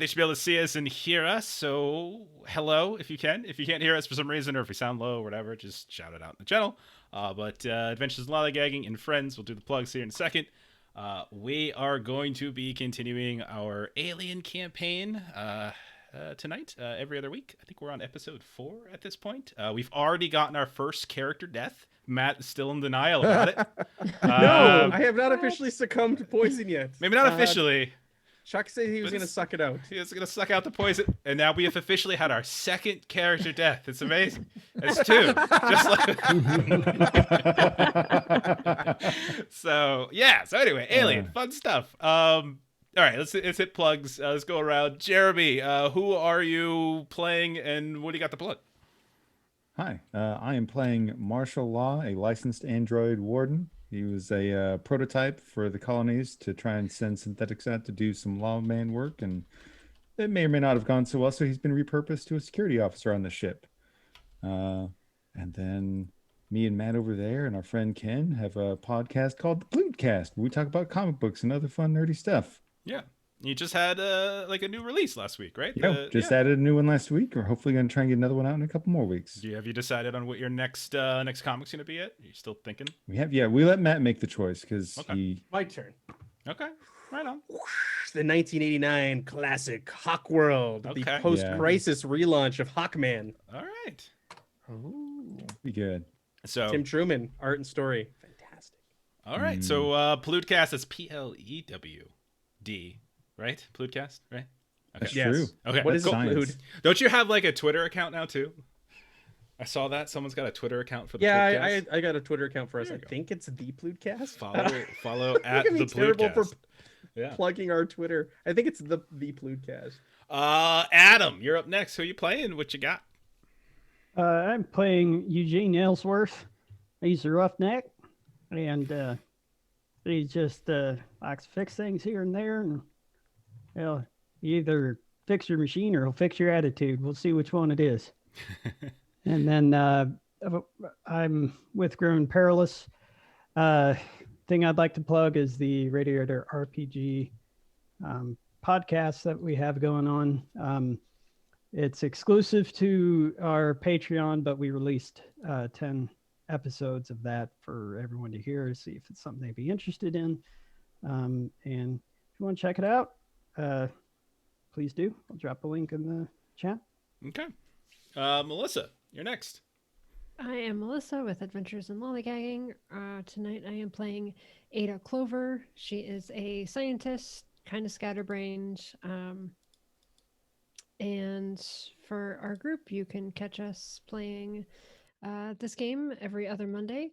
they should be able to see us and hear us. So hello, if you can. If you can't hear us for some reason, or if we sound low or whatever, just shout it out in the channel. But Adventures in Lollygagging and Friends, we'll do the plugs here in a second. We are going to be continuing our Alien campaign tonight, every other week. I think we're on episode 4 at this point. We've already gotten our first character death. Matt is still in denial about it. No, I have not officially succumbed to poison yet. Maybe not officially. Chuck said he was going to suck it out. He was going to suck out the poison. And now we have officially had our second character death. It's amazing. It's 2. Just like... So, yeah. So anyway, Alien. Fun stuff. All right, let's hit plugs. Let's go around. Jeremy, who are you playing and what do you got to plug? Hi, I am playing Marshal Law, a licensed android warden. He was a prototype for the colonies to try and send synthetics out to do some lawman work, and it may or may not have gone so well, so he's been repurposed to a security officer on the ship. And then me and Matt over there and our friend Ken have a podcast called The Plutecast, where we talk about comic books and other fun, nerdy stuff. Yeah. You just had like a new release last week, right? Yeah, added a new one last week. We're hopefully going to try and get another one out in a couple more weeks. Have you decided on what your next comic's going to be yet? Are you still thinking? We have, we let Matt make the choice because My turn. Okay, right on. The 1989 classic Hawk World, the post-crisis relaunch of Hawkman. All right. Ooh, be good. So Tim Truman, art and story, fantastic. All right, so Plutecast is PLEWD. Right? Plutecast, right? Okay. That's true. Okay. What is Plute? Don't you have like a Twitter account now too? I saw that. Someone's got a Twitter account for the Plutecast. I got a Twitter account for us. I think it's the Plutecast. Follow at the terrible Plutecast. For plugging our Twitter. I think it's the Plutecast. Adam, you're up next. Who you playing? What you got? I'm playing Eugene Ellsworth. He's a roughneck, and he just likes to fix things here and there, and you either fix your machine or he'll fix your attitude. We'll see which one it is. And then I'm with Grim Perilous. Thing I'd like to plug is the Radiator RPG podcast that we have going on. It's exclusive to our Patreon, but we released 10 episodes of that for everyone to hear, see if it's something they'd be interested in. And if you want to check it out, please do. I'll drop a link in the chat. Okay. Melissa, you're next. I am Melissa with Adventures in Lollygagging. Tonight I am playing Ada Clover. She is a scientist, kind of scatterbrained. And for our group, you can catch us playing this game every other Monday.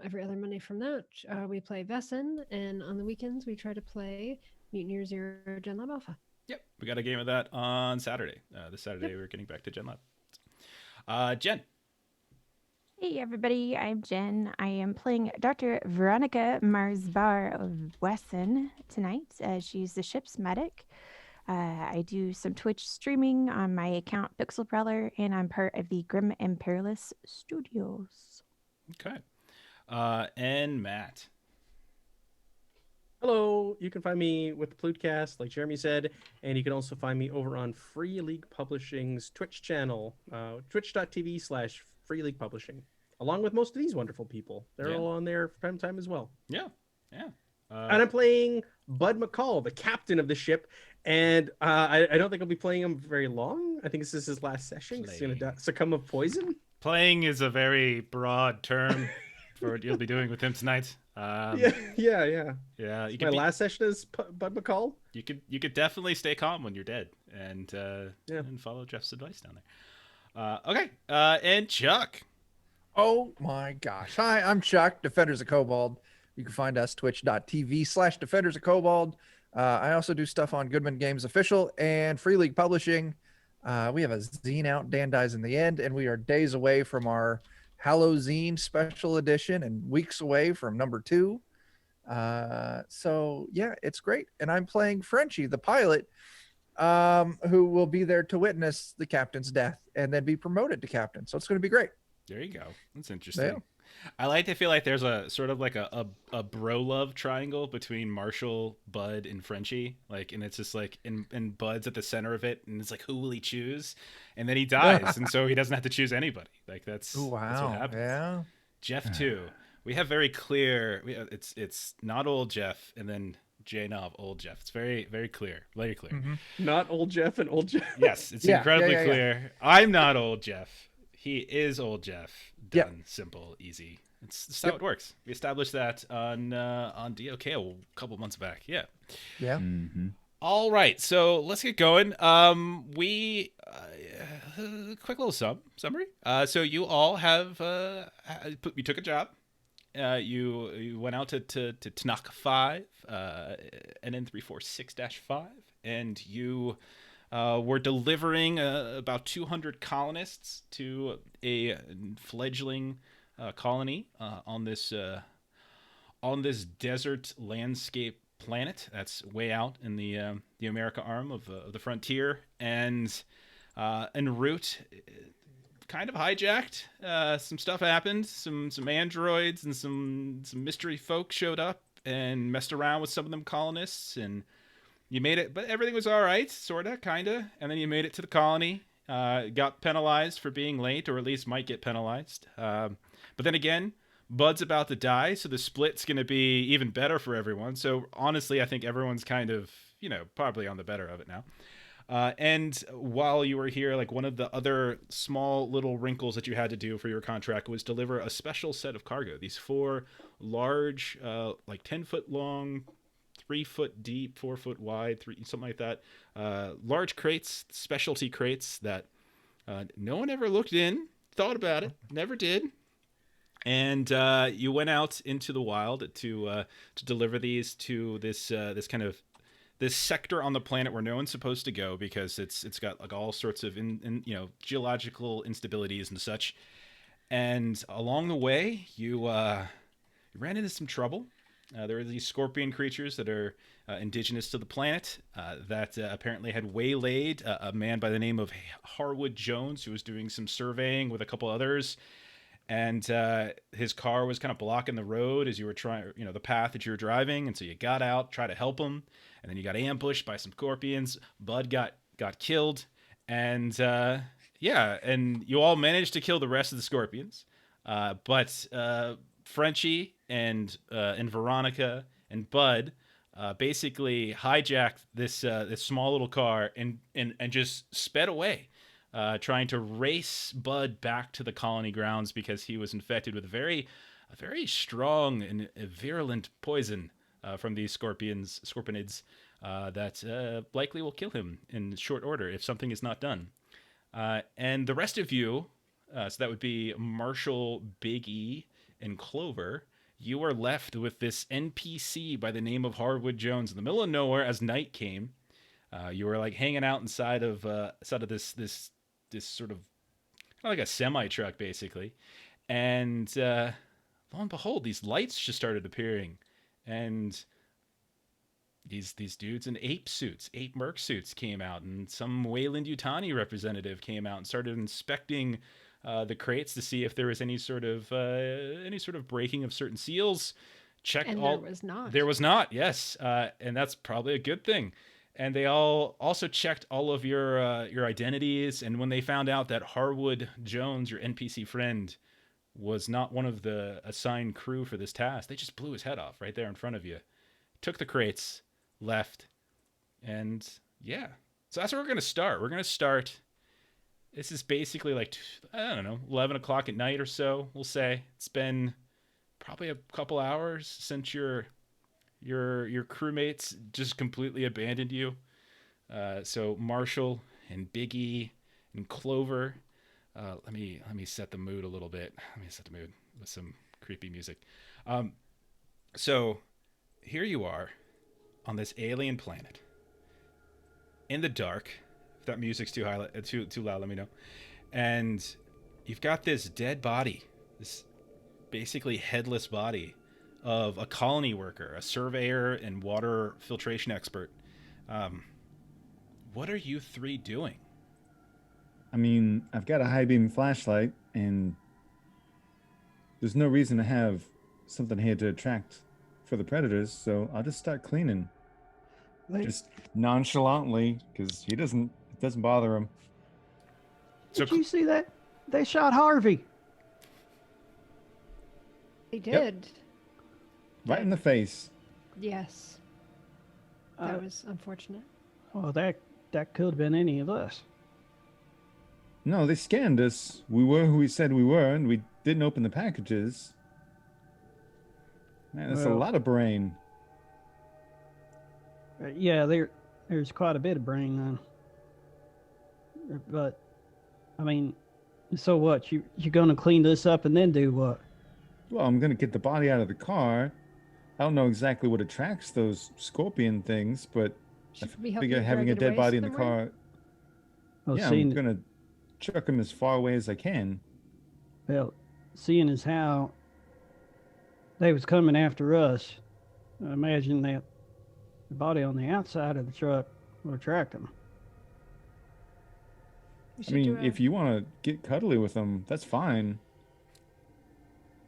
Every other Monday from that, we play Vesson, and on the weekends we try to play Mutant Year Zero Gen Lab Alpha. Yep, we got a game of that on Saturday. This Saturday we're getting back to Gen Lab. Jen. Hey everybody, I'm Jen. I am playing Dr. Veronica Marsbar of Wesson tonight. She's the ship's medic. I do some Twitch streaming on my account Pixel Prowler, and I'm part of the Grim and Perilous Studios. Okay. And Matt. Hello, you can find me with the Plutecast, like Jeremy said, and you can also find me over on Free League Publishing's Twitch channel, twitch.tv/Free League Publishing, along with most of these wonderful people. They're all on there from time to time as well. Yeah. And I'm playing Bud McCall, the captain of the ship, and I don't think I'll be playing him very long. I think this is his last session. He's going to succumb of poison. Playing is a very broad term for what you'll be doing with him tonight. Yeah. My last session is Bud McCall. You could definitely stay calm when you're dead, and follow Jeff's advice down there. Okay, and Chuck. Oh my gosh! Hi, I'm Chuck, Defenders of Kobold. You can find us twitch.tv/Defenders of Kobold. I also do stuff on Goodman Games Official and Free League Publishing. We have a zine out, Dan Dies in the End, and we are days away from our Halloween special edition and weeks away from number 2. So yeah, it's great. And I'm playing Frenchie, the pilot, who will be there to witness the captain's death and then be promoted to captain. So it's going to be great. There you go. That's interesting. I like to feel like there's a sort of like a bro love triangle between Marshall, Bud, and Frenchie. Like, and it's just like, and Bud's at the center of it, and it's like, who will he choose? And then he dies, and so he doesn't have to choose anybody. Like that's Ooh, that's what wow. happens. Yeah. Jeff too. We have very clear. It's not old Jeff, and then J Nov old Jeff. It's very clear, very clear. Mm-hmm. Not old Jeff and old Jeff. Yes, it's Yeah, incredibly yeah. clear. I'm not old Jeff. He is old Jeff. Yep. Done. Simple, easy. It's how it works. We established that on DOK a couple months back. Yeah. Yeah. Mm-hmm. All right, so let's get going. We quick little summary. So you all have you took a job. You went out to Tanaka 5, NN346-5, and you were delivering about 200 colonists to a fledgling colony on this desert landscape planet that's way out in the America arm of the frontier, and en route, kind of hijacked. Some stuff happened. Some androids and some mystery folk showed up and messed around with some of them colonists, and you made it. But everything was all right, sorta, kinda. And then you made it to the colony. Got penalized for being late, or at least might get penalized. But then again, Bud's about to die, so the split's going to be even better for everyone. So honestly, I think everyone's kind of, probably on the better of it now. And while you were here, like one of the other small little wrinkles that you had to do for your contract was deliver a special set of cargo. These 4 large, like 10-foot long, 3-foot deep, 4-foot wide, something like that. Large crates, specialty crates that no one ever looked in, thought about it, never did. And you went out into the wild to deliver these to this sector on the planet where no one's supposed to go, because it's got like all sorts of geological instabilities and such. And along the way, you ran into some trouble. There are these scorpion creatures that are indigenous to the planet that apparently had waylaid a man by the name of Harwood Jones, who was doing some surveying with a couple others. And his car was kind of blocking the road as you were trying, the path that you were driving. And so you got out, try to help him. And then you got ambushed by some scorpions. Bud got killed. And and you all managed to kill the rest of the scorpions. But Frenchie and Veronica and Bud basically hijacked this small little car and just sped away. Trying to race Bud back to the colony grounds because he was infected with a very strong and virulent poison from these scorpionids that likely will kill him in short order if something is not done. And the rest of you, so that would be Marshall, Big E, and Clover, you are left with this NPC by the name of Harwood Jones in the middle of nowhere as night came. You were like hanging out inside of this sort of kind of like a semi-truck basically, and lo and behold, these lights just started appearing, and these dudes in ape merc suits came out, and some Wayland Yutani representative came out and started inspecting the crates to see if there was any sort of breaking of certain seals. There was not, yes, and that's probably a good thing. And they all also checked all of your identities. And when they found out that Harwood Jones, your NPC friend, was not one of the assigned crew for this task, they just blew his head off right there in front of you. Took the crates, left, and yeah. So that's where we're going to start. We're going to start. This is basically like, I don't know, 11 o'clock at night or so, we'll say. It's been probably a couple hours since your crewmates just completely abandoned you. So Marshall and Biggie and Clover, let me set the mood a little bit. Let me set the mood with some creepy music. So here you are on this alien planet in the dark. If that music's too loud, let me know. And you've got this dead body, this basically headless body of a colony worker, a surveyor and water filtration expert. What are you 3 doing? I mean, I've got a high beam flashlight, and there's no reason to have something here to attract for the predators, so I'll just start cleaning. Just nonchalantly, because it doesn't bother him. Did you see that? They shot Harvey. They did. Right in the face. Yes. That was unfortunate. Well, that could have been any of us. No, they scanned us. We were who we said we were, and we didn't open the packages. Man, that's a lot of brain. Yeah, there's quite a bit of brain then. But, I mean, so what? You're going to clean this up and then do what? Well, I'm going to get the body out of the car. I don't know exactly what attracts those scorpion things, but I figure having a dead body in the car... Well, yeah, I'm going to chuck him as far away as I can. Well, seeing as how they was coming after us, I imagine that the body on the outside of the truck will attract them. I mean, if you want to get cuddly with them, that's fine.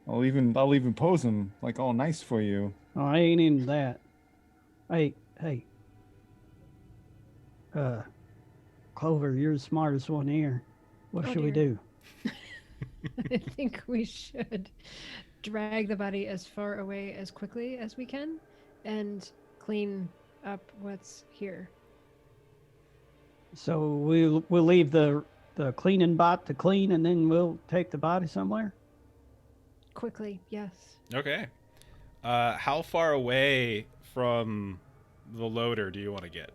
I'll even pose them like all nice for you. Oh, I ain't into that. Hey. Clover, you're the smartest one here. What should we do? I think we should drag the body as far away as quickly as we can and clean up what's here. So we'll leave the cleaning bot to clean, and then we'll take the body somewhere? Quickly, yes. Okay. How far away from the loader do you want to get?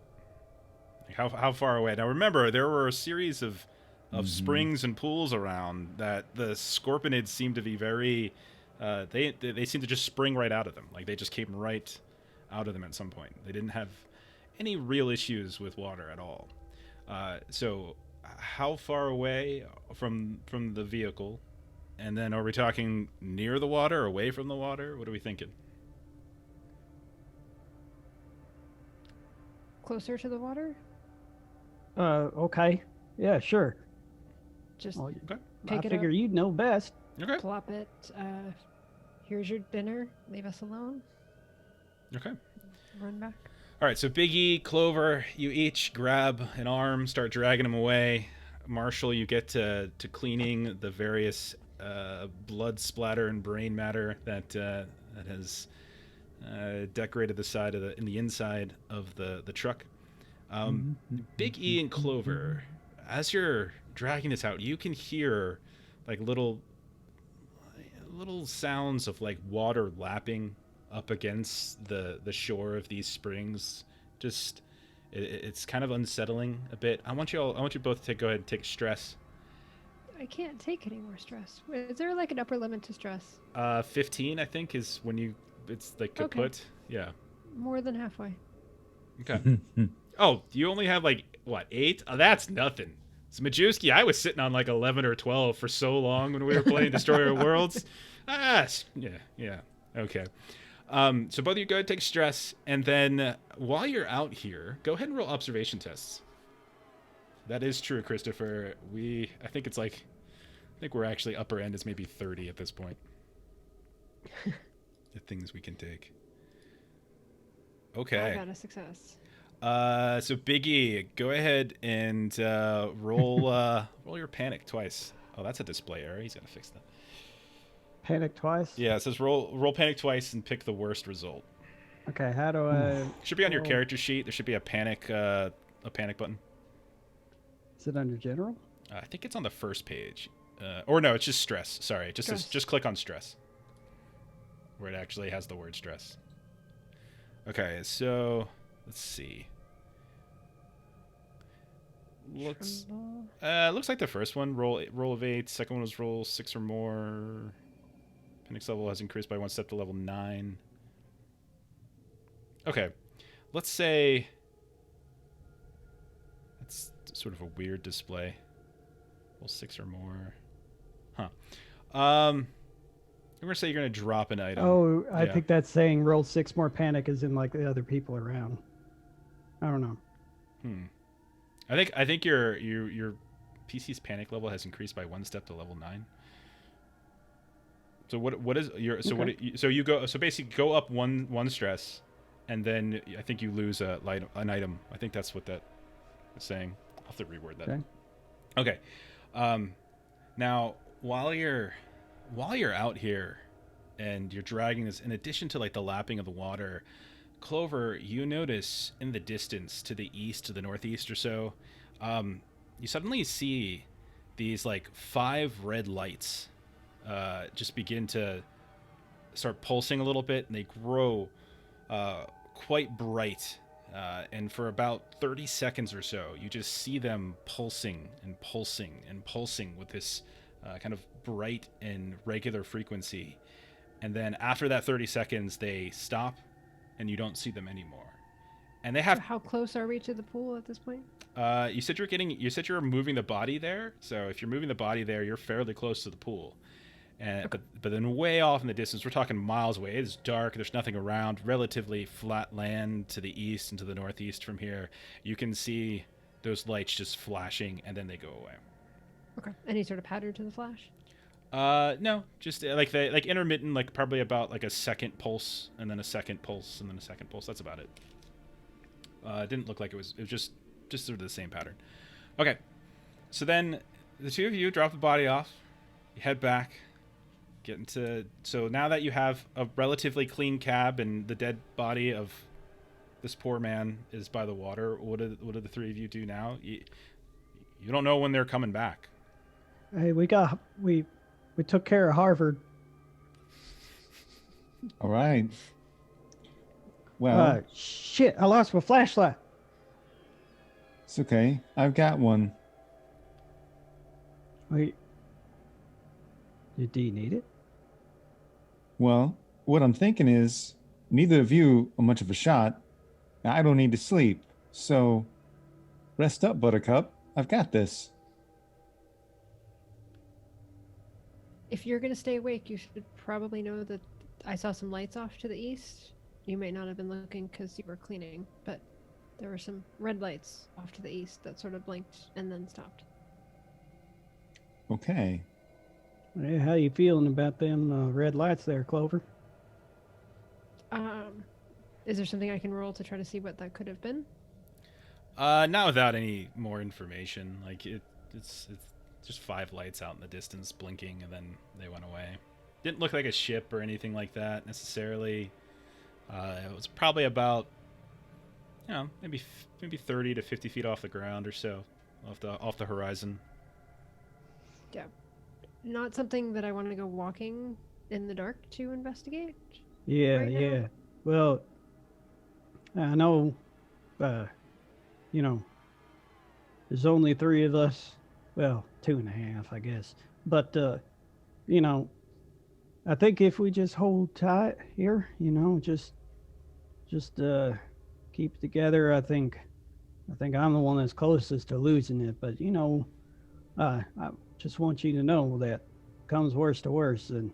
Like how far away? Now remember, there were a series of springs and pools around that the scorpionids seem to be very... they seem to just spring right out of them. Like they just came right out of them at some point. They didn't have any real issues with water at all. So how far away from the vehicle? And then are we talking near the water, away from the water? What are we thinking? Closer to the water? Okay. Yeah, sure. Just okay. Pick I it figure up, you'd know best. Okay. plop it. Here's your dinner. Leave us alone. Okay. Run back. All right, so Biggie, Clover, you each grab an arm, start dragging him away. Marshall, you get to cleaning the various blood splatter and brain matter that has decorated the side of the inside of the truck. Big E and Clover, as you're dragging this out, you can hear like little sounds of like water lapping up against the shore of these springs. Just it's kind of unsettling a bit. I want you both to go ahead and take stress. I can't take any more stress. Is there like an upper limit to stress? 15 I think is when it's like kaput. Okay. Yeah. More than halfway. Okay. Oh, you only have like what, 8? Oh, that's nothing. So Majewski, I was sitting on like 11 or 12 for so long when we were playing Destroyer Worlds. Yeah. Okay. So both of you go ahead and take stress, and then while you're out here, go ahead and roll observation tests. That is true, Christopher. I think we're actually upper end is maybe 30 at this point. The things we can take. Okay. I got a success. So Biggie, go ahead and roll your panic twice. Oh, that's a display error. He's got to fix that. Panic twice? Yeah, it says roll panic twice and pick the worst result. Okay, how do I... Should be on your character sheet. There should be a panic button. Is it under general? I think it's on the first page. Or no, it's just stress. Sorry, just click on stress. Where it actually has the word stress. Okay, so let's see. Looks like the first one, roll of 8. Second one was roll 6 or more. Panic level has increased by 1 step to level 9. Okay, let's say it's sort of a weird display. Roll 6 or more. Huh. I'm gonna say you're gonna drop an item. Oh, I think that's saying roll 6 more panic as in like the other people around. I don't know. I think your PC's panic level has increased by 1 step to level 9. So what is your so Okay. so you go so basically go up one stress, and then I think you lose an item. I think that's what that is saying. I'll have to reword that. Okay. Okay. Now while you're out here, and you're dragging this, in addition to like the lapping of the water, Clover, you notice in the distance to the east, to the northeast or so, you suddenly see these like 5 red lights just begin to start pulsing a little bit, and they grow quite bright. And for about 30 seconds or so, you just see them pulsing and pulsing and pulsing with this kind of bright and regular frequency. And then after that 30 seconds, they stop, and you don't see them anymore. And they have. So how close are we to the pool at this point? You said you're moving the body there. So if you're moving the body there, you're fairly close to the pool. And Okay. but then way off in the distance, we're talking miles away. It's dark. There's nothing around. Relatively flat land to the east and to the northeast from here. You can see those lights just flashing, and then they go away. Okay. Any sort of pattern to the flash? No, just like intermittent, like probably about like a second pulse, and then a second pulse, and then a second pulse. That's about it. It didn't look like it was just sort of the same pattern. Okay, so then the two of you drop the body off. You head back, get into. So now that you have a relatively clean cab and the dead body of this poor man is by the water, what do the three of you do now? You don't know when they're coming back. Hey, we took care of Harvard. All right. Well, Shit, I lost my flashlight. it's okay. I've got one. Wait. Do you need it? Well, what I'm thinking is neither of you are much of a shot. I don't need to sleep. So rest up, Buttercup. I've got this. If you're going to stay awake, you should probably know that I saw some lights off to the east. You may not have been looking because you were cleaning, but there were some red lights off to the east that sort of blinked and then stopped. Okay. Hey, how you feeling about them red lights there, Clover? Is there something I can roll to try to see what that could have been? Not without any more information. Like it's just 5 lights out in the distance blinking, and then they went away. Didn't look like a ship or anything like that necessarily. It was probably about, maybe 30 to 50 feet off the ground or so, off the horizon. Yeah. Not something that I want to go walking in the dark to investigate. Yeah, Right now? yeah. Well, I know, there's only 3 of us. Well, 2.5, I guess. But, I think if we just hold tight here, just keep it together, I think I'm the one that's closest to losing it. But, I just want you to know that comes worst to worst, and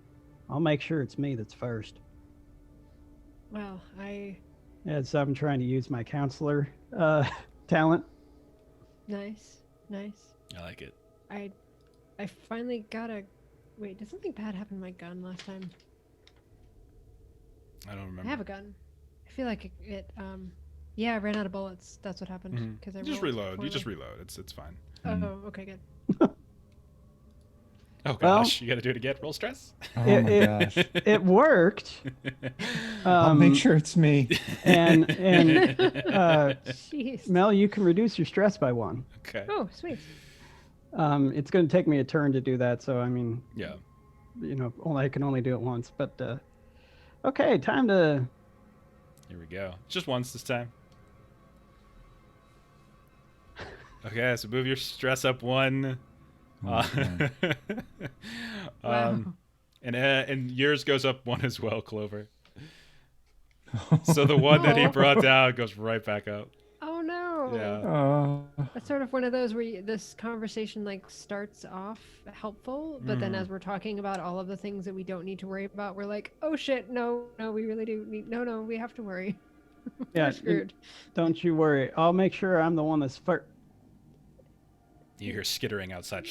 I'll make sure it's me that's first. Well, As I'm trying to use my counselor talent. nice. I like it. I finally got a. Wait, did something bad happen to my gun last time? I don't remember. I have a gun. I feel like yeah, I ran out of bullets. That's what happened. Because I Just rolled reload. You poorly. just reload. It's fine. Oh, okay, good. Oh Well- gosh, you got to do it again. Roll stress. Oh my gosh. It worked. I'll make sure it's me. And Jeez. Mel, you can reduce your stress by 1. Okay. Oh, sweet. It's going to take me a turn to do that, so I mean, Yeah. I can only do it once. But okay, time to. Here we go. Just once this time. Okay, so move your stress up 1. Oh, man. Wow. And yours goes up 1 as well, Clover. So the one that he brought down goes right back up. Oh no. Yeah. Oh, That's sort of one of those where this conversation starts off helpful, but then Mhm. as we're talking about all of the things that we don't need to worry about, we're like, oh shit, no, we really do need. No, we have to worry. Yeah, We're screwed. Don't you worry. I'll make sure I'm the one that's first. You hear skittering outside.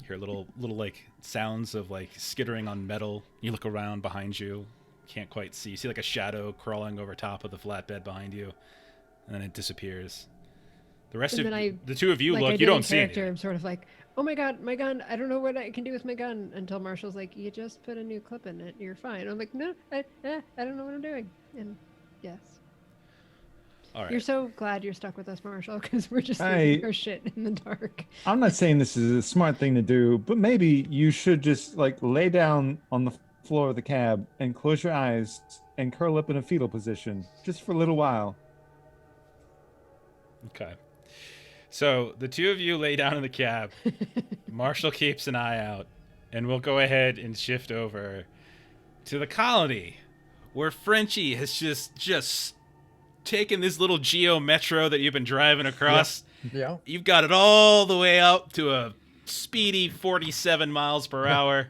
You hear little like sounds of like skittering on metal. You look around behind you, can't quite see. You see like a shadow crawling over top of the flatbed behind you, and then it disappears. The rest And of then the two of you like look. I You did don't in see character, anything. I'm sort of like, oh my god, my gun! I don't know what I can do with my gun. Until Marshall's like, you just put a new clip in it, you're fine. I'm like, no, I don't know what I'm doing. And yes, All right. you're so glad you're stuck with us, Marshall, because we're just I- losing our shit in the dark. I'm not saying this is a smart thing to do, but maybe you should just like lay down on the floor of the cab and close your eyes and curl up in a fetal position just for a little while. Okay. So the two of you lay down in the cab. Marshall keeps an eye out, and we'll go ahead and shift over to the colony, where Frenchie has just taken this little Geo Metro that you've been driving across. Yeah. You've got it all the way up to a speedy 47 miles per hour.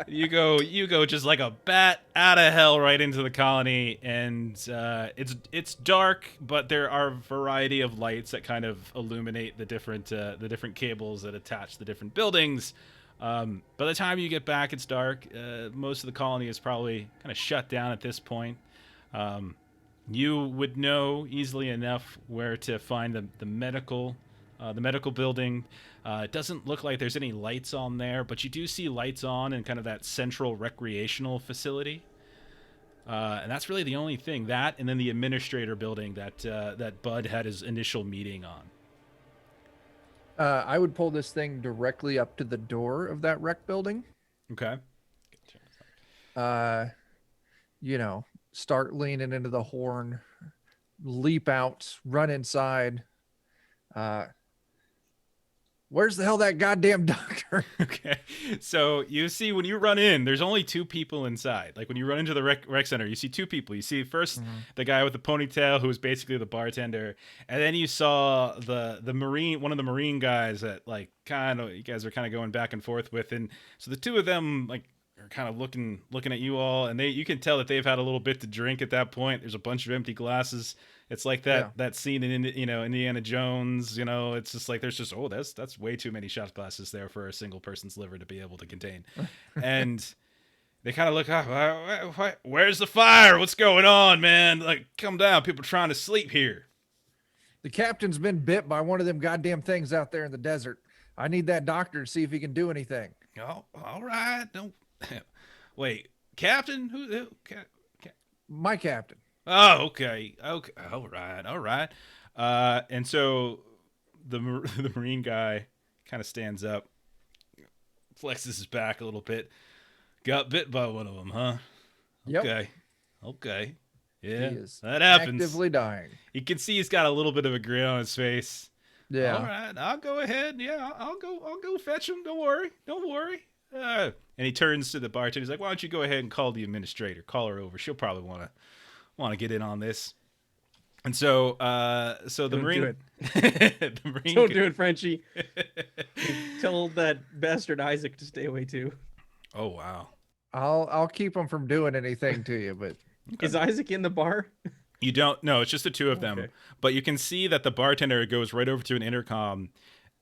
You go just like a bat out of hell right into the colony, and it's dark, but there are a variety of lights that kind of illuminate the different cables that attach the different buildings. By the time you get back, it's dark. Most of the colony is probably kind of shut down at this point. You would know easily enough where to find the medical building. It doesn't look like there's any lights on there, but you do see lights on in kind of that central recreational facility. And that's really the only thing. That, and then the administrator building that Bud had his initial meeting on. I would pull this thing directly up to the door of that rec building. Okay. Start leaning into the horn, leap out, run inside. Where's the hell that goddamn doctor? Okay. So you see when you run in, there's only two people inside. Like when you run into the rec center, you see two people. You see first the guy with the ponytail who was basically the bartender, and then you saw the Marine, one of the Marine guys that like you guys are kind of going back and forth with. And so the two of them like are kind of looking at you all, and you can tell that they've had a little bit to drink at that point. There's a bunch of empty glasses. It's like that scene in Indiana Jones. It's just like there's just that's way too many shot glasses there for a single person's liver to be able to contain. And they kind of look up. Where's the fire? What's going on, man? Like, come down. People are trying to sleep here. The captain's been bit by one of them goddamn things out there in the desert. I need that doctor to see if he can do anything. Oh, all right. Don't wait, Captain? Who? My captain. Oh, okay. All right. And so the Marine guy kind of stands up, flexes his back a little bit. Got bit by one of them, huh? Yep. Okay. Yeah, He is that happens. actively dying. You can see he's got a little bit of a grin on his face. Yeah. All right, I'll go ahead. Yeah, I'll go fetch him. Don't worry. And he turns to the bartender. He's like, "Why don't you go ahead and call the administrator? Call her over. She'll probably want to get in on this." And so the Don't Marine, do it. the Marine, Don't do it, Frenchie. Tell that bastard Isaac to stay away too. Oh wow. I'll keep him from doing anything to you, but Is Isaac in the bar? You don't know. It's just the two of them. Okay. But you can see that the bartender goes right over to an intercom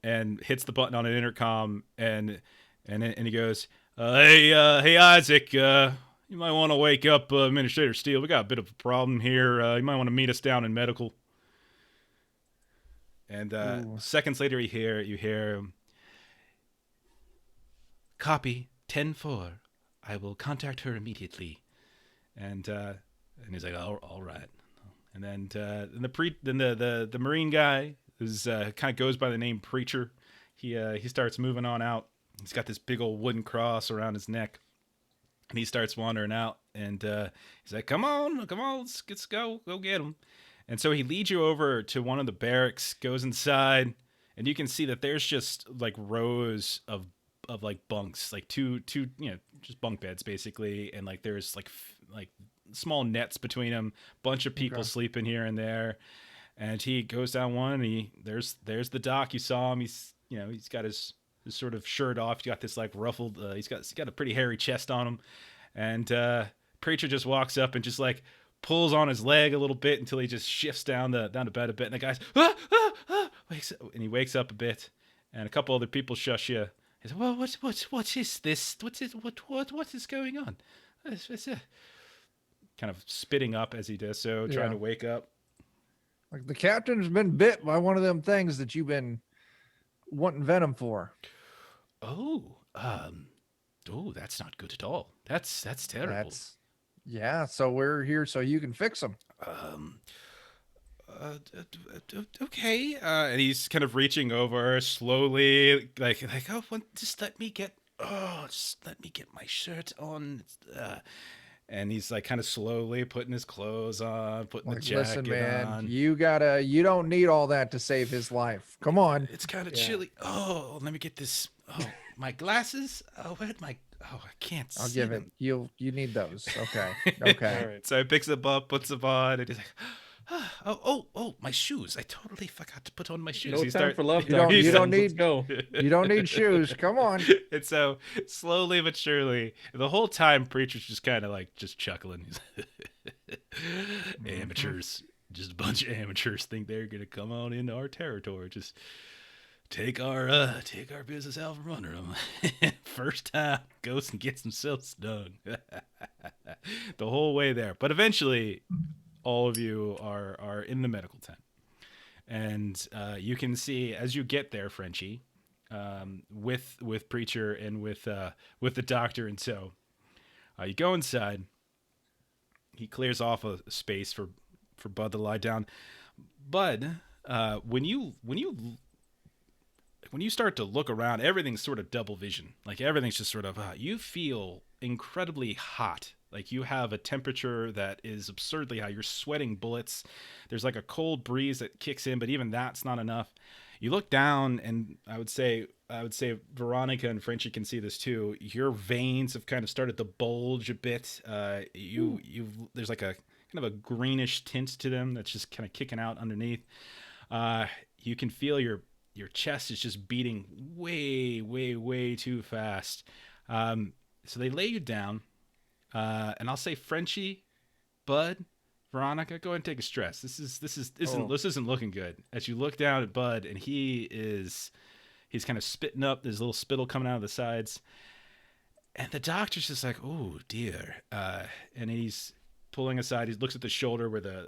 and hits the button on an intercom, and he goes, "Hey Isaac, you might want to wake up Administrator Steele. We got a bit of a problem here. You might want to meet us down in medical." And seconds later, you hear, "Copy 10-4. I will contact her immediately." And he's like, all right. And then the Marine guy who's kind of goes by the name Preacher. He starts moving on out. He's got this big old wooden cross around his neck, and he starts wandering out. And he's like, "Come on, let's go get him." And so he leads you over to one of the barracks, goes inside, and you can see that there's just like rows of like bunks, like two just bunk beds basically, and like there's like small nets between them, bunch of people sleeping here and there. And he goes down one, and there's the doc. You saw him. He's got his sort of shirt off. He's got this like ruffled. He's got a pretty hairy chest on him. And Preacher just walks up and just like pulls on his leg a little bit until he just shifts down to bed a bit. And the guy's wakes up a bit, and a couple other people shush you. He said, well, what is this? What is going on? It's, kind of spitting up as he does so, trying to wake up. Like the captain's been bit by one of them things that you've been wanting venom for. Oh, that's not good at all. That's terrible. So we're here so you can fix them. Okay. And he's kind of reaching over slowly, like, just let me get my shirt on. And he's like kind of slowly putting his clothes on, putting the jacket listen, man, on. you don't need all that to save his life. Come on. It's kind of chilly. Oh, let me get this. Oh, my glasses. Oh, I can't see. I'll give them. it. You need those. Okay. Okay. All right. So he picks them up, puts them on, and he's like, oh, my shoes. I totally forgot to put on my shoes. No time for love. You don't Let's need go. You don't need shoes. Come on. And so slowly but surely, the whole time, Preacher's just kind of like just chuckling. Amateurs, just a bunch of amateurs think they're gonna come on into our territory, just take our business out from under them. First time goes and gets himself stung. The whole way there, but eventually, all of you are in the medical tent, and you can see as you get there, Frenchie, with Preacher and with the doctor, and so you go inside. He clears off a space for Bud to lie down. Bud, when you start to look around, everything's sort of double vision. Like everything's just sort of you feel incredibly hot. Like you have a temperature that is absurdly high. You're sweating bullets. There's like a cold breeze that kicks in, but even that's not enough. You look down, and I would say Veronica and Frenchie can see this too. Your veins have kind of started to bulge a bit. There's like a kind of a greenish tint to them that's just kind of kicking out underneath. You can feel your chest is just beating way, way, way too fast. So they lay you down. And I'll say Frenchie, Bud, Veronica, go ahead and take a stress. This isn't looking good. As you look down at Bud, and he's kind of spitting up. There's a little spittle coming out of the sides, and the doctor's just like, oh dear. And he's pulling aside. He looks at the shoulder where the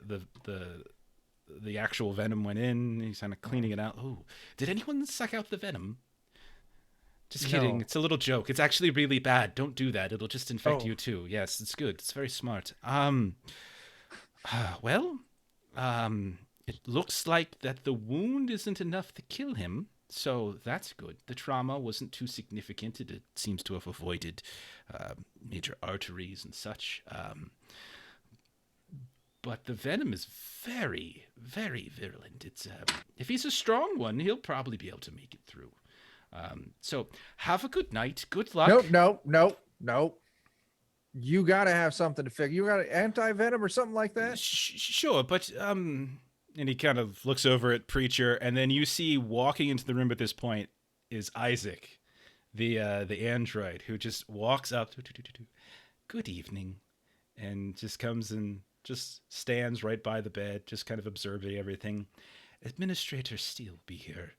actual venom went in. He's kind of cleaning it out. Oh, did anyone suck out the venom? Just kidding. No. It's a little joke. It's actually really bad. Don't do that. It'll just infect you too. Yes, it's good. It's very smart. It looks like that the wound isn't enough to kill him, so that's good. The trauma wasn't too significant. It seems to have avoided major arteries and such. But the venom is very, very virulent. It's if he's a strong one, he'll probably be able to make it through. So have a good night. Good luck. No. You gotta have something to fix. You got anti-venom or something like that? Sure, but and he kind of looks over at Preacher, and then you see walking into the room at this point is Isaac, the android, who just walks up. Good evening, and just comes and just stands right by the bed, just kind of observing everything. Administrator Steele be here.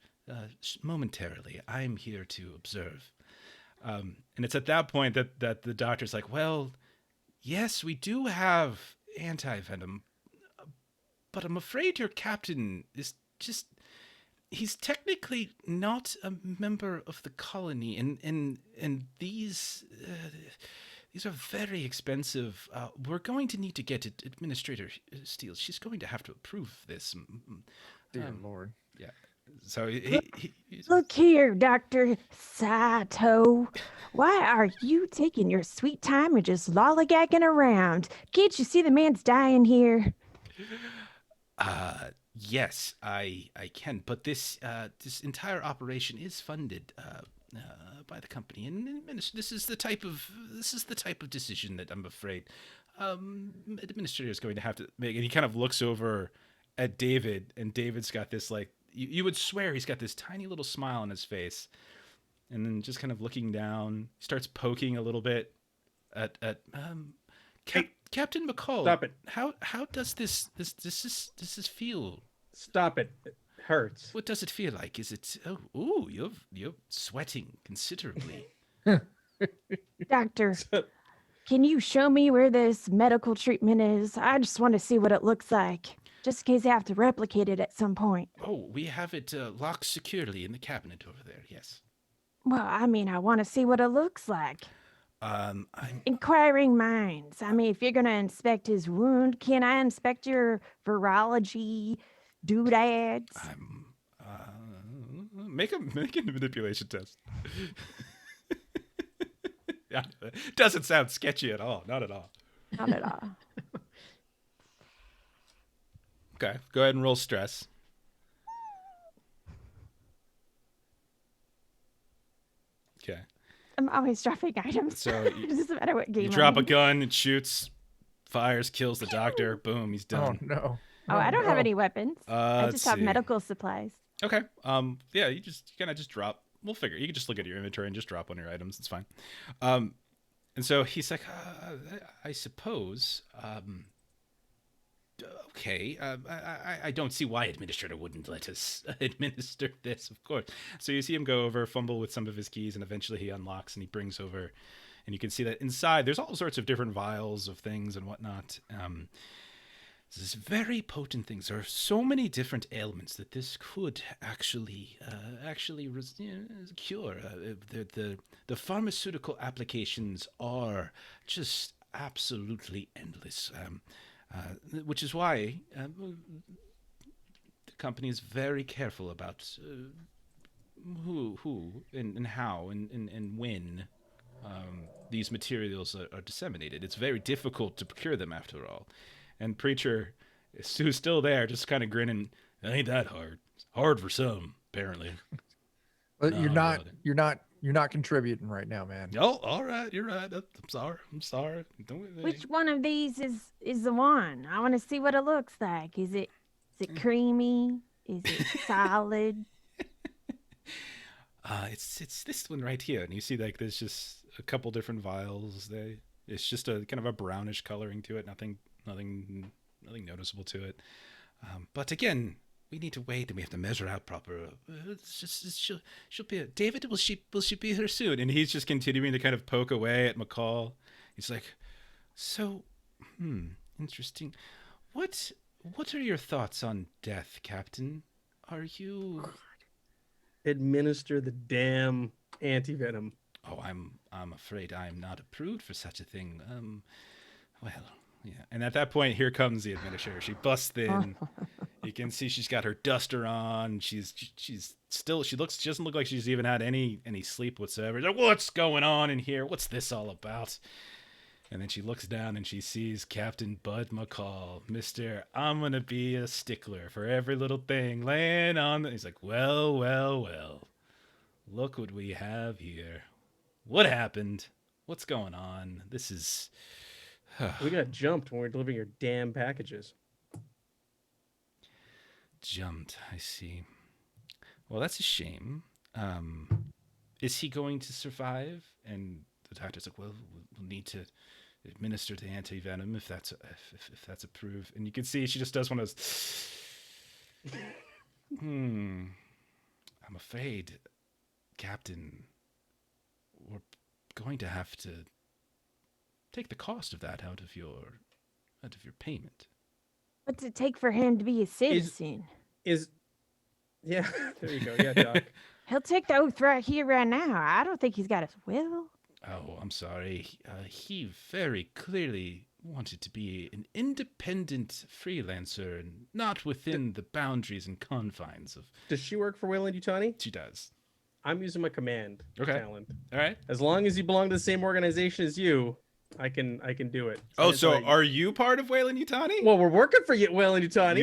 Momentarily, I'm here to observe. And it's at that point that the doctor's like, well, yes, we do have anti-venom, but I'm afraid your captain is just, he's technically not a member of the colony, and these are very expensive. We're going to need to get it, Administrator Steele. She's going to have to approve this. Dear Lord. Yeah. So Look here, Dr. Sato. Why are you taking your sweet time and just lollygagging around? Can't you see the man's dying here? Yes, I can, but this entire operation is funded by the company, and this is the type of decision that I'm afraid administrator is going to have to make. And he kind of looks over at David, and David's got this like. You would swear he's got this tiny little smile on his face, and then just kind of looking down, he starts poking a little bit at Captain McCall. Stop it! How does this feel? Stop it! hurts. What does it feel like? Is it? Oh, ooh, you're sweating considerably. Doctor, So- can you show me where this medical treatment is? I just want to see what it looks like, just in case I have to replicate it at some point. Oh, we have it locked securely in the cabinet over there. Yes. Well, I mean, I want to see what it looks like. I'm. Inquiring minds. I mean, if you're going to inspect his wound, can I inspect your virology doodads? I'm. Make a manipulation test. Yeah, it doesn't sound sketchy at all. Not at all. Not at all. Okay, go ahead and roll stress. Okay. I'm always dropping items. So It doesn't matter what game You I'm drop a in. gun, it shoots, fires, kills the doctor. Boom, he's Oh done. no. Oh, I don't have no. any weapons. I let's just have see. medical supplies. Okay. Yeah, you kind of just drop. We'll figure. You can just look at your inventory and just drop one of your items. It's fine. And so he's like, I suppose. Okay. I don't see why administrator wouldn't let us administer this. Of course. So you see him go over, fumble with some of his keys, and eventually he unlocks and he brings over. And you can see that inside there's all sorts of different vials of things and whatnot. This is very potent things. There are so many different ailments that this could actually cure. The pharmaceutical applications are just absolutely endless. Which is why the company is very careful about who and how and when these materials are disseminated. It's very difficult to procure them, after all. And Preacher, who's still there, just kind of grinning. It ain't that hard. It's hard for some, apparently. But No, you're not contributing right now, man. Oh, all right. You're right. I'm sorry. Don't. Which one of these is the one? I want to see what it looks like. Is it creamy? Is it solid? It's this one right here, and you see like there's just a couple different vials. It's just a kind of a brownish coloring to it. Nothing noticeable to it. But again, we need to wait, and we have to measure out proper. She'll be. David, will she be here soon? And he's just continuing to kind of poke away at McCall. He's like, so, interesting. What are your thoughts on death, Captain? Are you? Administer the damn antivenom. Oh, I'm afraid I'm not approved for such a thing. Well, yeah. And at that point, here comes the administrator. She busts in. You can see she's got her duster on. She's still. She doesn't look like she's even had any sleep whatsoever. She's like, what's going on in here? What's this all about? And then she looks down and she sees Captain Bud McCall, Mr. I'm gonna be a stickler for every little thing laying on. He's like, well. Look what we have here. What happened? What's going on? This is. We got jumped when we were delivering your damn packages. Jumped, I see. Well, that's a shame. Is he going to survive? And the doctor's like, well, we'll need to administer the anti-venom if that's approved. And you can see she just does one of those. I'm afraid, Captain, we're going to have to take the cost of that out of your payment. What's it take for him to be a citizen? Yeah, there you go. Yeah, Doc. He'll take the oath right here, right now. I don't think he's got his will. Oh, I'm sorry. He very clearly wanted to be an independent freelancer and not within the boundaries and confines of. Does she work for Wayland Yutani? She does. I'm using my command talent. All right. As long as you belong to the same organization as you, I can do it. Oh, it's so like- are you part of Wayland Yutani? Well, we're working for Wayland Yutani.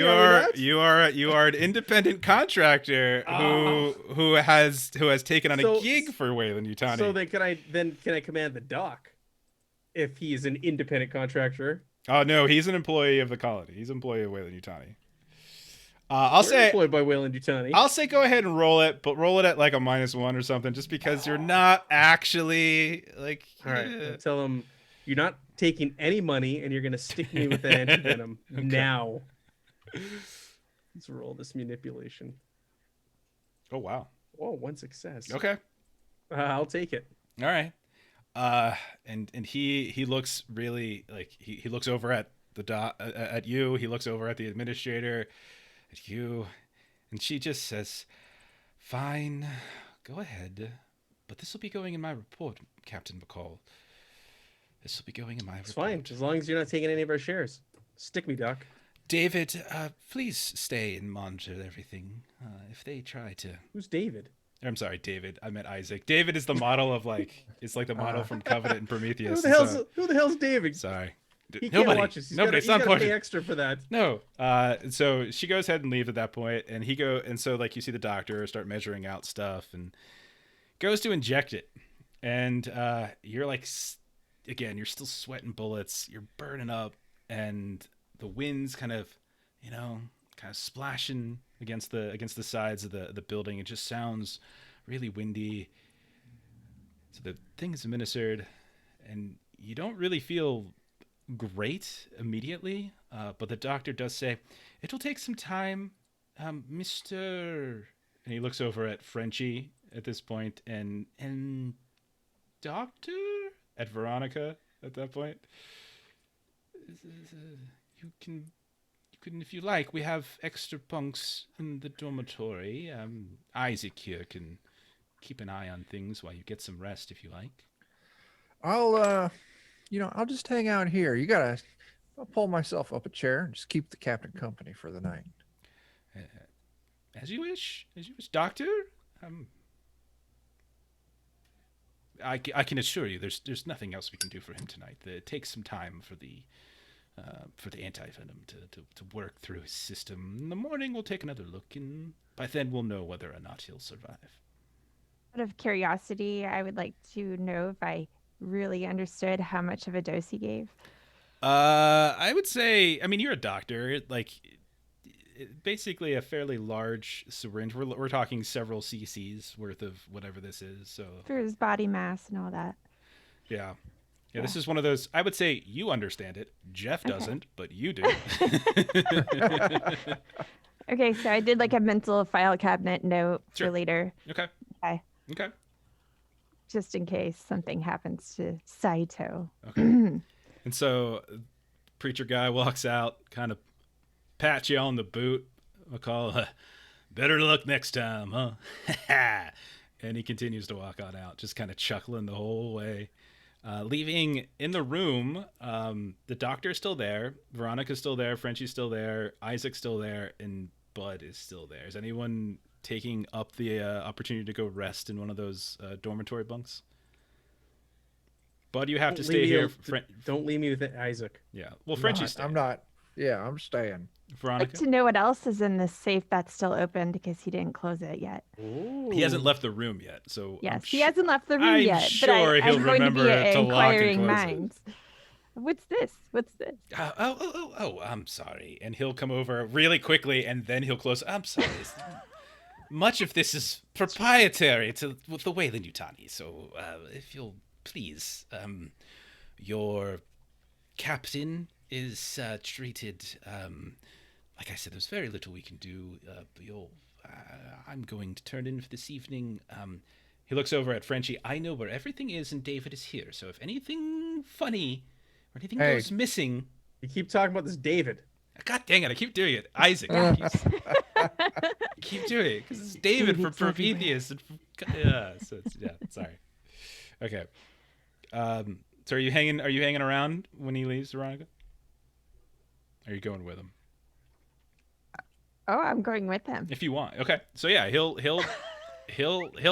You are an independent contractor who has taken on a gig for Wayland Yutani. So then can I command the Doc if he's an independent contractor? Oh no, he's an employee of the colony. He's an employee of Wayland Yutani. We're employed by Wayland Yutani. I'll say go ahead and roll it, but roll it at like a -1 or something, just because you're not actually like. All right, tell him you're not taking any money, and you're gonna stick me with that antivenom now. Let's roll this manipulation. Oh wow. Whoa, 1 success. Okay. I'll take it. All right. And he looks really like he looks over at at you. He looks over at the administrator, at you, and she just says, "Fine, go ahead, but this will be going in my report, Captain McCall. This will be going in my It's report." fine, as long as you're not taking any of our shares. Stick me, Doc. David, please stay and monitor everything. If they try to, Who's David? I'm sorry, David. I meant Isaac. David is the model of it's like the model from Covenant and Prometheus. Who the hell's David? Sorry. He Nobody. can't watch us. It's not pay important. extra for that. No. So she goes ahead and leaves at that point, and so like you see the doctor start measuring out stuff and goes to inject it, and you're like, again, you're still sweating bullets, you're burning up, and the wind's kind of splashing against the sides of the building. It just sounds really windy. So the thing is administered, and you don't really feel great immediately, but the doctor does say it will take some time, Mr. And he looks over at Frenchie at this point, and doctor at Veronica at that point. You can, if you like, we have extra bunks in the dormitory. Isaac here can keep an eye on things while you get some rest if you like. I'll just hang out here. I'll pull myself up a chair and just keep the captain company for the night. As you wish, Doctor. I can assure you, there's nothing else we can do for him tonight. It takes some time for the anti-venom to work through his system. In the morning, we'll take another look, and by then we'll know whether or not he'll survive. Out of curiosity, I would like to know if I really understood how much of a dose he gave. I would say, you're a doctor. Basically a fairly large syringe. We're talking several cc's worth of whatever this is. So for his body mass and all that. Yeah. This is one of those. I would say you understand it. Jeff doesn't, but you do. Okay, so I did like a mental file cabinet note for later. Okay. Just in case something happens to Saito. Okay. And so, preacher guy walks out, kind of pats you on the boot. I'll call, better luck next time, huh? And he continues to walk on out, just kind of chuckling the whole way. Leaving in the room, the doctor's still there, Veronica's still there, Frenchie's still there, Isaac's still there, and Bud is still there. Is anyone taking up the opportunity to go rest in one of those dormitory bunks? Bud, you have to stay here. Don't leave me with Isaac. Yeah. Well, Frenchie's staying. I'm not. Yeah, I'm staying. Veronica? I'd like to know what else is in the safe that's still open because he didn't close it yet. Ooh. He hasn't left the room yet, so yes, he hasn't left the room yet. Sure, but he'll I'm going remember to be to lock and inquiring close minds. What's this? I'm sorry. And he'll come over really quickly, and then he'll close. I'm sorry. Much of this is proprietary to the Weyland-Yutani, so if you'll please, your captain is treated. Like I said, there's very little we can do. I'm going to turn in for this evening. He looks over at Frenchie. I know where everything is, and David is here. So if anything funny or anything goes missing, you keep talking about this David. God dang it! I keep doing it, Isaac. Keep doing it because it's David from Prometheus. Sorry. Okay. So are you hanging around when he leaves, Veronica? Are you going with him? Oh, I'm going with him. If you want. Okay. So yeah, he'll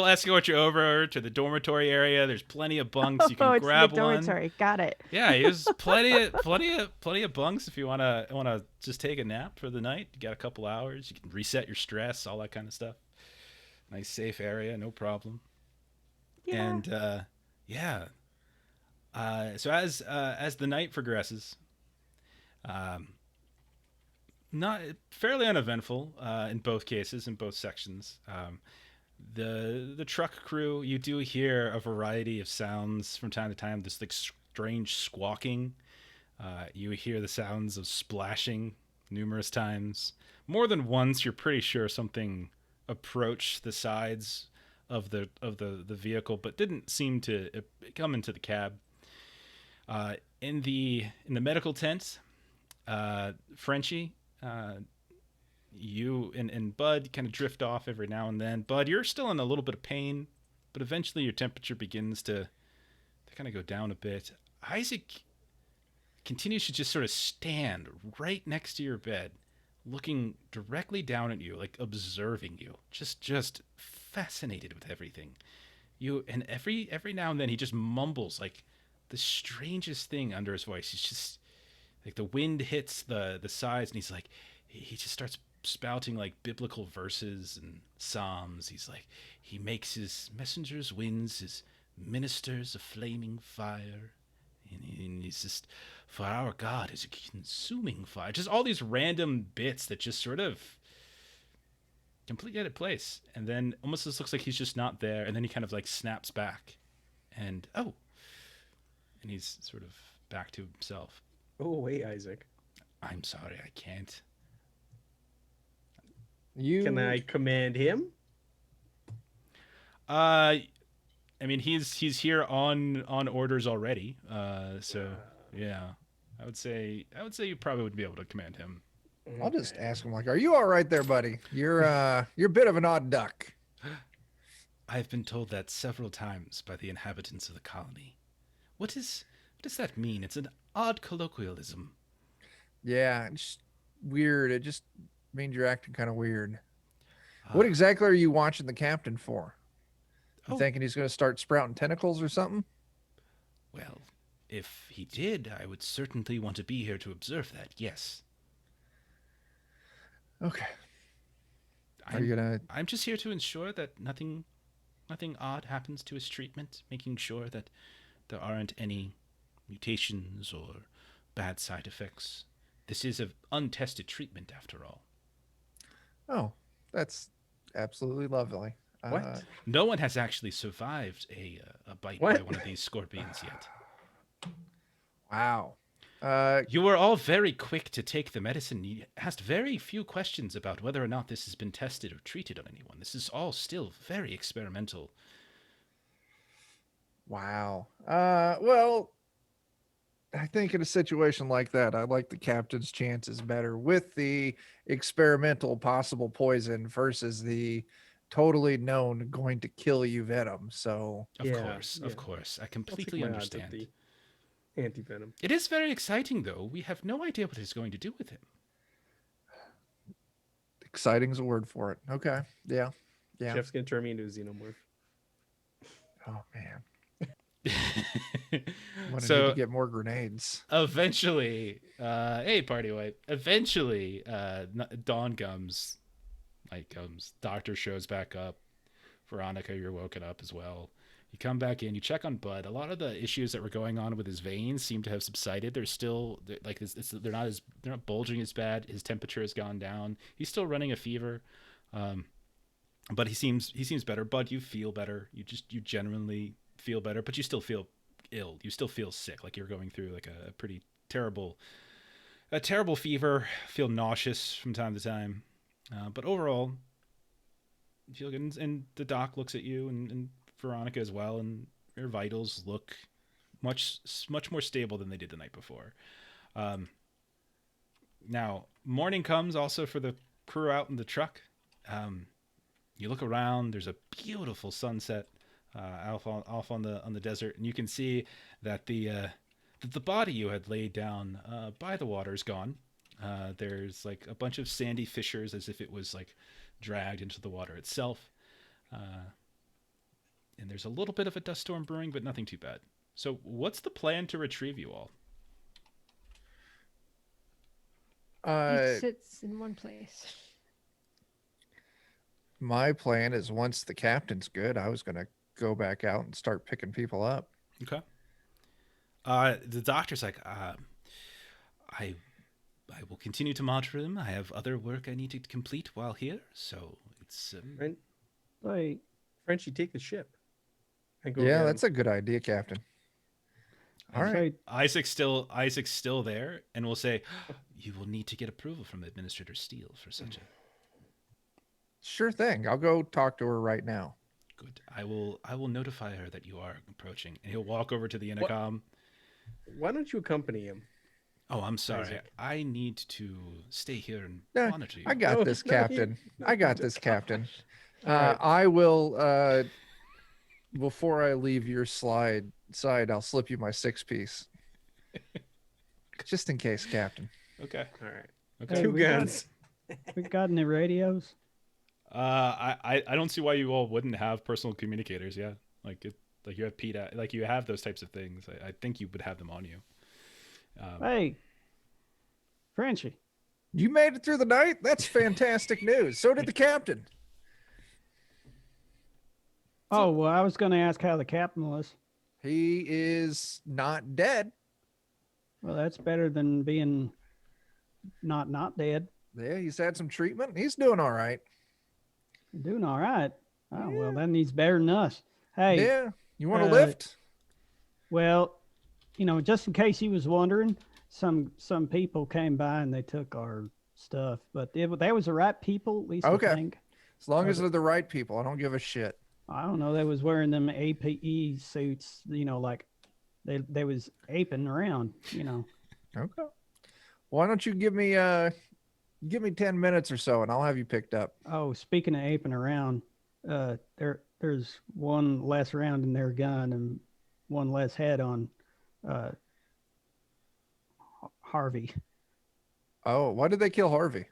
escort you over to the dormitory area. There's plenty of bunks. You can grab the dormitory. one. Got it. Yeah, there's plenty of bunks if you wanna just take a nap for the night. You got a couple hours. You can reset your stress, all that kind of stuff. Nice safe area, no problem. Yeah. And so as the night progresses, not fairly uneventful in both cases, in both sections. The truck crew, you do hear a variety of sounds from time to time. This like strange squawking. You hear the sounds of splashing numerous times. More than once, you're pretty sure something approach the sides of the vehicle, but didn't seem to come into the cab. In the medical tent, Frenchie, you and Bud kind of drift off every now and then. Bud, you're still in a little bit of pain, but eventually your temperature begins to kind of go down a bit. Isaac continues to just sort of stand right next to your bed, looking directly down at you, like observing you, just fascinated with everything. And every now and then he just mumbles like the strangest thing under his voice. He's just like, the wind hits the sides, and he just starts spouting like biblical verses and psalms. He's like, he makes his messengers winds, his ministers a flaming fire, and he's just, for our God is a consuming fire. Just all these random bits that just sort of completely out of place, and then almost just looks like he's just not there, and then he kind of like snaps back, and he's sort of back to himself. Oh wait, Isaac. I'm sorry, I can't. Can I command him? I mean, he's here on orders already. So yeah, I would say you probably would be able to command him. I'll just ask him, like, are you all right there, buddy? You're a bit of an odd duck. I've been told that several times by the inhabitants of the colony. What does that mean? It's an odd colloquialism. Yeah, it's weird. It just means you're acting kind of weird. What exactly are you watching the captain for? You thinking he's going to start sprouting tentacles or something? Well, if he did, I would certainly want to be here to observe that, yes. Okay. I'm just here to ensure that nothing odd happens to his treatment, making sure that there aren't any mutations or bad side effects. This is an untested treatment, after all. Oh, that's absolutely lovely. What? No one has actually survived a bite by one of these scorpions yet. Wow. You were all very quick to take the medicine. You asked very few questions about whether or not this has been tested or treated on anyone. This is all still very experimental. Wow. Well, I think in a situation like that, I like the captain's chances better with the experimental possible poison versus the totally known going to kill you venom. So of course, I completely understand. The anti-venom. It is very exciting, though. We have no idea what he's going to do with him. Exciting is a word for it. Okay. Yeah. Jeff's gonna turn me into a xenomorph. Oh man. Need to get more grenades. Eventually, hey, party wipe. Eventually, dawn comes. Night comes. Doctor shows back up. Veronica, you're woken up as well. You come back in. You check on Bud. A lot of the issues that were going on with his veins seem to have subsided. They're still like this. They're not bulging as bad. His temperature has gone down. He's still running a fever, but he seems better. Bud, you feel better. You genuinely feel better, but you still feel ill. You still feel sick, like you're going through like a pretty terrible fever. Feel nauseous from time to time, but overall you feel good. And the doc looks at you and Veronica as well, and your vitals look much more stable than they did the night before. Now morning comes also for the crew out in the truck. You look around. There's a beautiful sunset off on the desert, and you can see that the body you had laid down by the water is gone. There's like a bunch of sandy fissures, as if it was like dragged into the water itself. And there's a little bit of a dust storm brewing, but nothing too bad. So what's the plan to retrieve you all? He sits in one place. My plan is once the captain's good, I was going to go back out and start picking people up. Okay. The doctor's like, I will continue to monitor him. I have other work I need to complete while here, so it's Like, Frenchie, take the ship. Yeah, that's a good idea, Captain. All right. Isaac's still there, and we'll say, you will need to get approval from Administrator Steele for such a. Sure thing. I'll go talk to her right now. Good. I will notify her that you are approaching, and he'll walk over to the intercom. Why don't you accompany him? Oh, I'm sorry. Isaac. I need to stay here and Yeah, monitor you. I got No, this, no, you- Captain. no, I got you this, don't. Captain. All right. I will. Before I leave your side, I'll slip you my 6-piece, just in case, Captain. Okay. All right. Okay. Hey, Two we got- guns. We got any radios? I don't see why you all wouldn't have personal communicators. Yeah, like you have PETA, like you have those types of things. I think you would have them on you. Hey, Frenchie. You made it through the night. That's fantastic news. So did the captain. Oh, well, I was going to ask how the captain was. He is not dead. Well, that's better than being not dead. Yeah, he's had some treatment. He's doing all right. Doing all right. Oh, well, then he's better than us. Hey, Yeah. You want to uh, lift? well, just in case you was wondering, some people came by and they took our stuff, but they was the right people, at least Okay. I think. As long as they're the right people, I don't give a shit. I don't know. They was wearing them APE suits, like they was aping around, Okay. Why don't you give me 10 minutes or so, and I'll have you picked up. Oh, speaking of aping around, there's one less round in their gun and one less head on Harvey. Oh, why did they kill Harvey?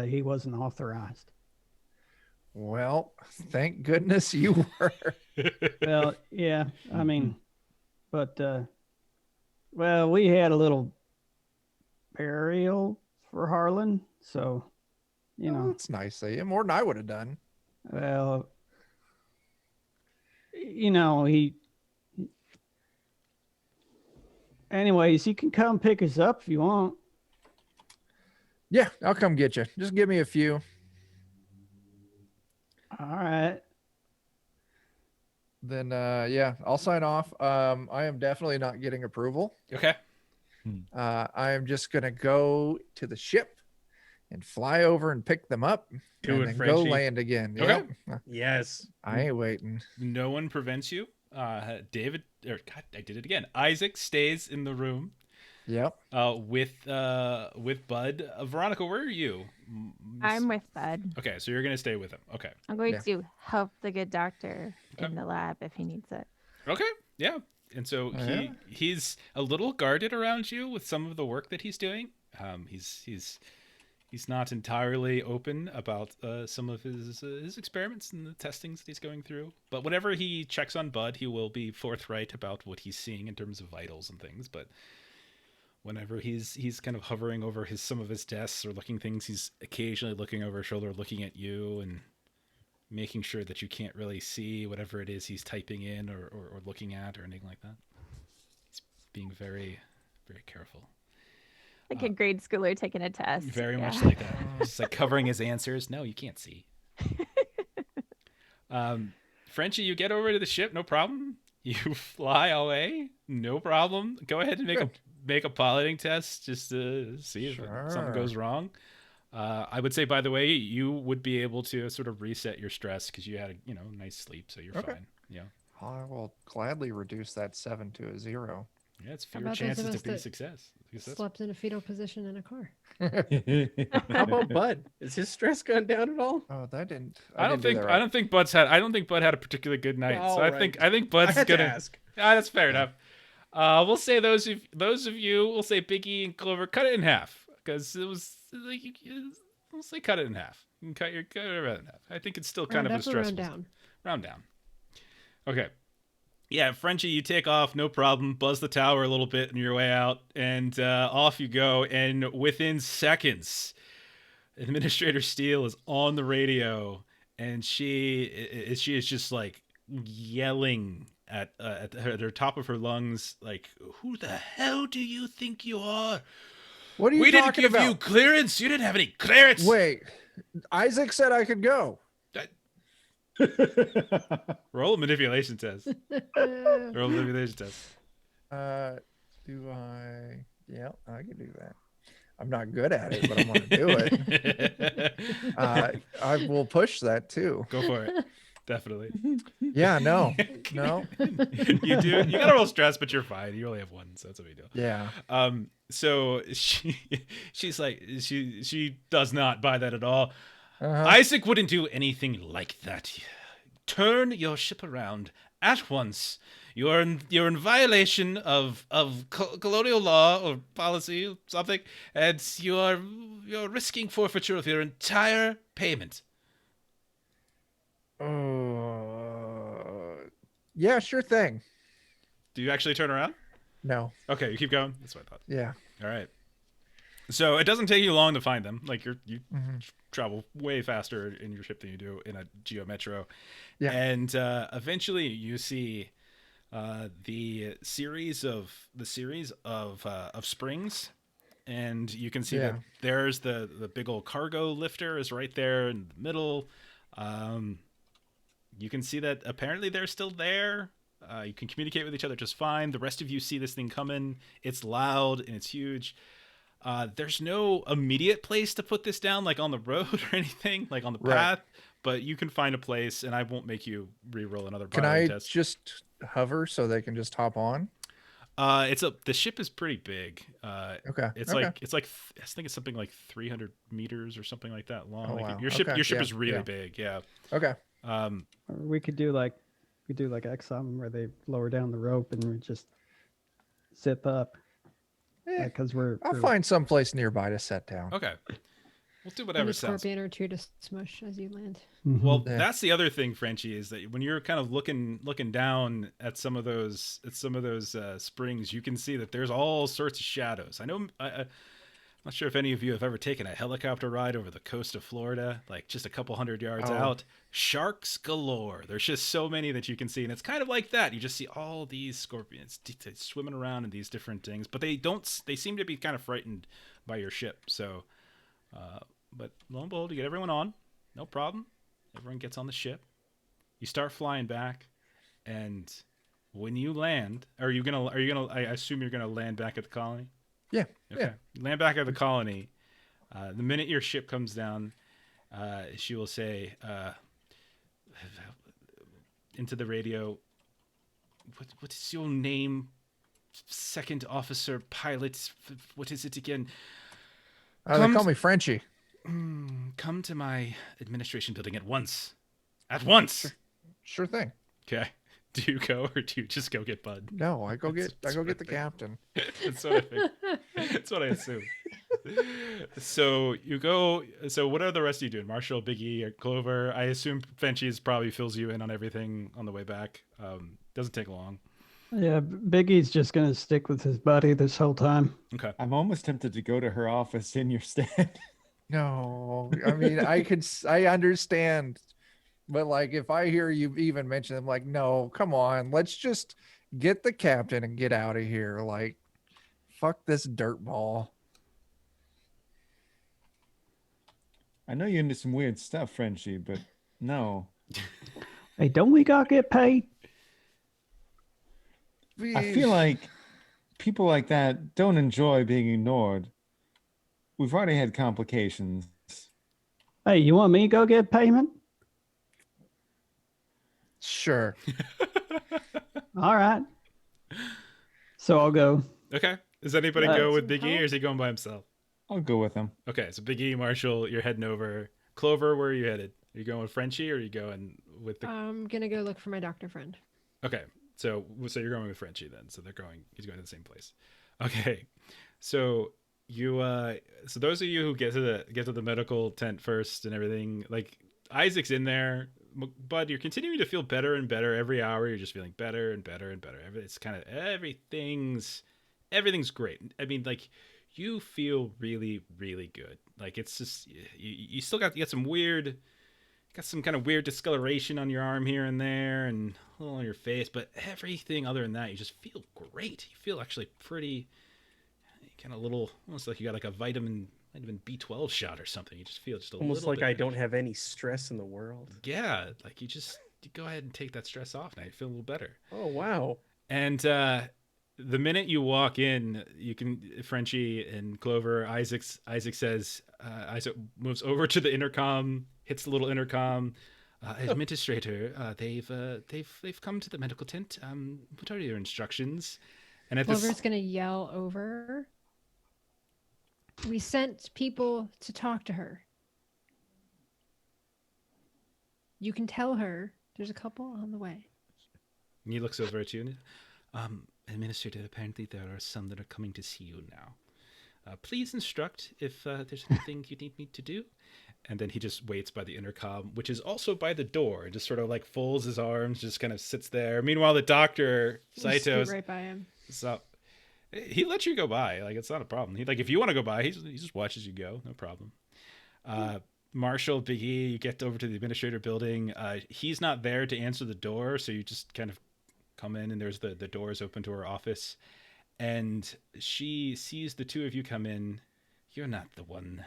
He wasn't authorized. Well, thank goodness you were. Well, yeah, I mean, but well, we had a little burial for Harlan, so Oh, that's nice of you. More than I would have done. well, he. Anyways, you can come pick us up if you want. Yeah, I'll come get you. Just give me a few. All right. Then yeah, I'll sign off. I am definitely not getting approval. Okay. I am just gonna go to the ship and fly over and pick them up Do and it, then Frenchie. go land again. Okay. Yep. Yes. I ain't waiting. No one prevents you. David, or God, I did it again. Isaac stays in the room. Yep. With Bud. Veronica, where are you? I'm with Bud. Okay, so you're gonna stay with him. Okay. I'm going Yeah. to help the good doctor Okay. in the lab if he needs it. Okay. Yeah. And so Yeah. he's a little guarded around you with some of the work that he's doing. He's not entirely open about some of his experiments and the testings that he's going through. But whenever he checks on Bud, he will be forthright about what he's seeing in terms of vitals and things. But whenever he's kind of hovering over some of his tests or looking things, he's occasionally looking over his shoulder, looking at you and making sure that you can't really see whatever it is he's typing in or looking at or anything like that. He's being very, very careful. Like a grade schooler taking a test. Very Yeah. much like that. Just like covering his answers. No, you can't see. Frenchie, you get over to the ship, no problem. You fly away, no problem. Go ahead and make a piloting test just to see if something goes wrong. I would say, by the way, you would be able to sort of reset your stress because you had a nice sleep, so you're Okay. fine. Yeah, I will gladly reduce that 7 to a 0. yeah, it's How fewer about those chances of to us be that success. Slept in a fetal position in a car. How about Bud? Is his stress gone down at all? Oh, that didn't. I don't think Bud had a particularly good night. So All I right. think I Bud's had to gonna. ask. That's fair enough. We'll say those of you, we'll say Biggie and Clover, cut it in half because it was like we'll say cut it in half. You can cut it in half. I think it's still kind Round of up a or stressful. round down? Round down. Okay. Yeah, Frenchie, you take off, no problem. Buzz the tower a little bit on your way out, and off you go. And within seconds, Administrator Steele is on the radio, and she is just like yelling at her top of her lungs, like, "Who the hell do you think you are? What are you We didn't talking give about? you clearance. You didn't have any clearance." Wait, Isaac said I could go. Roll a manipulation test. Roll a manipulation test. Do I? Yeah, I can do that. I'm not good at it, but I'm going to do it. I will push that too. Go for it. Definitely. Yeah, no. You do. You got a roll stress, but you're fine. You only have one, so that's what we do. Yeah. So she's like, she does not buy that at all. Uh-huh. Isaac wouldn't do anything like that. Turn your ship around at once. You're in violation of colonial law or policy or something, and you're risking forfeiture of your entire payment. Yeah, sure thing. Do you actually turn around? No. Okay, you keep going. That's what I thought. Yeah. All right. So it doesn't take you long to find them. Like you Mm-hmm. travel way faster in your ship than you do in a Geo Metro. Yeah. And eventually you see the series of springs, and you can see that there's the big old cargo lifter is right there in the middle. You can see that apparently they're still there. You can communicate with each other just fine. The rest of you see this thing coming. It's loud and it's huge. There's no immediate place to put this down, like on the road or anything, like on the path, but you can find a place, and I won't make you re-roll another Can piloting I test. just hover so they can just hop on? The ship is pretty big. Okay. It's okay. like I think it's something like 300 meters or something like that long. Oh, Like wow. your ship Okay. is really Yeah. big. Yeah. Okay. Or we could do like XCOM where they lower down the rope and we just zip up. Because I'll find some place nearby to set down. Okay. We'll do And whatever a sounds. scorpion or two to smush as you land. Well, Yeah. that's the other thing, Frenchie, is that when you're kind of looking down at some of those springs, you can see that there's all sorts of shadows. I know. I'm not sure if any of you have ever taken a helicopter ride over the coast of Florida, like just a couple hundred yards out. Sharks galore. There's just so many that you can see, and it's kind of like that. You just see all these scorpions swimming around in these different things, but they seem to be kind of frightened by your ship. So, but lo and behold, you get everyone on, no problem. Everyone gets on the ship. You start flying back, and when you land, are you gonna? I assume you're gonna land back at the colony. Yeah. Okay. Yeah. You land back at the colony. The minute your ship comes down, she will say into the radio, "What is your name, second officer, pilot? What is it again? They call me Frenchie. Come to my administration building at once. At once." Sure thing. Okay. Do you go, or do you just go get Bud? No, I go get the captain. That's what I think. That's what I assume. So you go. So what are the rest of you doing? Marshall, Biggie, or Clover? I assume Frenchie's probably fills you in on everything on the way back. Doesn't take long. Yeah, Biggie's just gonna stick with his buddy this whole time. Okay. I'm almost tempted to go to her office in your stead. No, I mean I understand, but like if I hear you even mention them, like, no, come on, let's just get the captain and get out of here. Like, fuck this dirt ball. I know you're into some weird stuff, Frenchie, but no. Hey, don't we gotta get paid? I feel like people like that don't enjoy being ignored. We've already had complications. Hey, you want me to go get payment? Sure. All right. So I'll go. Okay. Does anybody go with Big E, help? or is he going by himself? I'll go with him. Okay. So Big E, Marshall, you're heading over. Clover, where are you headed? Are you going with Frenchie, or are you going with the? I'm gonna go look for my doctor friend. Okay. So you're going with Frenchie then. So he's going to the same place. Okay. So so those of you who get to the medical tent first and everything, like Isaac's in there, Bud, you're continuing to feel better and better every hour. You're just feeling better and better and better. It's kind of everything's great. I mean, like you feel really, really good. Like it's just you still got some kind of weird discoloration on your arm here and there and a little on your face, but everything other than that, you just feel great. You feel actually pretty kind of little, almost like you got like a vitamin B12 shot or something. You just feel just Almost little like bit. I don't have any stress in the world. Yeah, like you go ahead and take that stress off now. You feel a little better. Oh wow. And The minute you walk in, you can Frenchie and Clover. Isaac says. Isaac moves over to the intercom, hits the little intercom. Administrator, they've come to the medical tent. What are your instructions? And at Clover's gonna yell over. We sent people to talk to her. You can tell her there's a couple on the way. And he looks over at you. Administrator, apparently there are some that are coming to see you now. Please instruct if there's anything you need me to do. And then he just waits by the intercom, which is also by the door, and just sort of like folds his arms, just kind of sits there. Meanwhile, the doctor, Saito, right by him. So he lets you go by. Like, it's not a problem. He if you want to go by, he just watches you go. No problem. Marshal, Big E, you get over to the administrator building. He's not there to answer the door, so you just kind of come in, and there's the doors open to her office. And she sees the two of you come in. You're not the one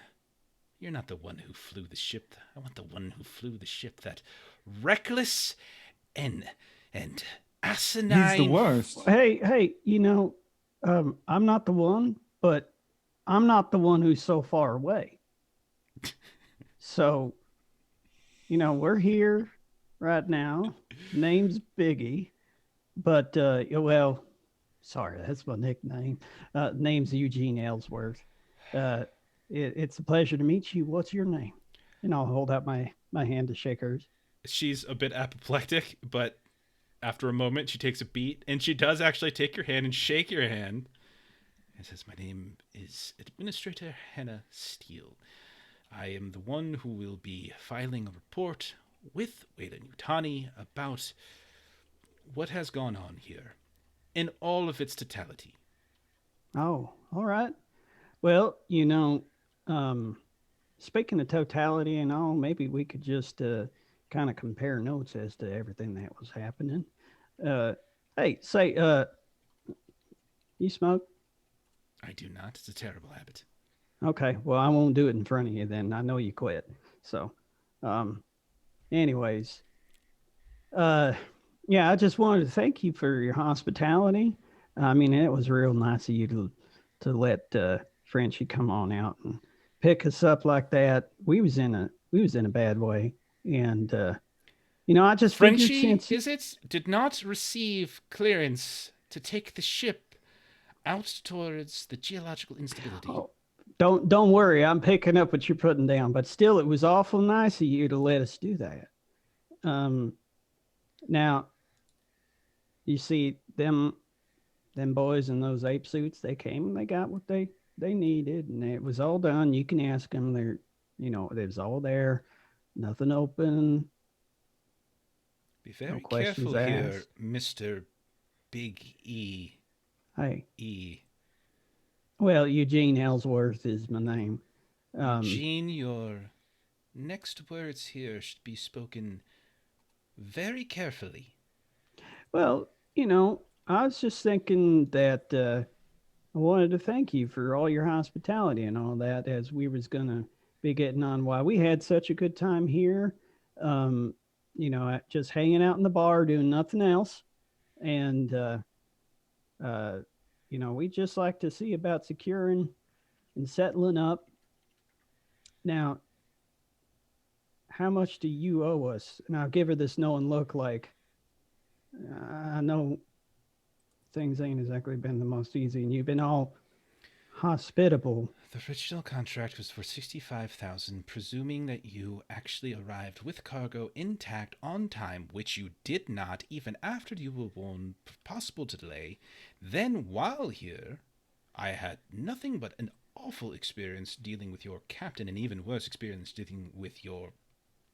who flew the ship. I want the one who flew the ship. That reckless and asinine. He's the worst. Hey, I'm not the one, but I'm not the one who's so far away. So, we're here right now. Name's Biggie, but sorry, that's my nickname. Name's Eugene Ellsworth. It's a pleasure to meet you. What's your name? And I'll hold out my hand to shake hers. She's a bit apoplectic, but after a moment, she takes a beat, and she does actually take your hand and shake your hand. And says, "My name is Administrator Hannah Steele. I am the one who will be filing a report with Wayland Yutani about what has gone on here in all of its totality." Oh, all right. Well, speaking of totality and all, maybe we could just kind of compare notes as to everything that was happening. Hey, you smoke? I do not. It's a terrible habit. Okay, well, I won't do it in front of you then. I know you quit. So, anyways, I just wanted to thank you for your hospitality. I mean, it was real nice of you to let Frenchie come on out and pick us up like that. We was in a bad way, and I just Frenchie did not receive clearance to take the ship out towards the geological instability. Oh, don't worry, I'm picking up what you're putting down. But still, it was awful nice of you to let us do that. Now, you see them boys in those ape suits. They came and they got what they needed, and it was all done. You can ask them. It was all there. Nothing open. Be very careful here, Mr. Big E. Hey. E. Well, Eugene Ellsworth is my name. Eugene, your next words here should be spoken very carefully. Well, I was just thinking that I wanted to thank you for all your hospitality and all that, as we was going to be getting on. Why we had such a good time here, just hanging out in the bar, doing nothing else. And, we just like to see about securing and settling up. Now, how much do you owe us? And I'll give her this knowing look like, I know things ain't exactly been the most easy, and you've been all hospitable. The original contract was for $65,000, presuming that you actually arrived with cargo intact on time, which you did not, even after you were warned of possible delay. Then, while here, I had nothing but an awful experience dealing with your captain, and even worse experience dealing with your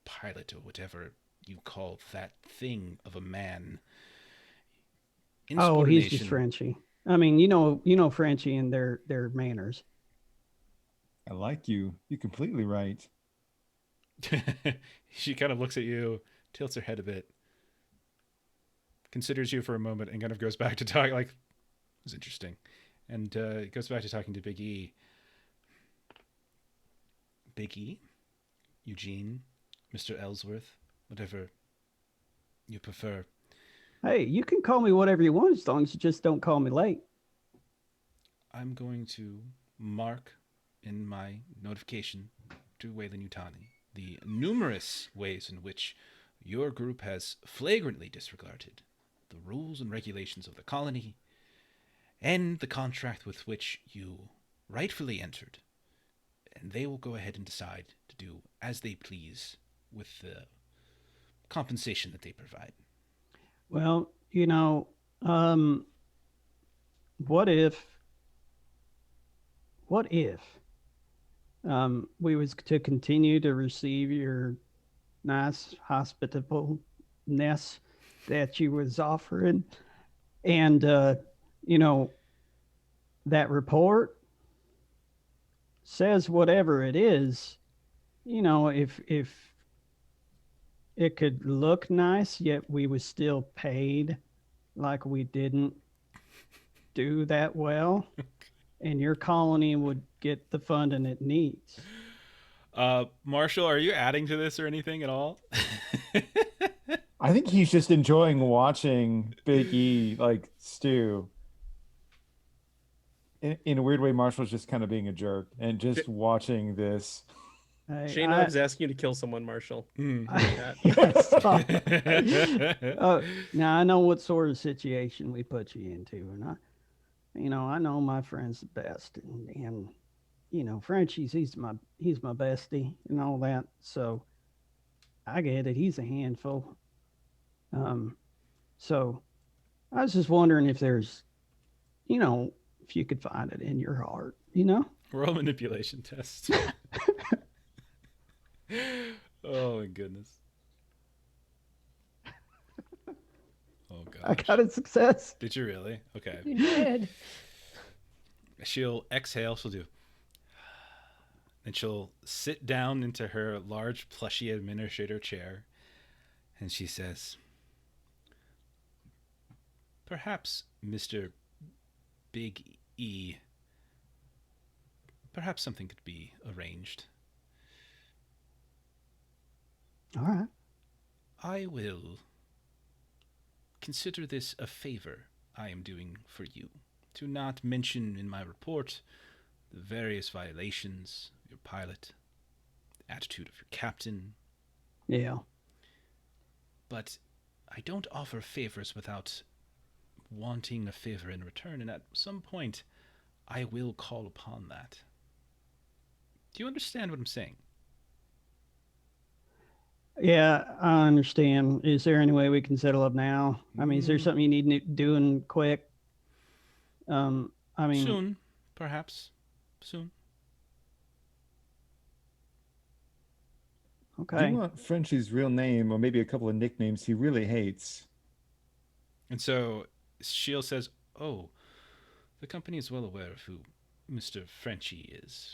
pilot, or whatever you call that thing of a man. Oh, he's just Frenchie. I mean, you know Frenchie and their manners. I like you. You're completely right. She kind of looks at you, tilts her head a bit, considers you for a moment, and kind of goes back to talk. Like, it was interesting, and goes back to talking to Big E. Big E, Eugene, Mr. Ellsworth, whatever you prefer. Hey, you can call me whatever you want, as long as you just don't call me late. I'm going to mark in my notification to Wayland Utani the numerous ways in which your group has flagrantly disregarded the rules and regulations of the colony and the contract with which you rightfully entered. And they will go ahead and decide to do as they please with the compensation that they provide. Well, what if we was to continue to receive your nice hospitableness that you was offering, and that report says whatever it is, if it could look nice, yet we was still paid like we didn't do that well, and your colony would get the funding it needs. Marshall, are you adding to this or anything at all? I think he's just enjoying watching Big E like stew. In a weird way, Marshall's just kind of being a jerk and just watching this. Shane loves asking you to kill someone, Marshall. Yes. Now I know what sort of situation we put you into, and I know my friend's the best, and Frenchie's he's my bestie and all that. So I get it. He's a handful. So I was just wondering if there's, if you could find it in your heart, Roll manipulation test. Oh my goodness. Oh gosh. I got a success. Did you really? Okay. You did. She'll exhale. She'll do. And she'll sit down into her large plushy administrator chair. And she says, perhaps, Mr. Big E, perhaps something could be arranged. All right. I will consider this a favor I am doing for you, to not mention in my report the various violations of your pilot, the attitude of your captain. Yeah. But I don't offer favors without wanting a favor in return, and at some point I will call upon that. Do you understand what I'm saying? Yeah, I understand. Is there any way we can settle up now? I mean, is there something you need doing quick? Soon, perhaps. Soon. Do Okay. you want Frenchie's real name or maybe a couple of nicknames he really hates? And so Shield says, oh, the company is well aware of who Mr. Frenchie is.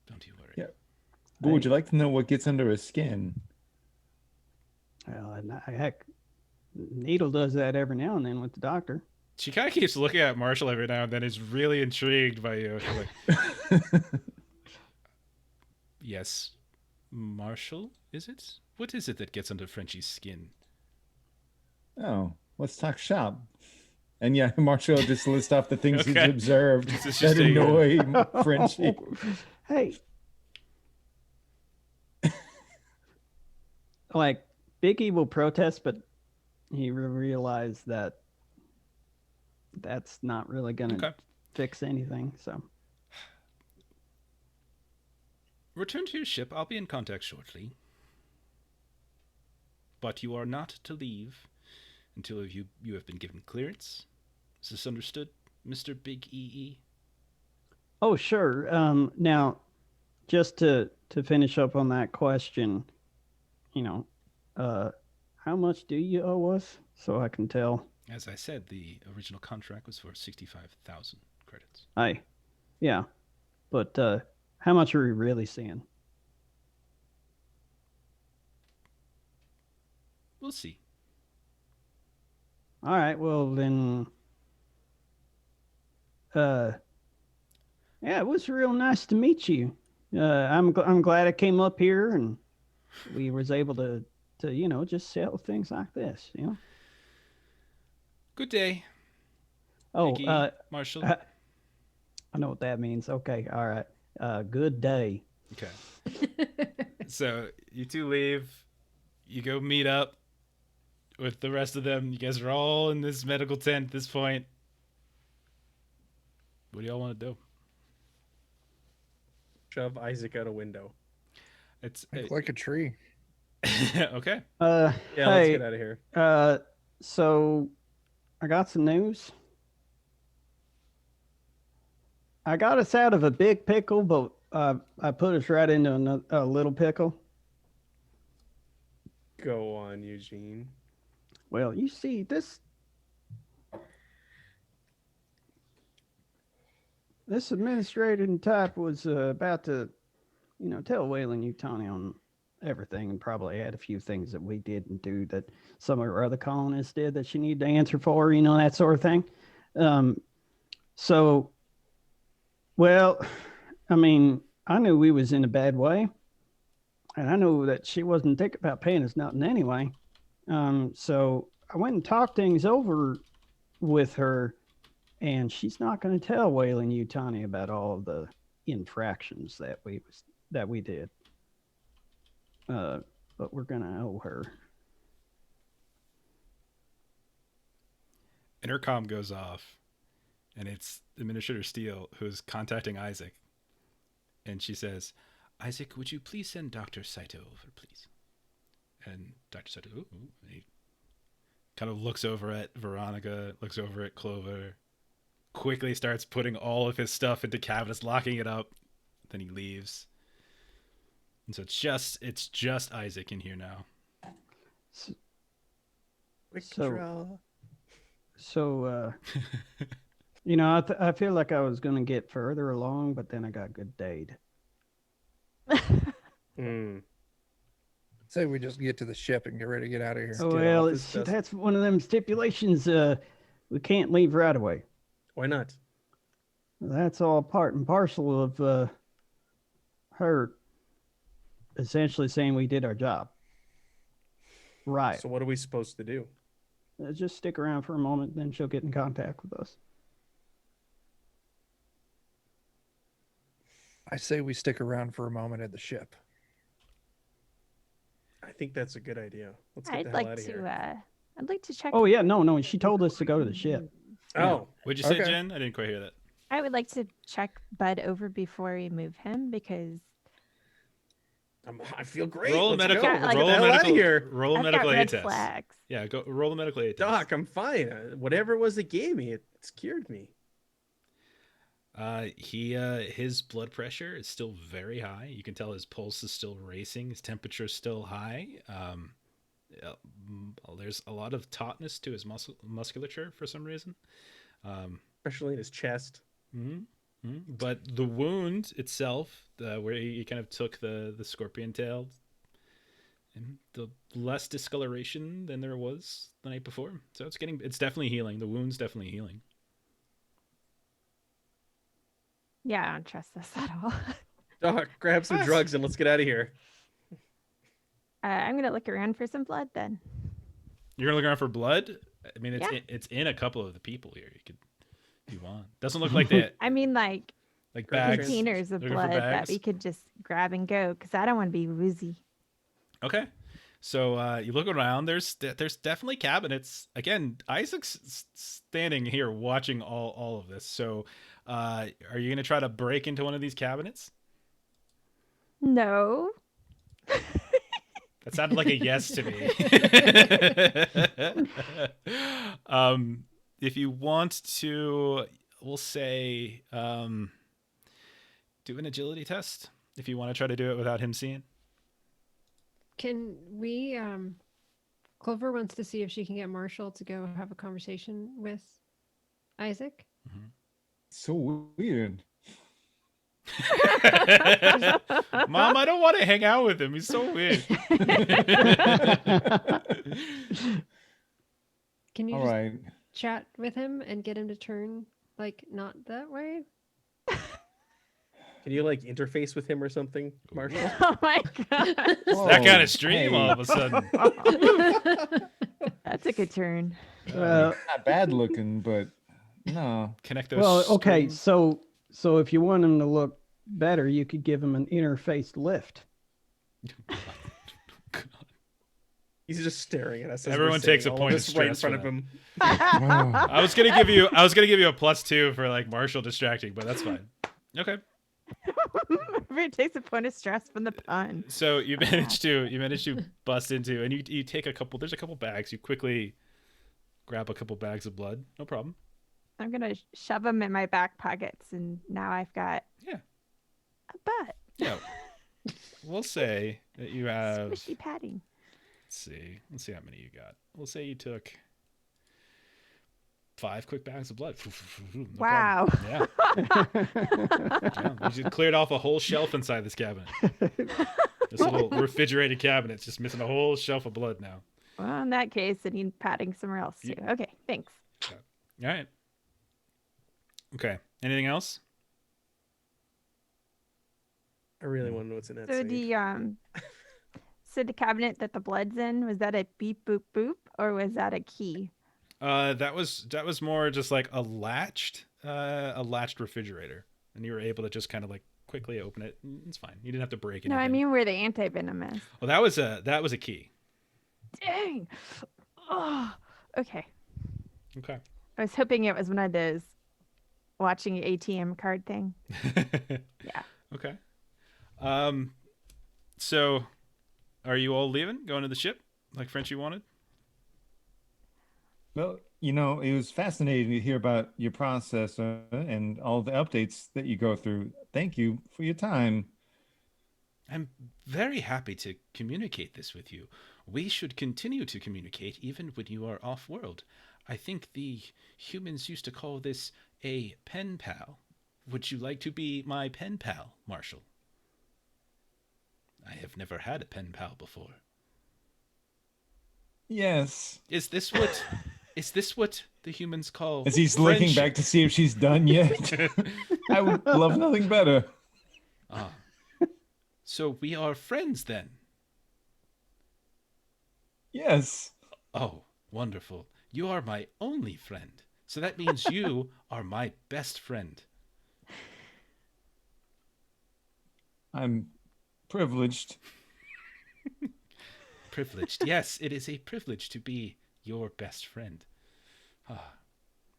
Don't you worry. Yeah. But would you like to know what gets under his skin? Well, heck, Needle does that every now and then with the doctor. She kind of keeps looking at Marshall every now and then. Is really intrigued by you. She's like, yes, Marshall, is it? What is it that gets under Frenchie's skin? Oh, let's talk shop. And yeah, Marshall just lists off the things he's Okay. observed This is that just a- annoy Frenchie. Hey. Like, Biggie will protest, but he realized that that's not really going to Okay. fix anything. So, Return to your ship. I'll be in contact shortly. But you are not to leave until you have been given clearance. Is this understood, Mr. Big EE? oh, sure. Now, just to finish up on that question, how much do you owe us? So I can tell. As I said, the original contract was for 65,000 credits. Yeah. But how much are we really seeing? We'll see. All right. Well, then, yeah, it was real nice to meet you. I'm glad I came up here and we was able to just settle things like this. Good day. Oh, Big E, Marshall. I know what that means. Okay, all right. Good day. Okay. So you two leave. You go meet up with the rest of them. You guys are all in this medical tent at this point. What do y'all want to do? Shove Isaac out a window. It's Like a tree. okay. Yeah, let's Hey, get out of here. so I got some news. I got us out of a big pickle, but I put us right into a little pickle. Go on, Eugene. Well, you see, this administrating type was about to, tell Weyland-Yutani on everything, and probably had a few things that we didn't do that some of our other colonists did that she needed to answer for, that sort of thing. So, well, I mean, I knew we was in a bad way, and I knew that she wasn't thinking about paying us nothing anyway. So I went and talked things over with her, and she's not going to tell Weyland-Yutani about all of the infractions that we did. But we're going to owe her. Intercom goes off, and it's Administrator Steele who's contacting Isaac. And she says, Isaac, would you please send Dr. Saito over, please? And Dr. Saito, he kind of looks over at Veronica, looks over at Clover, quickly starts putting all of his stuff into cabinets, locking it up. Then he leaves. And so it's just Isaac in here now. So I feel like I was going to get further along, but then I got good dayed. Say we just get to the ship and get ready to get out of here. Well, that's one of them stipulations. We can't leave right away. Why not? That's all part and parcel of her essentially saying we did our job. Right. So what are we supposed to do? Just stick around for a moment, then she'll get in contact with us. I say we stick around for a moment at the ship. I think that's a good idea. Let's get the hell out of here. I'd like to check. Oh yeah, no. She told us to go to the ship. Oh, what'd you say, Okay. Jen? I didn't quite hear that. I would like to check Bud over before we move him because I feel great. Roll a Let's medical. go. Like- Let's Roll get a the hell out of medical. here. Roll a I've medical got aid red test. flags. Yeah, go roll a medical aid test. Doc, I'm fine. Whatever it was that gave me, it's cured me. His blood pressure is still very high. You can tell his pulse is still racing. His temperature is still high. There's a lot of tautness to his musculature for some reason. Especially in his chest. But the wound itself, where he kind of took the scorpion tail, and the less discoloration than there was the night before. So it's definitely healing. The wound's definitely healing. Yeah, I don't trust this at all. Doc, grab some drugs and let's get out of here. I'm gonna look around for some blood then. You're gonna look around for blood. I mean, Yeah. it's in a couple of the people here. You could, if you want. Doesn't look like that. I mean, like Bags. containers of Looking for blood that bags? we could just grab and go because I don't want to be woozy. Okay. So you look around. There's definitely cabinets. Again, Isaac's standing here watching all of this. So are you gonna try to break into one of these cabinets? No. That sounded like a yes to me. If you want to, we'll say, do an agility test. If you want to try to do it without him seeing. Can we? Clover wants to see if she can get Marshall to go have a conversation with Isaac. So weird. Mom, I don't want to hang out with him. He's so weird. Can you All just right. chat with him and get him to turn not that way? Can you interface with him or something, Marshall? Oh my god. That kind of stream all of a sudden. That took a turn. Not bad looking, but no. Connect those. Well, okay, strings. So if you want him to look better, you could give him an interface lift. He's just staring at us. As Everyone we're saying takes a all point this of right in stress front for of that. him. I was gonna give you a +2 for like Marshall distracting, but that's fine. Okay. It takes a point of stress from the pun. So you managed to bust into, and you take a couple. There's a couple bags. You quickly grab a couple bags of blood. No problem. I'm gonna shove them in my back pockets, and now I've got Yeah. a butt. Yeah. We'll say that you have. Squishy padding. Let's see how many you got. We'll say you took 5 quick bags of blood. No Wow. problem. Yeah. You just cleared off a whole shelf inside this cabinet. This little refrigerated cabinet. It's just missing a whole shelf of blood now. Well, in that case, I need padding somewhere else too. Okay, thanks. All right. Okay. Anything else? I really want to know what's in that. So sink. the cabinet that the blood's in, was that a beep boop boop or was that a key? That was more just like a latched refrigerator, and you were able to just kind of like quickly open it. It's fine. You didn't have to break it. No, I mean where the anti-venom is. Well, that was a key. Dang. Oh, okay. Okay. I was hoping it was one of those watching ATM card thing. Yeah. Okay. So are you all leaving? Going to the ship like Frenchie wanted? Well, it was fascinating to hear about your process and all the updates that you go through. Thank you for your time. I'm very happy to communicate this with you. We should continue to communicate even when you are off-world. I think the humans used to call this a pen pal. Would you like to be my pen pal, Marshal? I have never had a pen pal before. Yes. Is this what the humans call As he's looking friendship? back to see if she's done yet. I would love nothing better. Ah. So we are friends then. Yes. Oh, wonderful. You are my only friend. So that means you are my best friend. I'm privileged. Privileged. Yes, it is a privilege to be your best friend. Ah,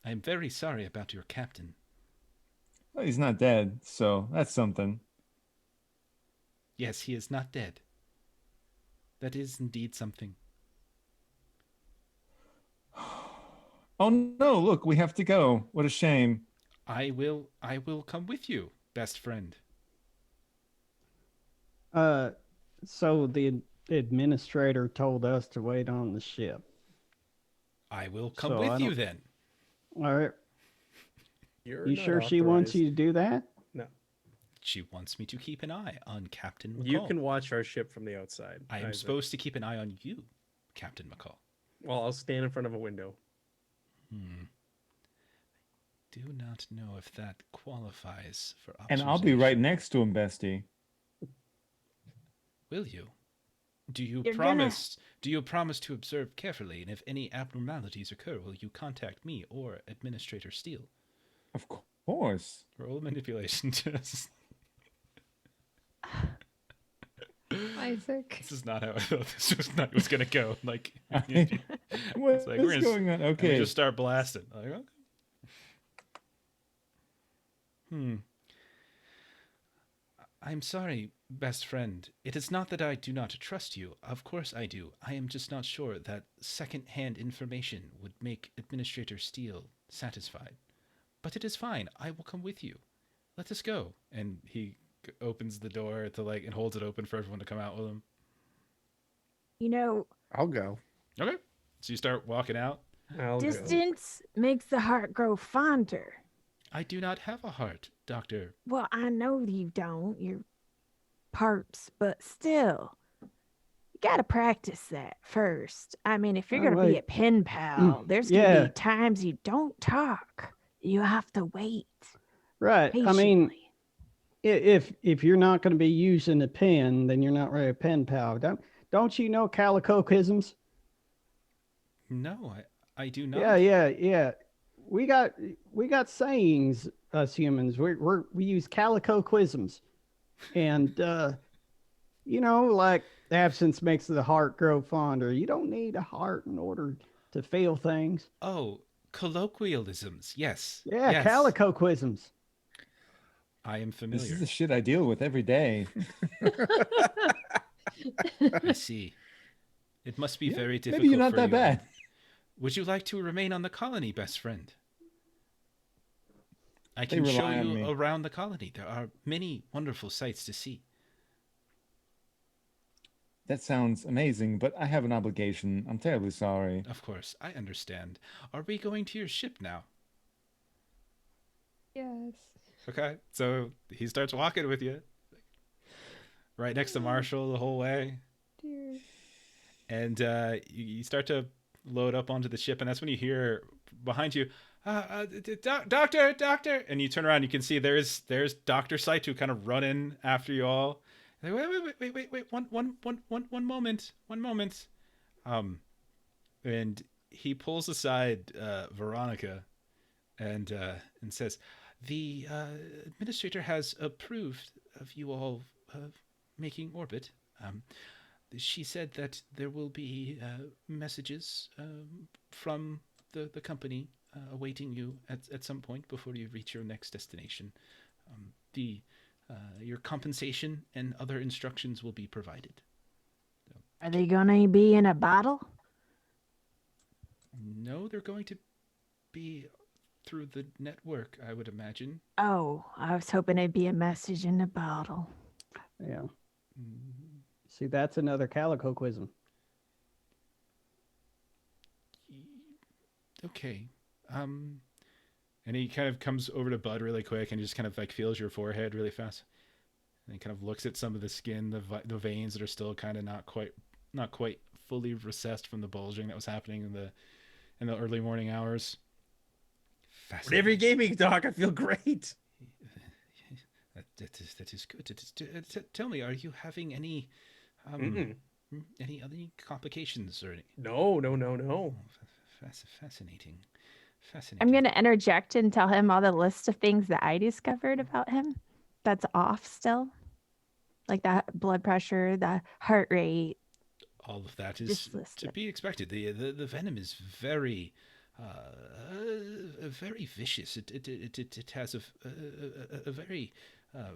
I'm very sorry about your captain. Well, he's not dead, so that's something. Yes, he is not dead. That is indeed something. Oh no, look, we have to go. What a shame. I will come with you, best friend. So the administrator told us to wait on the ship. I will come So with you then. All right. You're You not sure she wants authorized. you to do that? No. She wants me to keep an eye on Captain McCall. You can watch our ship from the outside. I am Isaac. supposed to keep an eye on you, Captain McCall. Well, I'll stand in front of a window. Do not know if that qualifies for And observation. I'll be right next to him, bestie. Will you? Do you You're promise? Do you promise to observe carefully, and if any abnormalities occur, will you contact me or Administrator Steele? Of course. Roll a manipulation test. Isaac. This is not how I thought this was gonna go. Like, What it's like, is we're gonna going on? and we Okay. just start blasting. Like, okay. I'm sorry, best friend. It is not that I do not trust you. Of course I do. I am just not sure that second-hand information would make Administrator Steele satisfied. But it is fine. I will come with you. Let us go. And he opens the door to and holds it open for everyone to come out with him. I'll go. Okay. So you start walking out. I'll go. Distance makes the heart grow fonder. I do not have a heart, Doctor. Well, I know you don't. You're parts, but still. You gotta practice that first. I mean, if you're Oh, gonna be wait. a pen pal, there's gonna yeah. be times you don't talk. You have to wait Right. patiently. I mean, if you're not going to be using a pen, then you're not really a pen pal. Don't you know calicoisms? No, I do not. Yeah. We got sayings us humans. We use calico quisms, and like absence makes the heart grow fonder. You don't need a heart in order to feel things. Oh, colloquialisms. Yes. Yeah, Yes. calico quisms. I am This familiar. is the shit I deal with every day. I see. It must be very difficult. Maybe you're not for that you. bad. Would you like to remain on the colony, best friend? I They can show rely on you me. around the colony. There are many wonderful sights to see. That sounds amazing, but I have an obligation. I'm terribly sorry. Of course, I understand. Are we going to your ship now? Yes. Okay, so he starts walking with you, right next to Marshall the whole way, Dear. and you start to load up onto the ship, and that's when you hear behind you, doctor, and you turn around, you can see there's Dr. Saitu kind of running after you all. Like, wait, one moment, and he pulls aside Veronica, and says, the administrator has approved of you all making orbit. She said that there will be messages from the company awaiting you at some point before you reach your next destination. Your compensation and other instructions will be provided. Are they gonna be in a bottle? No, they're going to be through the network, I would imagine. Oh, I was hoping it'd be a message in a bottle. Yeah. See, that's another calico quism. Okay. And he kind of comes over to Bud really quick and just kind of like feels your forehead really fast. And he kind of looks at some of the skin, the veins that are still kind of not quite fully recessed from the bulging that was happening in the early morning hours. Whatever you gave me, Doc, I feel great. That is good. Tell me, are you having any complications or any? No. Oh, fascinating. I'm going to interject and tell him all the list of things that I discovered about him that's off still. Like that blood pressure, the heart rate. All of that is to be expected. The venom is very very vicious. It has a very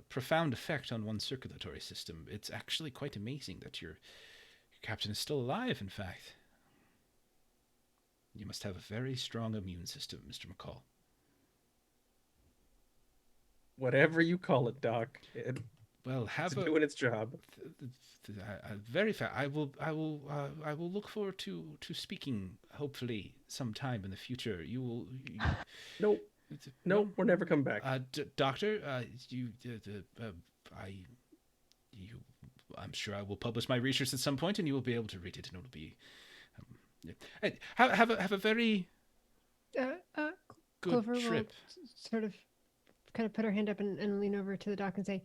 profound effect on one's circulatory system. It's actually quite amazing that your captain is still alive, in fact. You must have a very strong immune system, Mr. McCall. Whatever you call it, Doc. Well, It's doing its job. Very fair. I will look forward to speaking. Hopefully, sometime in the future. Nope, we're never coming back. Doctor, I'm sure I will publish my research at some point, and you will be able to read it, and it'll be. Have a very good Clover trip. will sort of kind of put her hand up and lean over to the doc and say,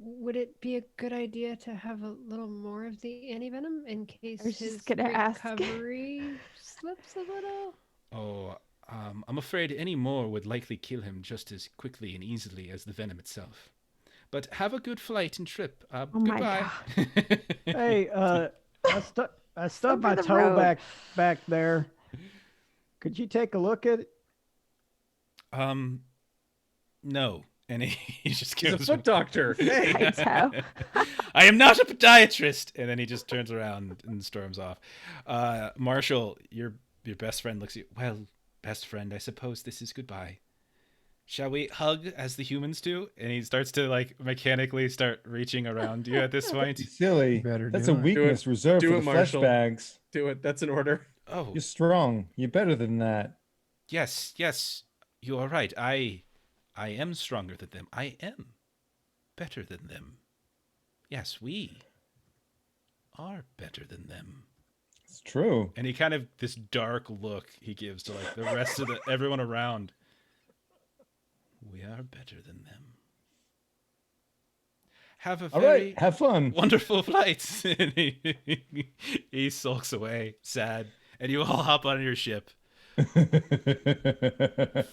would it be a good idea to have a little more of the antivenom in case I was his just gonna ask. recovery slips a little? Oh, I'm afraid any more would likely kill him just as quickly and easily as the venom itself. But have a good flight and trip. Oh my Goodbye. Hey, I stubbed my the toe road. back there. Could you take a look at it? No. And he just He's a goes, foot doctor. Hey. My toe. I am not a podiatrist. And then he just turns around and storms off. Marshall, your best friend looks at you. Well, best friend, I suppose this is goodbye. Shall we hug as the humans do? And he starts to like mechanically start reaching around you at this point. Silly. Better That's do a it. weakness reserved Do for it, the flesh Marshall. bags. Do it. That's an order. Oh, You're strong. You're better than that. yes, you are right. I am stronger than them. I am better than them. Yes, we are better than them. It's true. And he kind of, this dark look he gives to like the rest of everyone around. We are better than them. Have a All very right. Have fun. wonderful flight. And he sulks away, sad. And you all hop on your ship.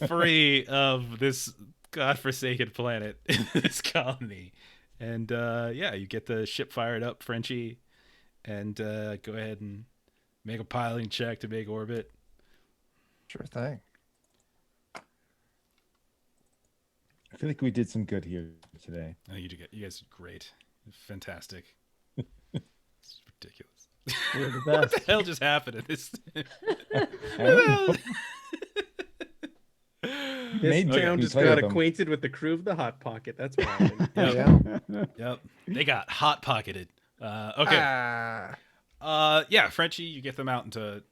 free of this godforsaken planet, this colony. And yeah, you get the ship fired up, Frenchie, and go ahead and make a piloting check to make orbit. Sure thing. I feel like we did some good here today. Oh, you guys are great, fantastic. It's ridiculous. We're the What best. the hell just happened in this? This Made town me just play got with them. acquainted with the crew of the Hot Pocket. That's what happened. Yeah. Yep, they got hot pocketed. Okay. Yeah, Frenchie, you get them out into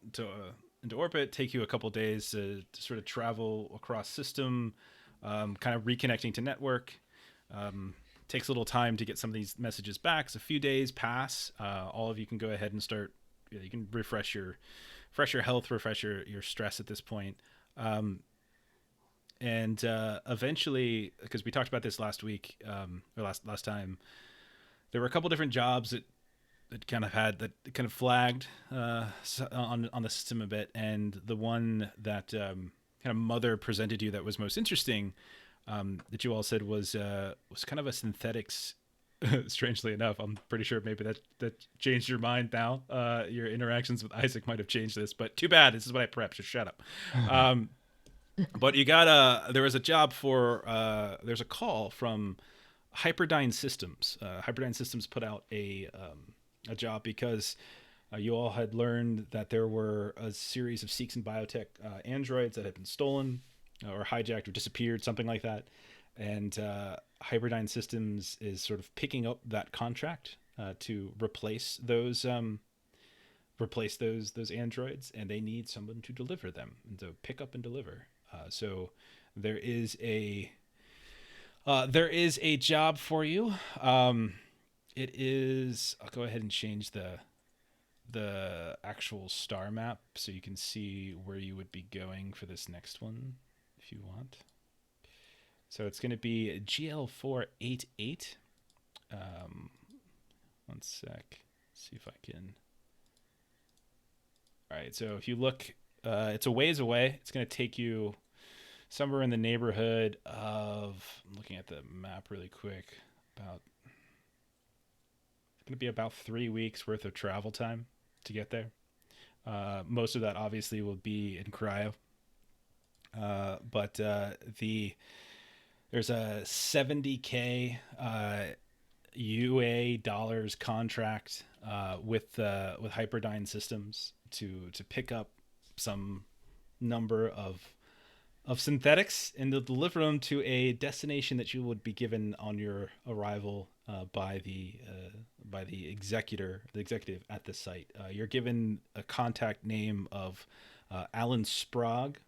orbit. Take you a couple days to sort of travel across system, kind of reconnecting to network. Takes a little time to get some of these messages back. So a few days pass. All of you can go ahead and start. You can refresh your health, refresh your stress at this point. And eventually, because we talked about this last week, or last time, there were a couple different jobs that kind of flagged on the system a bit, and the one that kind of Mother presented you that was most interesting, that you all said was kind of a synthetics. Strangely enough, I'm pretty sure maybe that changed your mind now. Your interactions with Isaac might have changed this, but too bad. This is what I prepped. Just shut up. But you got there was a job for there's a call from Hyperdyne Systems. Hyperdyne Systems put out a job because you all had learned that there were a series of Seeks and Biotech androids that had been stolen or hijacked or disappeared, something like that. And Hyperdyne Systems is sort of picking up that contract to replace those androids, and they need someone to deliver them and to pick up and deliver. So there is a job for you. It is. I'll go ahead and change the actual star map so you can see where you would be going for this next one, if you want. So it's going to be GL488. One sec. See if I can. All right. So if you look, it's a ways away. It's going to take you somewhere in the neighborhood of. I'm looking at the map really quick. It's going to be about 3 weeks worth of travel time to get there. Most of that obviously will be in cryo. But there's a $70K UA dollars contract with Hyperdyne Systems to pick up some number of synthetics and to deliver them to a destination that you would be given on your arrival by the executive at the site. You're given a contact name of Alan Sprague.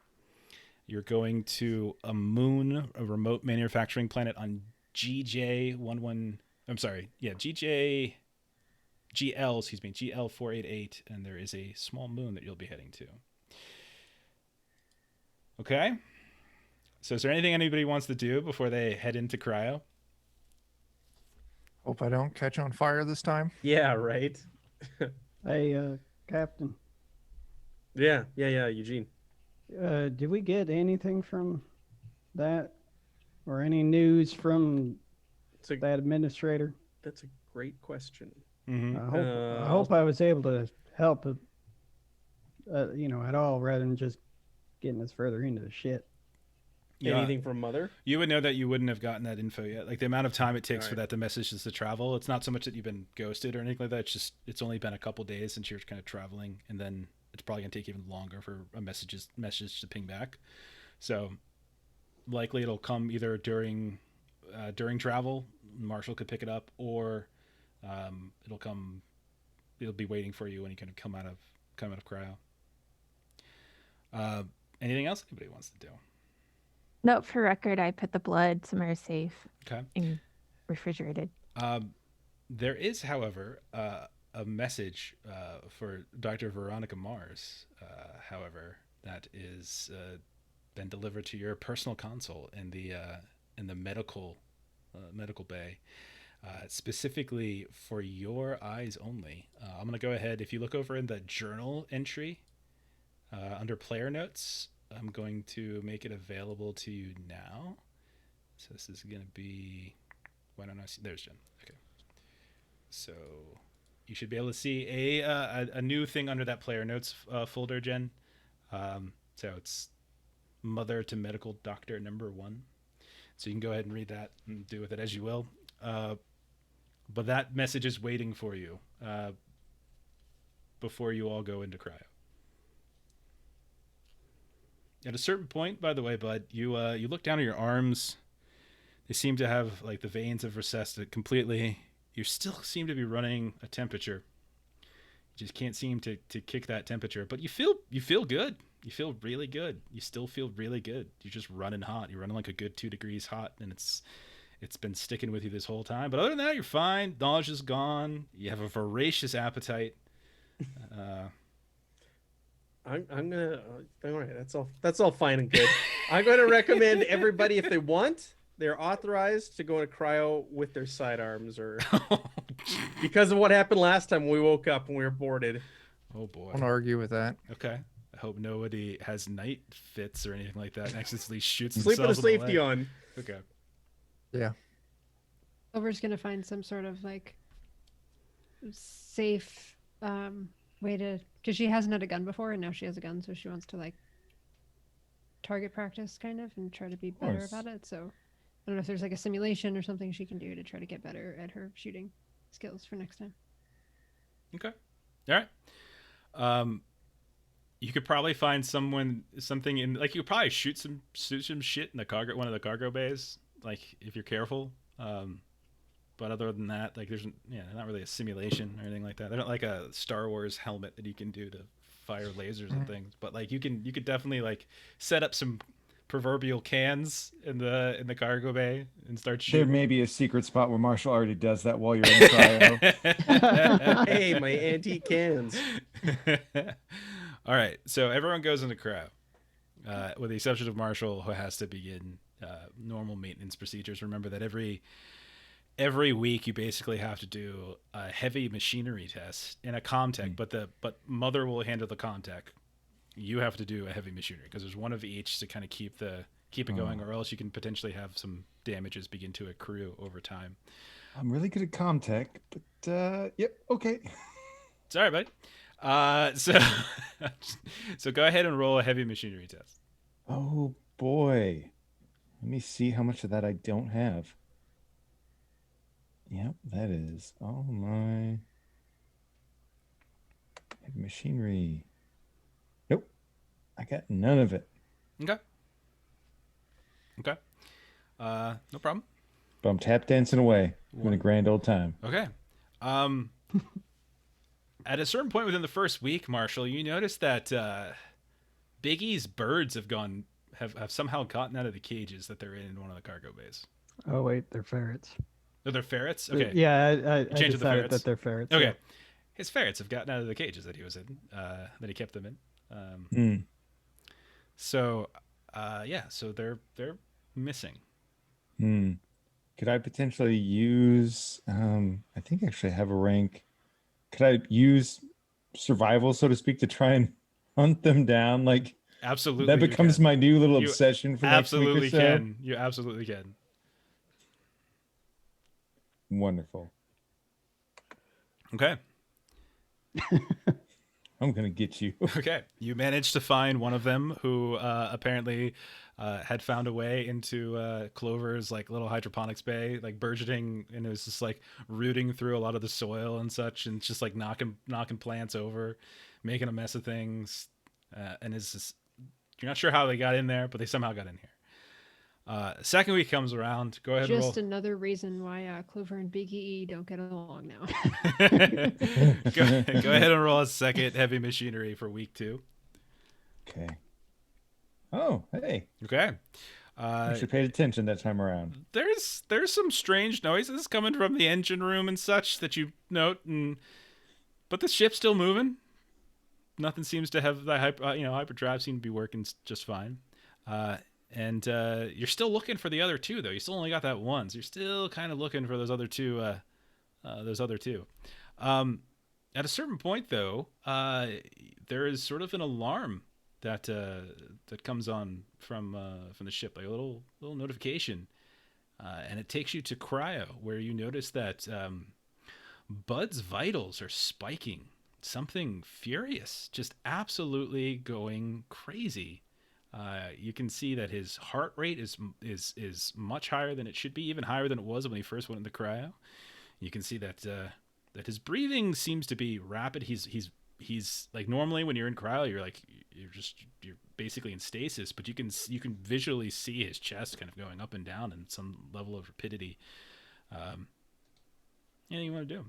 You're going to a remote manufacturing planet on GL488, and there is a small moon that you'll be heading to. Okay. So is there anything anybody wants to do before they head into cryo? Hope I don't catch on fire this time. Yeah, right. Hey, Captain, Yeah, Eugene. did we get anything from that or any news from that administrator? That's a great question. Mm-hmm. I hope I was able to help, at all, rather than just getting us further into the shit. Yeah. Anything from Mother? You would know that you wouldn't have gotten that info yet. Like the amount of time it takes for the messages to travel. It's not so much that you've been ghosted or anything like that. It's only been a couple days since you're kind of traveling, and then it's probably gonna take even longer for a message to ping back. So likely it'll come either during travel. Marshal could pick it up, or it'll be waiting for you when you kind of come out of cryo. Anything else anybody wants to do? No, for record, I put the blood somewhere safe. Okay. And refrigerated. There is, however, a message for Dr. Veronica Mars, however, that is been delivered to your personal console in the medical bay, specifically for your eyes only. I'm going to go ahead. If you look over in the journal entry, Under player notes, I'm going to make it available to you now. So this is going to be, why don't I see? There's Jen. Okay. So you should be able to see a new thing under that player notes folder, Jen. So it's Mother to Medical Doctor #1. So you can go ahead and read that and do with it as you will. But that message is waiting for you before you all go into cryo. At a certain point, by the way, bud, you look down at your arms. They seem to have, like, the veins have recessed completely. You still seem to be running a temperature. You just can't seem to kick that temperature. But you feel good. You feel really good. You still feel really good. You're just running hot. You're running like a good 2 degrees hot, and it's been sticking with you this whole time. But other than that, you're fine. Knowledge is gone. You have a voracious appetite. I'm gonna. All right, that's all fine and good. I'm gonna recommend everybody, if they want, they're authorized to go into cryo with their sidearms, or because of what happened last time when we woke up and we were boarded. Oh boy. I won't argue with that. Okay. I hope nobody has night fits or anything like that and accidentally shoots Sleep with themselves the in the safety leg. on. Okay. Yeah. Clover's gonna find some sort of like safe way to, because she hasn't had a gun before and now she has a gun, so she wants to like target practice kind of and try to be better course. about it. So I don't know if there's like a simulation or something she can do to try to get better at her shooting skills for next time. Okay. All right. You could probably find something in, like, you could probably shoot some shit in the one of the cargo bays, like, if you're careful. But other than that, like, there's not really a simulation or anything like that. They're not like a Star Wars helmet that you can do to fire lasers and things. But like, you could definitely like set up some proverbial cans in the cargo bay and start There shooting. may be a secret spot where Marshall already does that while you're in cryo. Hey, my antique cans. All right, so everyone goes into cryo, with the exception of Marshall, who has to begin normal maintenance procedures. Remember that every week you basically have to do a heavy machinery test and a comtech, but Mother will handle the comtech. You have to do a heavy machinery because there's one of each to kind of keep it going, or else you can potentially have some damages begin to accrue over time. I'm really good at comtech, but yep, okay. It's all right, buddy. So go ahead and roll a heavy machinery test. Oh boy. Let me see how much of that I don't have. Yep, that is all my heavy machinery. Nope, I got none of it. Okay. No problem. But I'm tap dancing away. Having a grand old time. Okay. At a certain point within the first week, Marshall, you notice that Big E's birds have somehow gotten out of the cages that they're in one of the cargo bays. Oh wait, they're ferrets. Oh, they're ferrets? Okay. Yeah, I Changed to the decided ferrets? that they're ferrets. Okay. yeah. His ferrets have gotten out of the cages that he was in, that he kept them in. So they're missing. Could I potentially use I think actually I have a rank. Could I use survival, so to speak, to try and hunt them down? Like, Absolutely. that becomes my new little You obsession for next week or absolutely so. can. You absolutely can. Wonderful. Okay. I'm gonna get you. Okay. You managed to find one of them who apparently had found a way into Clover's like little hydroponics bay, like burgeoning, and it was just like rooting through a lot of the soil and such, and just like knocking plants over, making a mess of things. And it's just, you're not sure how they got in there, but they somehow got in here. Second week comes around. Go ahead and roll. Just another reason why Clover and Big E don't get along now. Go ahead and roll a second heavy machinery for week 2. Okay. Oh, hey. Okay. I should pay attention that time around. There's some strange noises coming from the engine room and such that you note, but the ship's still moving. Nothing seems to have the hyperdrive seem to be working just fine. And you're still looking for the other two, though. You still only got that one, so you're still kind of looking for those other two. At a certain point, though, there is sort of an alarm that comes on from the ship, like a little notification, and it takes you to cryo, where you notice that Bud's vitals are spiking. Something furious, just absolutely going crazy. You can see that his heart rate is much higher than it should be, even higher than it was when he first went into cryo. You can see that that his breathing seems to be rapid. He's like, normally when you're in cryo, you're basically in stasis, but you can visually see his chest kind of going up and down in some level of rapidity. Anything you want to do?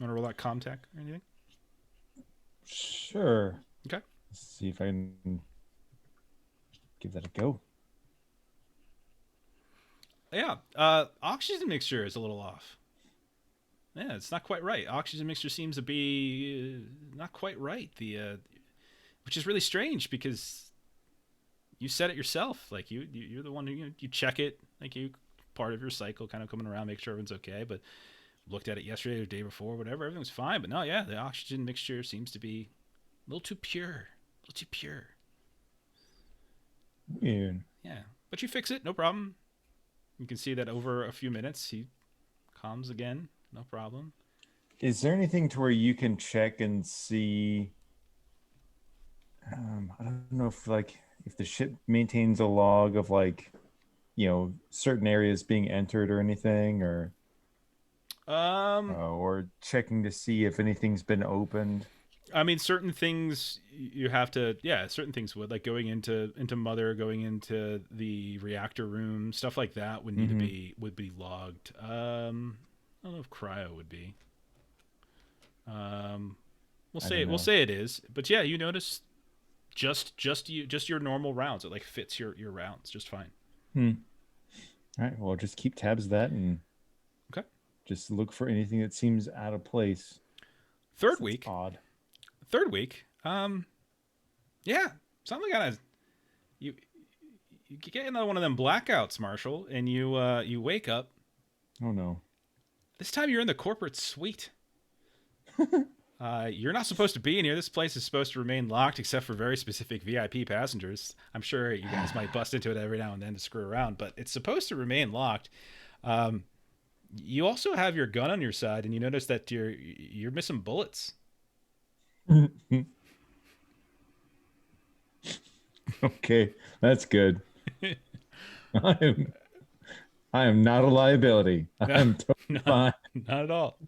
Want to roll out Comtech or anything? Sure. Okay. Let's see if I can give that a go. Yeah. Oxygen mixture is a little off. Yeah, it's not quite right. Oxygen mixture seems to be not quite right. Which is really strange because you said it yourself. Like you're the one who you check it. Like you part of your cycle, kind of coming around, make sure everyone's okay. But looked at it yesterday or the day before, whatever, everything's fine. But no, yeah, the oxygen mixture seems to be a little too pure. A little too pure. Weird. Yeah. But you fix it, no problem. You can see that over a few minutes he calms again, no problem. Is there anything to where you can check and see? I don't know if the ship maintains a log of certain areas being entered or anything, or checking to see if anything's been opened. I mean, certain things you have to, certain things would, like going into Mother, going into the reactor room, stuff like that would need to would be logged. I don't know if cryo would be. We'll say it is, but yeah, you notice just your normal rounds. It like fits your rounds just fine. All right. Well, just keep tabs of that and okay. Just look for anything that seems out of place. Third week. Odd. Third week. Yeah, something kind of you get another one of them blackouts, Marshall, and you wake up. Oh no. This time you're in the corporate suite. You're not supposed to be in here. This place is supposed to remain locked except for very specific VIP passengers. I'm sure you guys might bust into it every now and then to screw around, but it's supposed to remain locked. You also have your gun on your side, and you notice that you're missing bullets. Okay, that's good. I am not a liability. I'm totally fine. Not at all.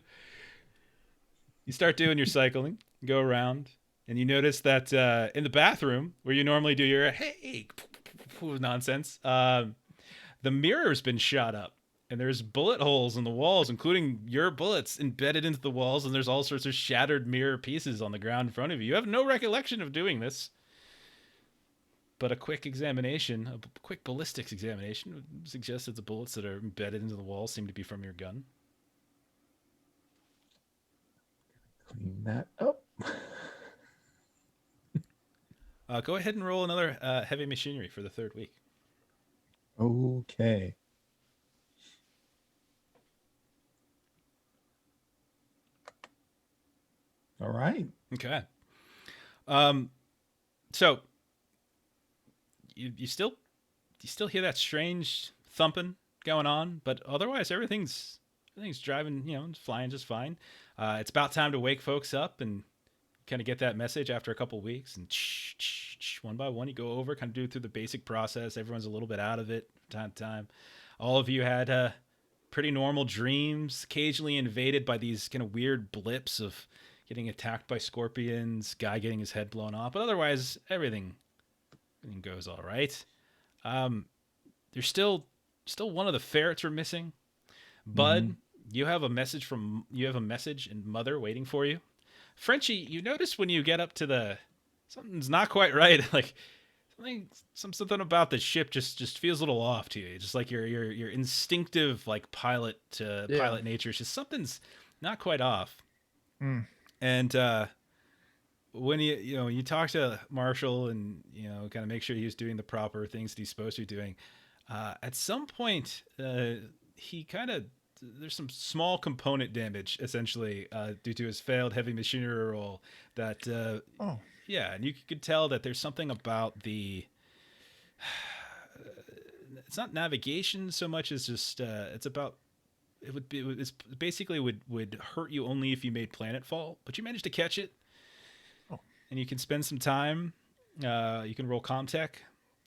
You start doing your cycling, go around, and you notice that in the bathroom where you normally do your hey nonsense, the mirror's been shot up, and there's bullet holes in the walls, including your bullets embedded into the walls, and there's all sorts of shattered mirror pieces on the ground in front of you. You have no recollection of doing this, but a quick ballistics examination would suggest that the bullets that are embedded into the walls seem to be from your gun. Clean that up. Go ahead and roll another heavy machinery for the third week. Okay. All right. Okay. So you still hear that strange thumping going on, but otherwise everything's driving, it's flying just fine. It's about time to wake folks up and kind of get that message after a couple weeks, and one by one you go over, kind of do through the basic process. Everyone's a little bit out of it from time to time. All of you had pretty normal dreams, occasionally invaded by these kind of weird blips of getting attacked by scorpions, guy getting his head blown off, but otherwise everything goes all right. There's still one of the ferrets are missing. Bud, you have a message and Mother waiting for you. Frenchie, you notice when you get up to something's not quite right. Like something about the ship just feels a little off to you. Just like your instinctive like pilot nature. It's just something's not quite off. And when you talk to Marshall and kind of make sure he's doing the proper things that he's supposed to be doing, at some point there's some small component damage essentially due to his failed heavy machinery roll that Yeah, and you could tell that there's something about the. It's not navigation so much as just it's about. It's basically would hurt you only if you made planetfall, but you managed to catch it. Oh. And you can spend some time. You can roll Comtech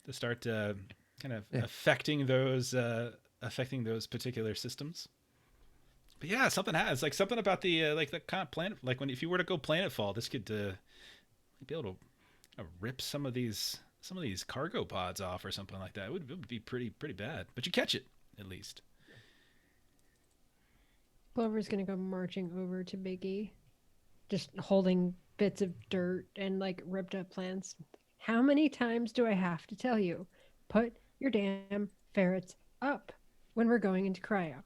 to start kind of affecting those particular systems. But yeah, something about the like the kind of planet, like if you were to go planetfall, this could be able to rip some of these cargo pods off or something like that. It would be pretty bad, but you catch it at least. Clover's gonna go marching over to Biggie, just holding bits of dirt and like ripped up plants. How many times do I have to tell you? Put your damn ferrets up when we're going into cryo.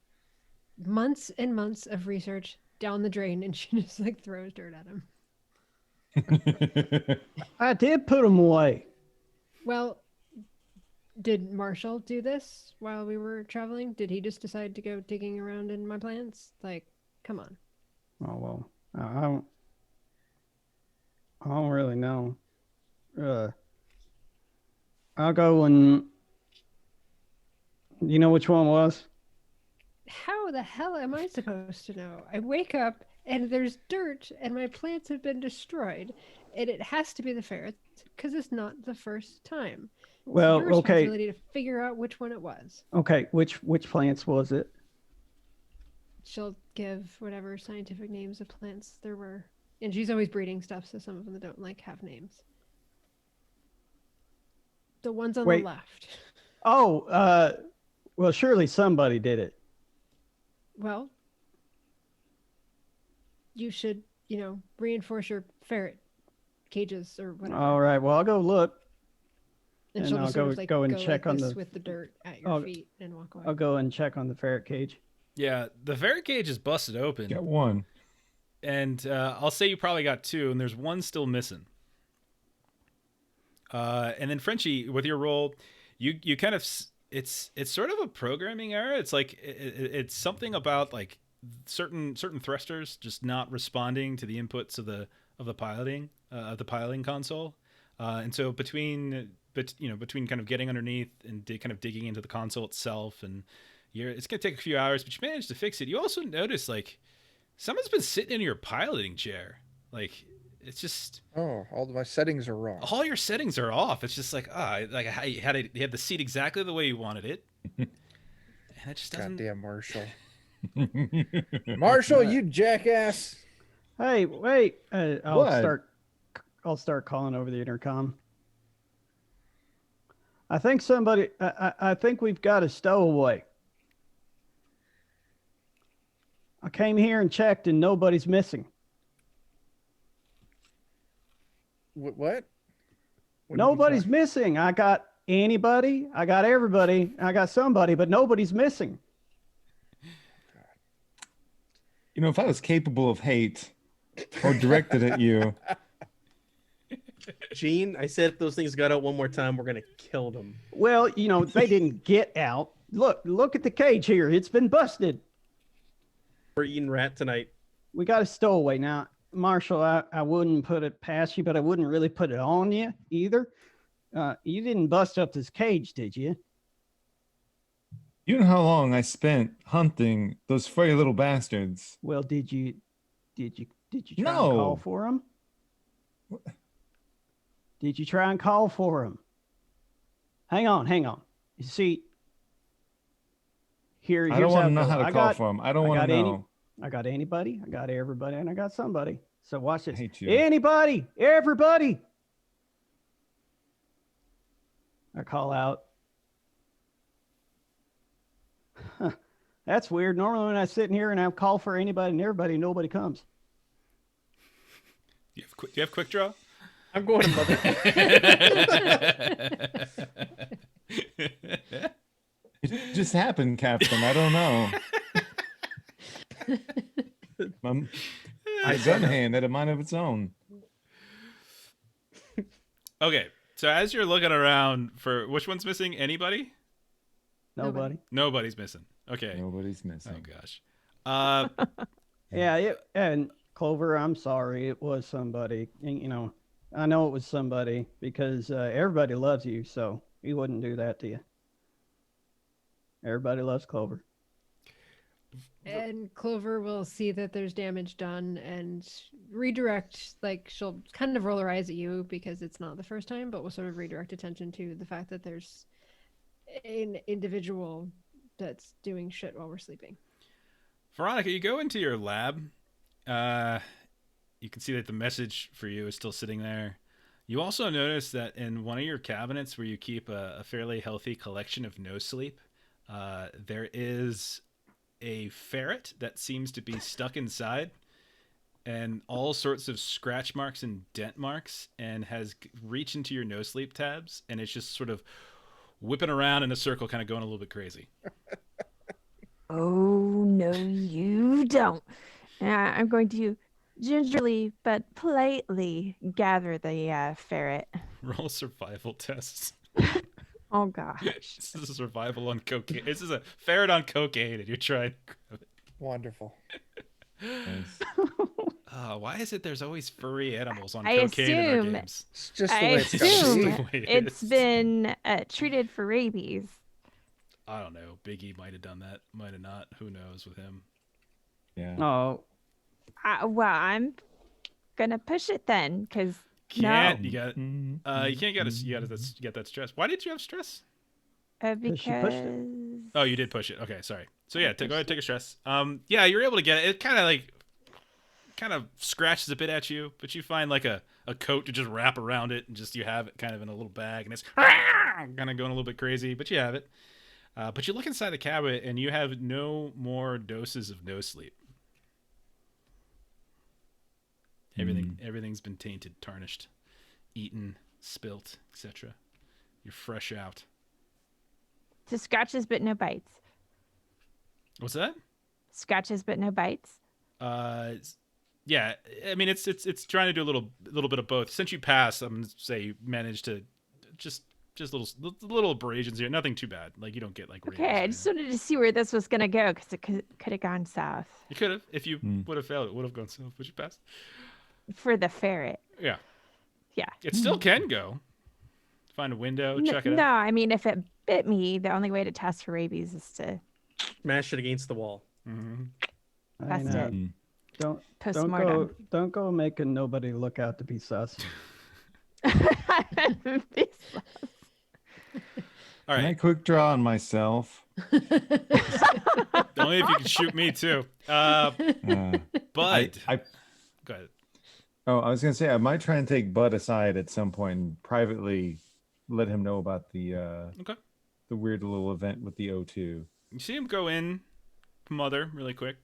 Months and months of research down the drain, and she just like throws dirt at him. I did put them away. Well, did Marshall do this while we were traveling? Did he just decide to go digging around in my plants? Like, come on. Oh well, I don't really know. I'll go and. You know which one was? How the hell am I supposed to know? I wake up and there's dirt and my plants have been destroyed, and it has to be the ferrets because it's not the first time. Well, it's your okay. responsibility to figure out which one it was. Okay, which plants was it? She'll give whatever scientific names of plants there were, and she's always breeding stuff, so some of them don't like have names. The ones on the left. Oh, well, surely somebody did it. Well, you should, reinforce your ferret cages or whatever. All right. Well, I'll go look. And and she'll I'll just sort of, go and go check like on this the with the dirt at your feet and walk away. I'll go and check on the ferret cage. Yeah, the ferret cage is busted open. Got one. And I'll say you probably got two, and there's one still missing. And then Frenchie, with your roll, you kind of it's sort of a programming error. It's like it's something about like certain thrusters just not responding to the inputs of the piloting console. And so between kind of getting underneath and kind of digging into the console itself, and it's gonna take a few hours, but you managed to fix it. You also notice like someone's been sitting in your piloting chair. Like it's just all of my settings are wrong. All your settings are off. It's just like you had the seat exactly the way you wanted it, and it just doesn't. Goddamn Marshall. Marshall, you jackass! Hey, wait! What? I'll start calling over the intercom. I think somebody. I think we've got a stowaway. I came here and checked, and nobody's missing. What? Nobody's missing. I got anybody. I got everybody. I got somebody, but nobody's missing. You know, if I was capable of hate or directed at you. Gene, I said if those things got out one more time, we're going to kill them. Well, they didn't get out. Look at the cage here. It's been busted. We're eating rat tonight. We got a stowaway. Now, Marshall, I wouldn't put it past you, but I wouldn't really put it on you either. You didn't bust up this cage, did you? You know how long I spent hunting those furry little bastards. Well, did you try and No. call for them? Did you try and call for them? Hang on. You see, here's I don't want to know it how goes. to call for them. I don't want to know. I got anybody, I got everybody, and I got somebody. So watch this. I hate you. Anybody, everybody. I call out. That's weird. Normally when I sit in here and I call for anybody and everybody, nobody comes. Do you have quick draw? I'm going to mother. It just happened, Captain. I don't know. My gun hand had a mind of its own. Okay, so as you're looking around for which one's missing, anybody? Nobody. Nobody's missing. Okay. Nobody's missing. Oh gosh. Yeah, and Clover, I'm sorry. It was somebody. And, I know it was somebody because everybody loves you, so he wouldn't do that to you. Everybody loves Clover. And Clover will see that there's damage done and redirect, like she'll kind of roll her eyes at you because it's not the first time, but will sort of redirect attention to the fact that there's an individual that's doing shit while we're sleeping. Veronica, you go into your lab. You can see that the message for you is still sitting there. You also notice that in one of your cabinets where you keep a fairly healthy collection of no sleep, there is a ferret that seems to be stuck inside and all sorts of scratch marks and dent marks, and has reached into your no sleep tabs, and it's just sort of whipping around in a circle, kind of going a little bit crazy. Oh, no, you don't. I'm going to gingerly but politely gather the ferret. Roll survival tests. Oh, gosh. This is a survival on cocaine. This is a ferret on cocaine, and you're trying to grab it. Wonderful. Nice. Why is it there's always furry animals on I cocaine in our assume- games? It's just the I way it's got to assume be. the way it it's is. been treated for rabies. I don't know. Biggie might have done that. Might have not. Who knows with him? Yeah. Oh, Well, I'm gonna push it then, because Can't. no, You got. You can't get you got to get that stress. Why did you have stress? she pushed it. because Oh, you did push it. Okay, sorry. So yeah, go ahead, take a stress. Yeah, you're able to get it. It kind of scratches a bit at you, but you find like a coat to just wrap around it, and just you have it kind of in a little bag, and it's kind of going a little bit crazy, but you have it. But you look inside the cabinet, and you have no more doses of no sleep. Everything's been tainted, tarnished, eaten, spilt, etc. You're fresh out. to scratches but no bites. What's that? Scratches but no bites. Yeah. I mean, it's trying to do a little bit of both. Since you passed, I'm gonna say you managed to just little abrasions here. Nothing too bad. Like you don't get like. Okay, rabies or I just anything. wanted to see where this was gonna go because it could have gone south You could have, if you would have failed, it would have gone south, but you passed. for the ferret. Yeah. Yeah. It still can go. Find a window, check it No, out. I mean if it bit me, the only way to test for rabies is to Smash it against the wall. Mm-hmm. I That's know. it. Don't postmortem. don't go making nobody look out to be sus. All Can I right. quick draw on myself? Only if you can shoot me too. But I go ahead. I was gonna say I might try and take Bud aside at some point and privately let him know about the Okay. the weird little event with the O2. You see him go in, mother, really quick.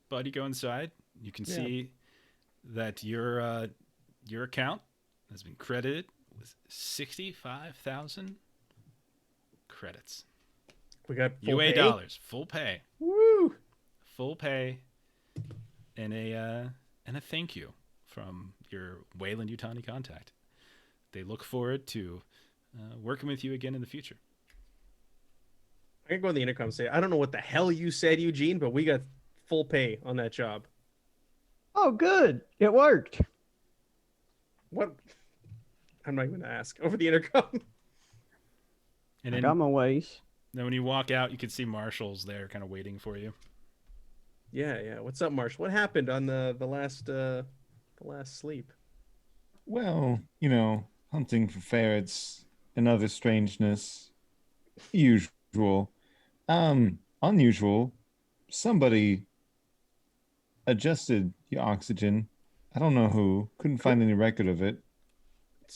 Buddy, go inside. You can see that your account has been credited with 65,000 credits. We got full UA pay? dollars, full pay, Woo! and a thank you from your Wayland Yutani contact. They look forward to working with you again in the future. I can go on the intercom and say, I don't know what the hell you said, Eugene, but we got full pay on that job. Oh, good. It worked. What? I'm not even gonna ask over the intercom. And I then, got my ways. then when you walk out, you can see Marshall's there, kind of waiting for you. Yeah. What's up, Marshall? What happened on the last sleep? Well, hunting for ferrets and other strangeness. Usual. Unusual. Somebody adjusted the oxygen. I don't know who. Couldn't find any record of it.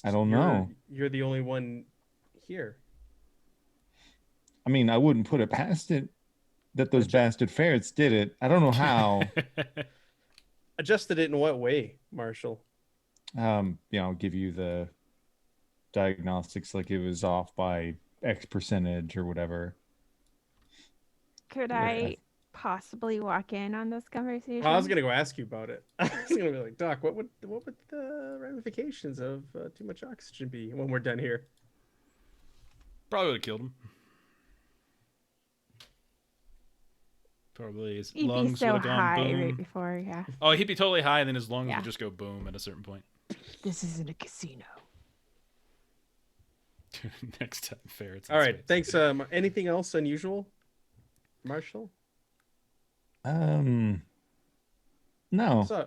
I don't know. You're the only one here. I mean, I wouldn't put it past it that those bastard ferrets did it. I don't know how. Adjusted it in what way, Marshall? I'll give you the diagnostics like it was off by X percentage or whatever. Could I possibly walk in on this conversation? Well, I was gonna go ask you about it. I was gonna be like, Doc, what would the ramifications of too much oxygen be when we're done here? Probably would have killed him. Probably his He'd be lungs so would have gone high boom. right before, yeah. Oh, he'd be totally high, and then his lungs Yeah. would just go boom at a certain point. This isn't a casino. Next time, ferrets. All right. Thanks. Anything else unusual, Marshall? No.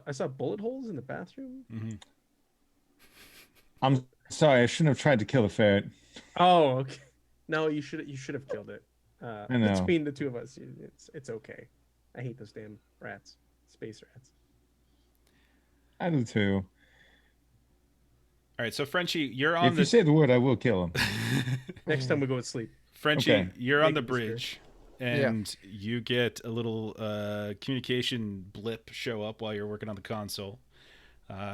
I saw bullet holes in the bathroom. Mm-hmm. I'm sorry. I shouldn't have tried to kill the ferret. Oh, okay. No, you should have killed it. I know. Between the two of us, it's okay. I hate those damn rats, space rats. I do too. All right, so Frenchie, you're on If you say the word, I will kill him. Next time we go to sleep. Frenchie, Okay. you're on the Make it disappear. bridge, and you get a little communication blip show up while you're working on the console.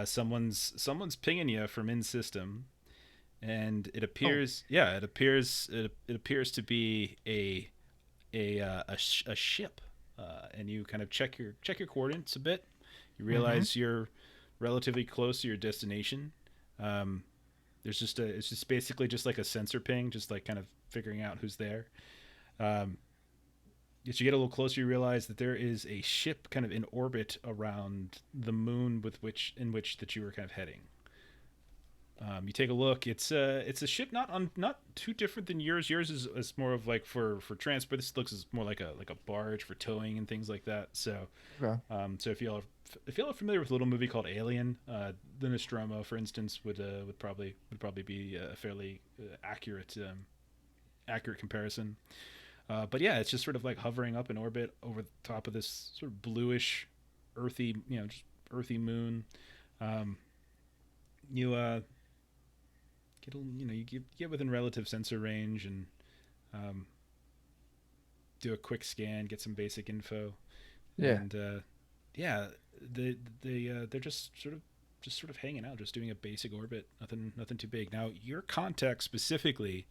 Someone's pinging you from in system, and it appears it appears to be a ship, and you kind of check your coordinates a bit. You realize you're relatively close to your destination. It's just basically just like a sensor ping, just like kind of figuring out who's there. As you get a little closer, you realize that there is a ship kind of in orbit around the moon in which that you were kind of heading. You take a look. It's a ship not too different than yours. Yours is more of like for transport. This looks more like a barge for towing and things like that. So, so if you are familiar with a little movie called Alien, the Nostromo, for instance, would probably be a fairly accurate comparison. But yeah, it's just sort of like hovering up in orbit over the top of this sort of bluish, earthy, just earthy moon. You get within relative sensor range and do a quick scan, get some basic info. Yeah. And they're just sort of hanging out, just doing a basic orbit, nothing too big. Now, your contact specifically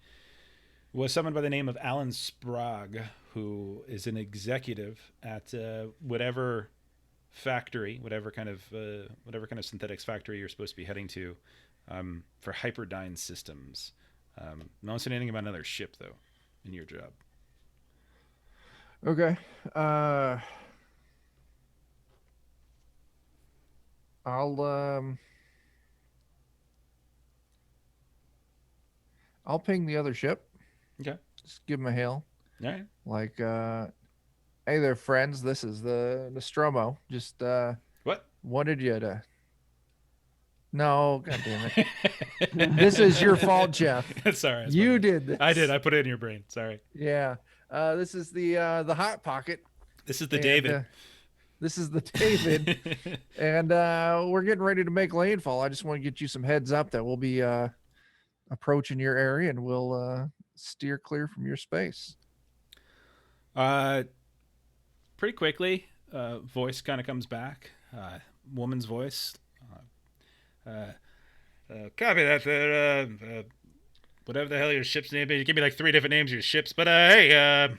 was someone by the name of Alan Sprague, who is an executive at whatever factory, whatever kind of synthetics factory you're supposed to be heading to, for Hyperdyne Systems. No one said anything about another ship though in your job. Okay. I'll ping the other ship. Okay. Just give them a hail. All right. Like, hey there, friends. This is the Nostromo. Just What? wanted you to. No, god damn it. This is your fault, Jeff. Sorry. You did this. I did. I put it in your brain. Sorry. Yeah. This is the Hot Pocket. This is the And, David. this is the David. And we're getting ready to make landfall. I just want to get you some heads up that we'll be approaching your area and we'll steer clear from your space. Pretty quickly, voice kind of comes back. Woman's voice. Copy that, sir. Whatever the hell your ship's name is. You give me like 3 different names of your ships. But hey,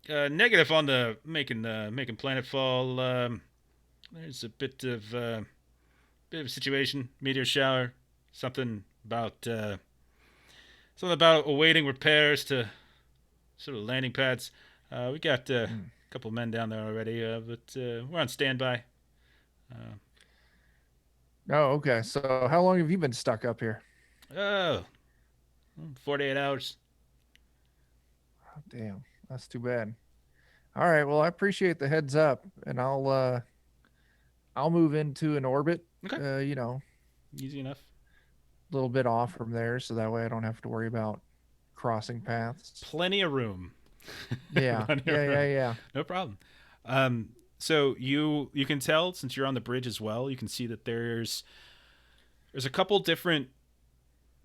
negative on the making planetfall. There's a bit of a situation. Meteor shower. Something about awaiting repairs to sort of landing pads. We got a couple men down there already, but we're on standby. Oh, okay. So how long have you been stuck up here? 48 hours. Oh, damn. That's too bad. All right. Well, I appreciate the heads up, and I'll move into an orbit. Okay. Easy enough. A little bit off from there, so that way I don't have to worry about crossing paths. Plenty of room. Yeah. Yeah. No problem. So you can tell, since you're on the bridge as well, you can see that there's a couple different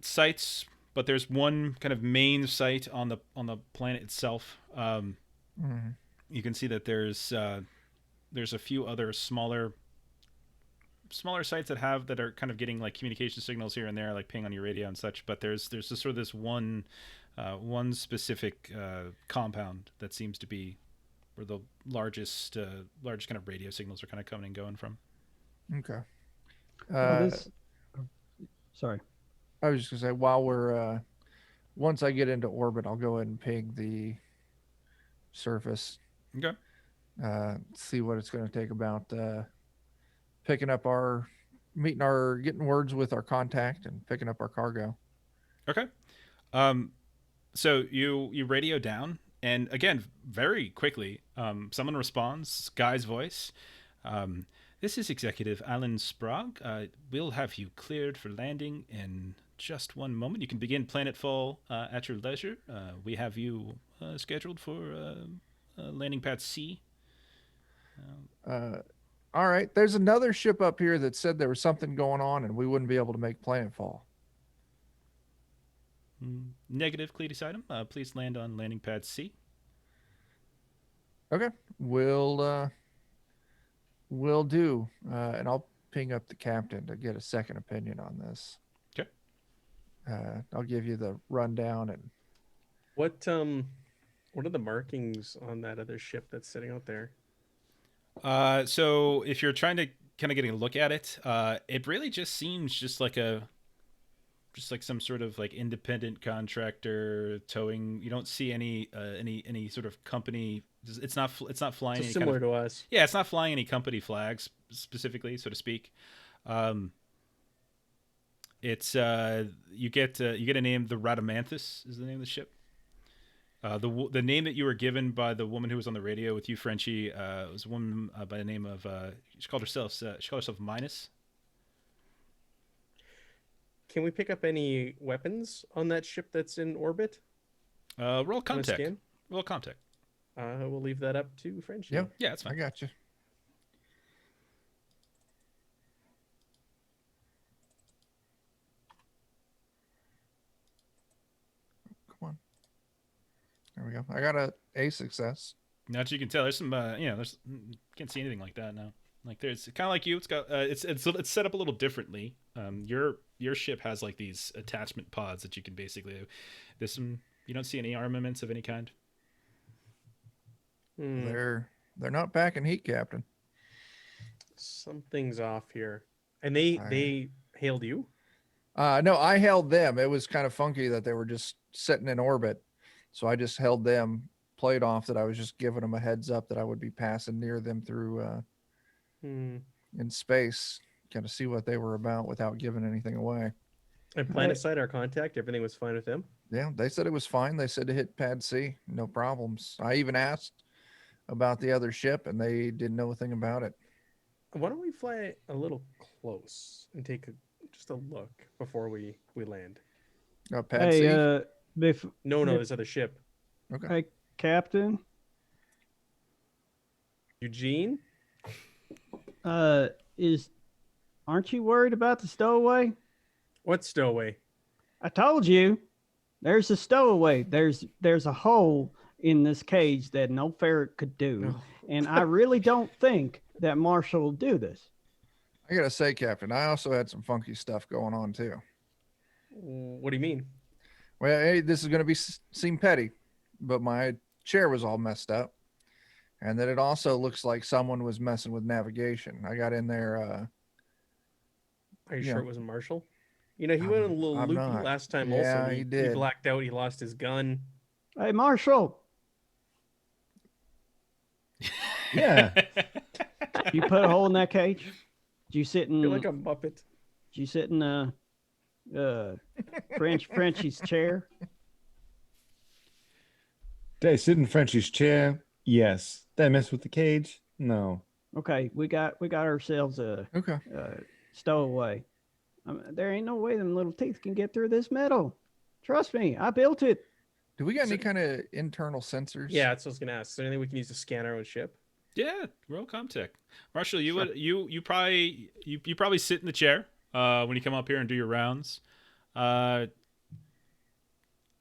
sites, but there's one kind of main site on the planet itself. You can see that there's a few other smaller sites that are kind of getting like communication signals here and there, like ping on your radio and such. But there's just sort of this one specific compound that seems to be where the largest kind of radio signals are kind of coming and going from. Okay. Sorry. I was just gonna say, while we're once I get into orbit, I'll go ahead and ping the surface. Okay. See what it's going to take about picking up our getting words with our contact and picking up our cargo. Okay. So you radio down, and again, very quickly, someone responds. Guy's voice. This is Executive Alan Sprague. We'll have you cleared for landing in just one moment. You can begin planetfall at your leisure. We have you scheduled for landing pad C. All right. There's another ship up here that said there was something going on and we wouldn't be able to make planetfall. Negative, Cletus item. Please land on landing pad C. Okay. We'll do. And I'll ping up the captain to get a second opinion on this. Okay. I'll give you the rundown. And What are the markings on that other ship that's sitting out there? So if you're trying to kind of getting a look at it, it really just seems just like some sort of like independent contractor towing. You don't see any sort of company. It's not flying. So any similar kind of, to us. Yeah, it's not flying any company flags specifically, so to speak. It's you get a name. The Radamanthus is the name of the ship. The name that you were given by the woman who was on the radio with you, Frenchie, was a woman by the name of she called herself Minus. Can we pick up any weapons on that ship that's in orbit? Roll On a contact. scan? Roll contact. We'll leave that up to Frenchie. yeah, Yeah, that's I fine. got you. Come on. There we go. I got a success. Now that you can tell, there's some there's can't see anything like that now. Like there's kind of like you. It's got it's set up a little differently. Your ship has like these attachment pods that you can basically. There's some. You don't see any armaments of any kind. They're not packing heat, Captain. Something's off here. And they hailed you? No, I held them. It was kind of funky that they were just sitting in orbit. So I just held them, played off that I was just giving them a heads up that I would be passing near them through in space, kind of see what they were about without giving anything away. And Planetside, our contact, everything was fine with them? Yeah, they said it was fine. They said to hit pad C, no problems. I even asked about the other ship and they didn't know a thing about it. Why don't we fly a little close and take just a look before we land? Pad C? No, this other ship. Okay. Hey, Captain. Eugene? Aren't you worried about the stowaway? What stowaway? I told you, there's a stowaway. There's a hole in this cage that no ferret could do, No. and I really don't think that Marshall will do this. I gotta say, Captain, I also had some funky stuff going on too. What do you mean? Well, hey, this is gonna seem petty, but my chair was all messed up, and then it also looks like someone was messing with navigation. I got in there. Are you Yeah. sure it wasn't Marshall? You know, he went a little I'm loopy not. last time Yeah, also. he did. He blacked out. He lost his gun. Hey, Marshall, Yeah. you put a hole in that cage? Did you sit I feel in? like a Muppet. Did you sit in Frenchie's chair? Did I sit in Frenchie's chair? Yes. Did I mess with the cage? No. Okay, we got ourselves a Okay. stowaway. There ain't no way them little teeth can get through this metal. Trust me, I built it. Do we got any kind of internal sensors? Yeah, that's what I was gonna ask. Is there anything we can use to scan our own ship? Yeah, roll contact. Marshall, you probably sit in the chair when you come up here and do your rounds. I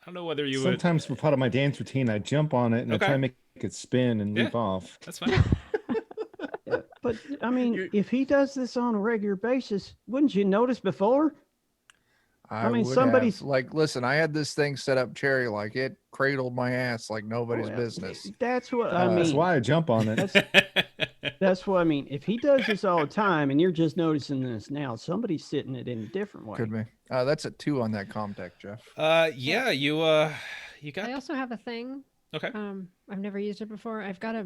don't know whether you Sometimes for part of my dance routine, I jump on it and Okay. I try to make it spin and Yeah. leap off. That's fine. But I mean, You- if he does this on a regular basis, wouldn't you notice before? I mean, would somebody's- have. Like, listen, I had this thing set up cherry like it cradled my ass like nobody's Well, business. That's what I mean. That's why I jump on it. That's what I mean. If he does this all the time and you're just noticing this now, somebody's sitting it in a different way. Could be. That's a 2 on that Comtech, Jeff. Yeah, you got I also have a thing. okay. I've never used it before. I've got a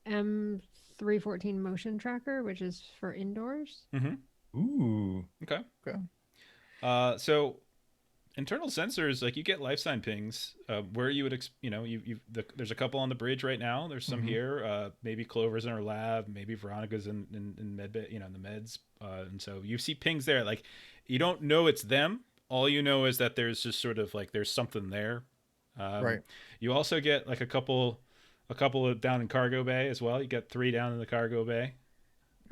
M314 motion tracker, which is for indoors. Mm-hmm. Ooh. Okay. Okay. So internal sensors, like you get life sign pings, where you would, there's a couple on the bridge right now. There's some here. Maybe Clover's in her lab. Maybe Veronica's in med, in the meds. And so you see pings there. Like you don't know it's them. All you know is that there's just sort of like there's something there. Right. You also get like a couple of down in cargo bay as well. You get 3 down in the cargo bay.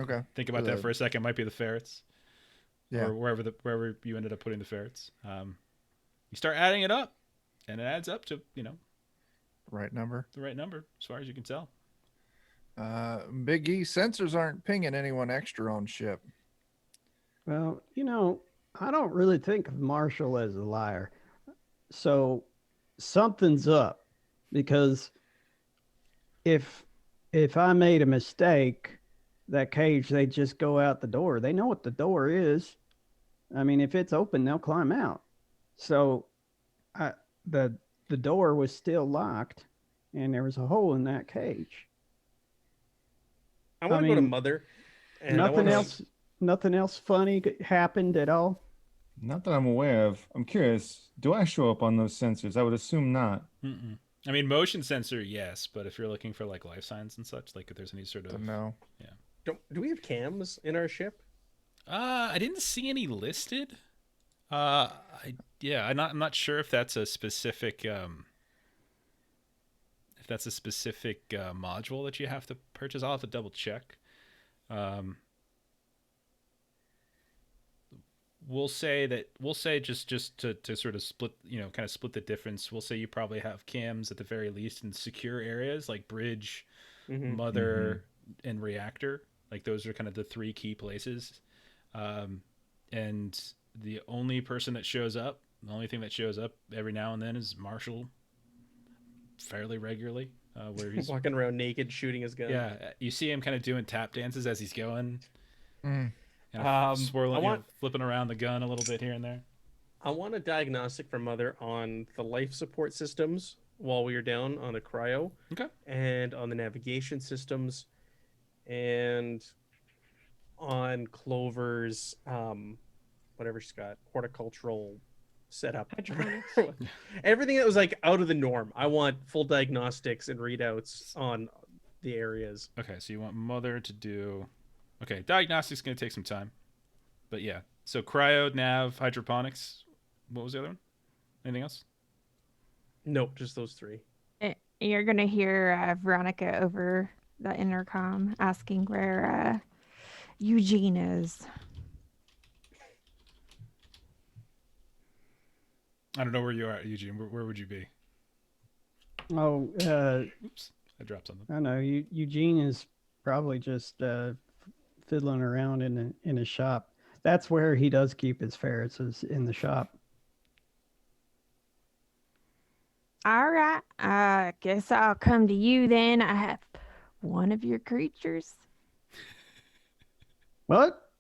Okay. Think about that for a second. Might be the ferrets, Yeah. or wherever you ended up putting the ferrets. You start adding it up, and it adds up to Right number. the right number as far as you can tell. Big E, sensors aren't pinging anyone extra on ship. Well, I don't really think of Marshall as a liar. So something's up, because if I made a mistake, that cage, they just go out the door. They know what the door is. I mean, if it's open, they'll climb out. So the door was still locked, and there was a hole in that cage. I want to go to mean, Mother. And nothing else funny happened at all. Not that I'm aware of. I'm curious. Do I show up on those sensors? I would assume not. Mm-mm. I mean, motion sensor, yes, but if you're looking for like life signs and such, like if there's any sort of No. Do we have cams in our ship? I didn't see any listed. I'm not sure if that's a specific module that you have to purchase. I'll have to double check. We'll say just to sort of split, kind of split the difference. We'll say you probably have cams at the very least in secure areas like bridge, Mother, and reactor. Like those are kind of the 3 key places. And the only person that shows up, the only thing that shows up every now and then is Marshall, fairly regularly, where he's walking around naked, shooting his gun. Yeah, you see him kind of doing tap dances as he's going, swirling, flipping around the gun a little bit here and there. I want a diagnostic from Mother on the life support systems while we are down on the cryo, and on the navigation systems, and on Clover's whatever she's got, horticultural setup. Everything that was like out of the norm. I want full diagnostics and readouts on the areas. Okay, so you want Mother to do... Okay, diagnostics going to take some time. But yeah, so cryo, nav, hydroponics. What was the other one? Anything else? Nope, just those 3. You're going to hear Veronica over the intercom asking where Eugene is. I don't know where you are, Eugene. Where would you be? Oh, oops, I dropped something. I know. Eugene is probably just fiddling around in a shop. That's where he does keep his ferrets, is in the shop. All right. I guess I'll come to you then. I have one of your creatures. What?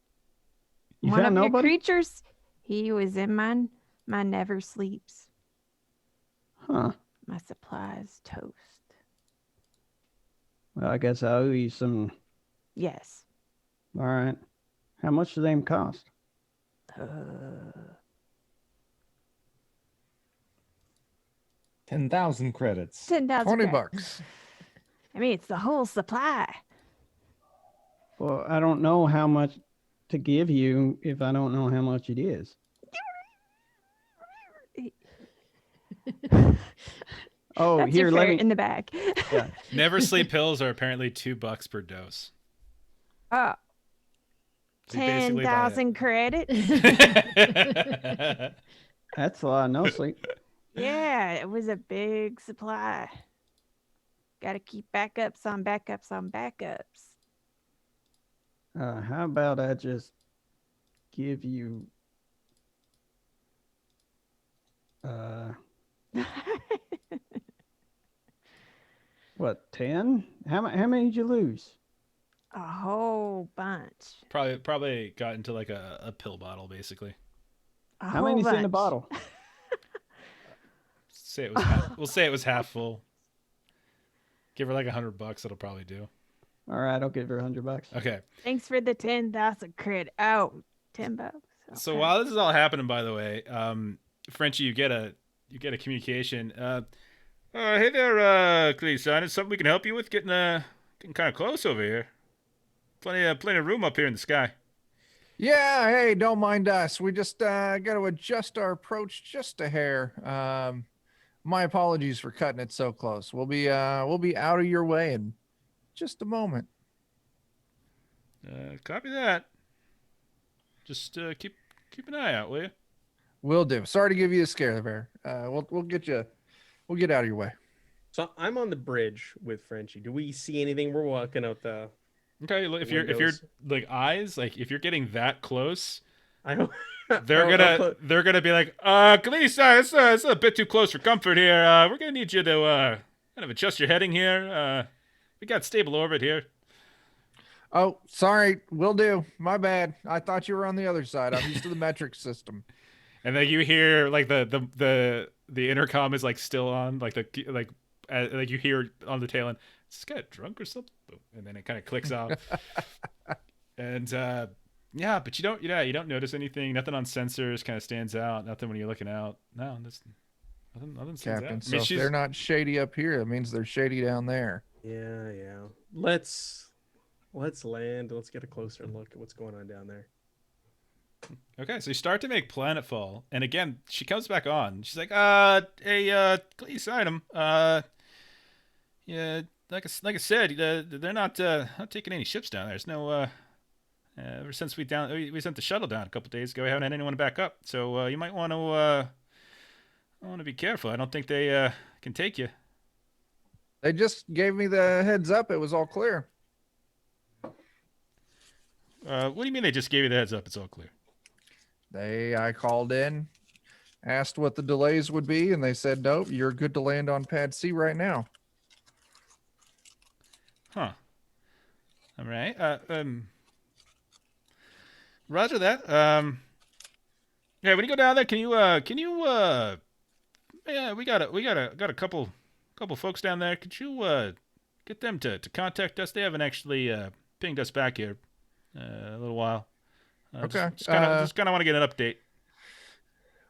You one found of nobody? Your creatures? He was in mine. Mine never sleeps. Huh. My supply's toast. Well, I guess I owe you some. Yes. All right. How much do they cost? 10,000 credits. 10,000 $20. credits. I mean, it's the whole supply. Well, I don't know how much to give you if I don't know how much it is. Oh, that's here, your let ferret me in the bag. Yeah. Never sleep pills are apparently $2 per dose. Oh. So you basically buy 10,000 credits. That's a lot of no sleep. Yeah, it was a big supply. Got to keep backups on backups on backups. How about I just give you what, 10? How many did you lose? A whole bunch. Probably got into like a pill bottle, basically. How many's in the bottle? We'll say it was half full. Give her like $100. It'll probably do. All right, I'll give her $100. Okay. Thanks for the 10,000 credit. Oh, Timbo. So while this is all happening, by the way, Frenchie, you get a communication. Hey there, Cleason. Is something we can help you with? Getting kind of close over here. Plenty of room up here in the sky. Yeah, hey, don't mind us. We just got to adjust our approach just a hair. My apologies for cutting it so close. We'll be out of your way in just a moment. Copy that. Just keep an eye out, will you? Will do. Sorry to give you a scare there. We'll get out of your way. So I'm on the bridge with Frenchie. Do we see anything? We're walking out the. Okay, if you're like eyes, like if you're getting that close, I don't. they're gonna be like, Kalisa, it's a bit too close for comfort here. We're gonna need you to kind of adjust your heading here. We got stable orbit here. Oh, sorry. Will do. My bad. I thought you were on the other side. I'm used to the metric system. And then you hear like the intercom is like still on, like you hear on the tail end, is this guy drunk or something? And then it kind of clicks off. And yeah, but you don't notice anything. Nothing on sensors kind of stands out. Nothing when you're looking out. No, nothing stands Captain, out. so if they're not shady up here, it means they're shady down there. Yeah. Let's land. Let's get a closer look at what's going on down there. Okay, so you start to make planetfall, and again, she comes back on. She's like, hey, please sign him. Yeah, like I said, they're not taking any ships down there. There's no, ever since we sent the shuttle down a couple days ago, we haven't had anyone back up. So you might want to be careful. I don't think they can take you. They just gave me the heads up. It was all clear. What do you mean they just gave you the heads up? It's all clear. I called in, asked what the delays would be, and they said, nope, you're good to land on pad C right now. Huh. All right. Roger that. Yeah, when you go down there, can you yeah, we got a couple folks down there. Could you get them to contact us? They haven't actually pinged us back here a little while. Okay. Just kind of want to get an update.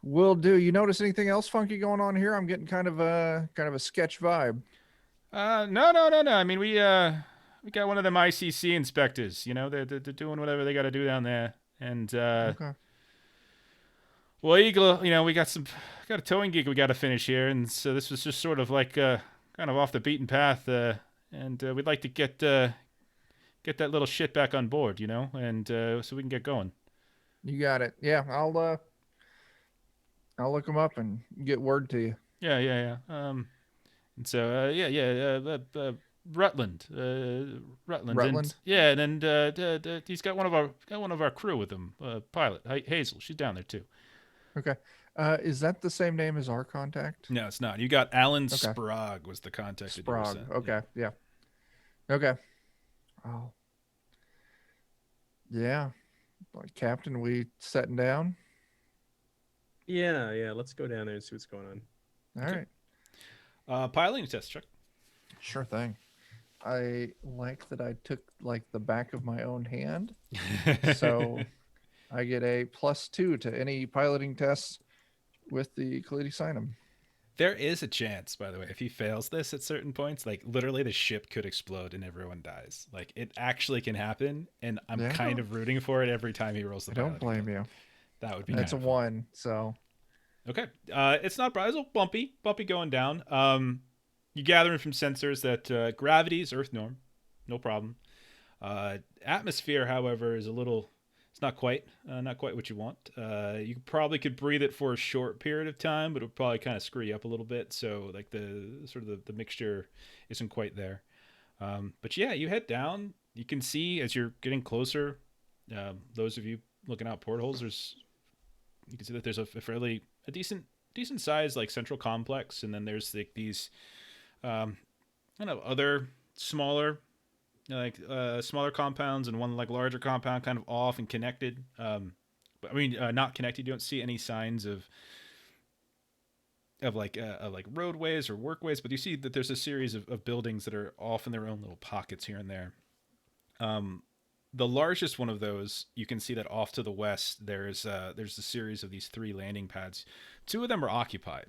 Will do. You notice anything else funky going on here? I'm getting kind of a sketch vibe. No. I mean, we got one of them ICC inspectors. You know, they're doing whatever they got to do down there. And Okay. well, Eagle, you know, we got a towing gig we got to finish here, and so this was just sort of like kind of off the beaten path. And we'd like to get that little shit back on board, you know, and so we can get going. You got it. Yeah, I'll look them up and get word to you. Yeah. And so Rutland. Rutland? And he's got one of our crew with him, pilot Hazel. She's down there too. Okay. Is that the same name as our contact? No, it's not. You got Alan Okay. Sprague was the contact. that you were Sprague. sent. Okay. Yeah. Okay. Oh. Yeah. Like, Captain, we setting down? Yeah. Let's go down there and see what's going on. All Okay. right. Piloting test check. Sure thing. I like that I took like the back of my own hand. So I get a +2 to any piloting tests with the Kalidi Sinum. There is a chance, by the way, if he fails this at certain points, like literally the ship could explode and everyone dies. Like it actually can happen, and I'm Yeah. kind of rooting for it every time he rolls the I don't piloting blame test. you. That would be That's a kind of fun. 1, so Okay. It's not it's a little bumpy going down. You gathering from sensors that gravity is Earth norm, no problem. Atmosphere, however, is a little. It's not quite what you want. You probably could breathe it for a short period of time, but it would probably kind of screw you up a little bit. So like the mixture isn't quite there. But yeah, you head down. You can see as you're getting closer. Those of you looking out portholes, you can see that there's a decent size like central complex, and then there's like these kind of other smaller smaller compounds and one like larger compound kind of off and connected. But I mean not connected. You don't see any signs of like roadways or workways, but you see that there's a series of buildings that are off in their own little pockets here and there. the largest one of those, you can see that off to the west, there's a series of these 3 landing pads. 2 of them are occupied.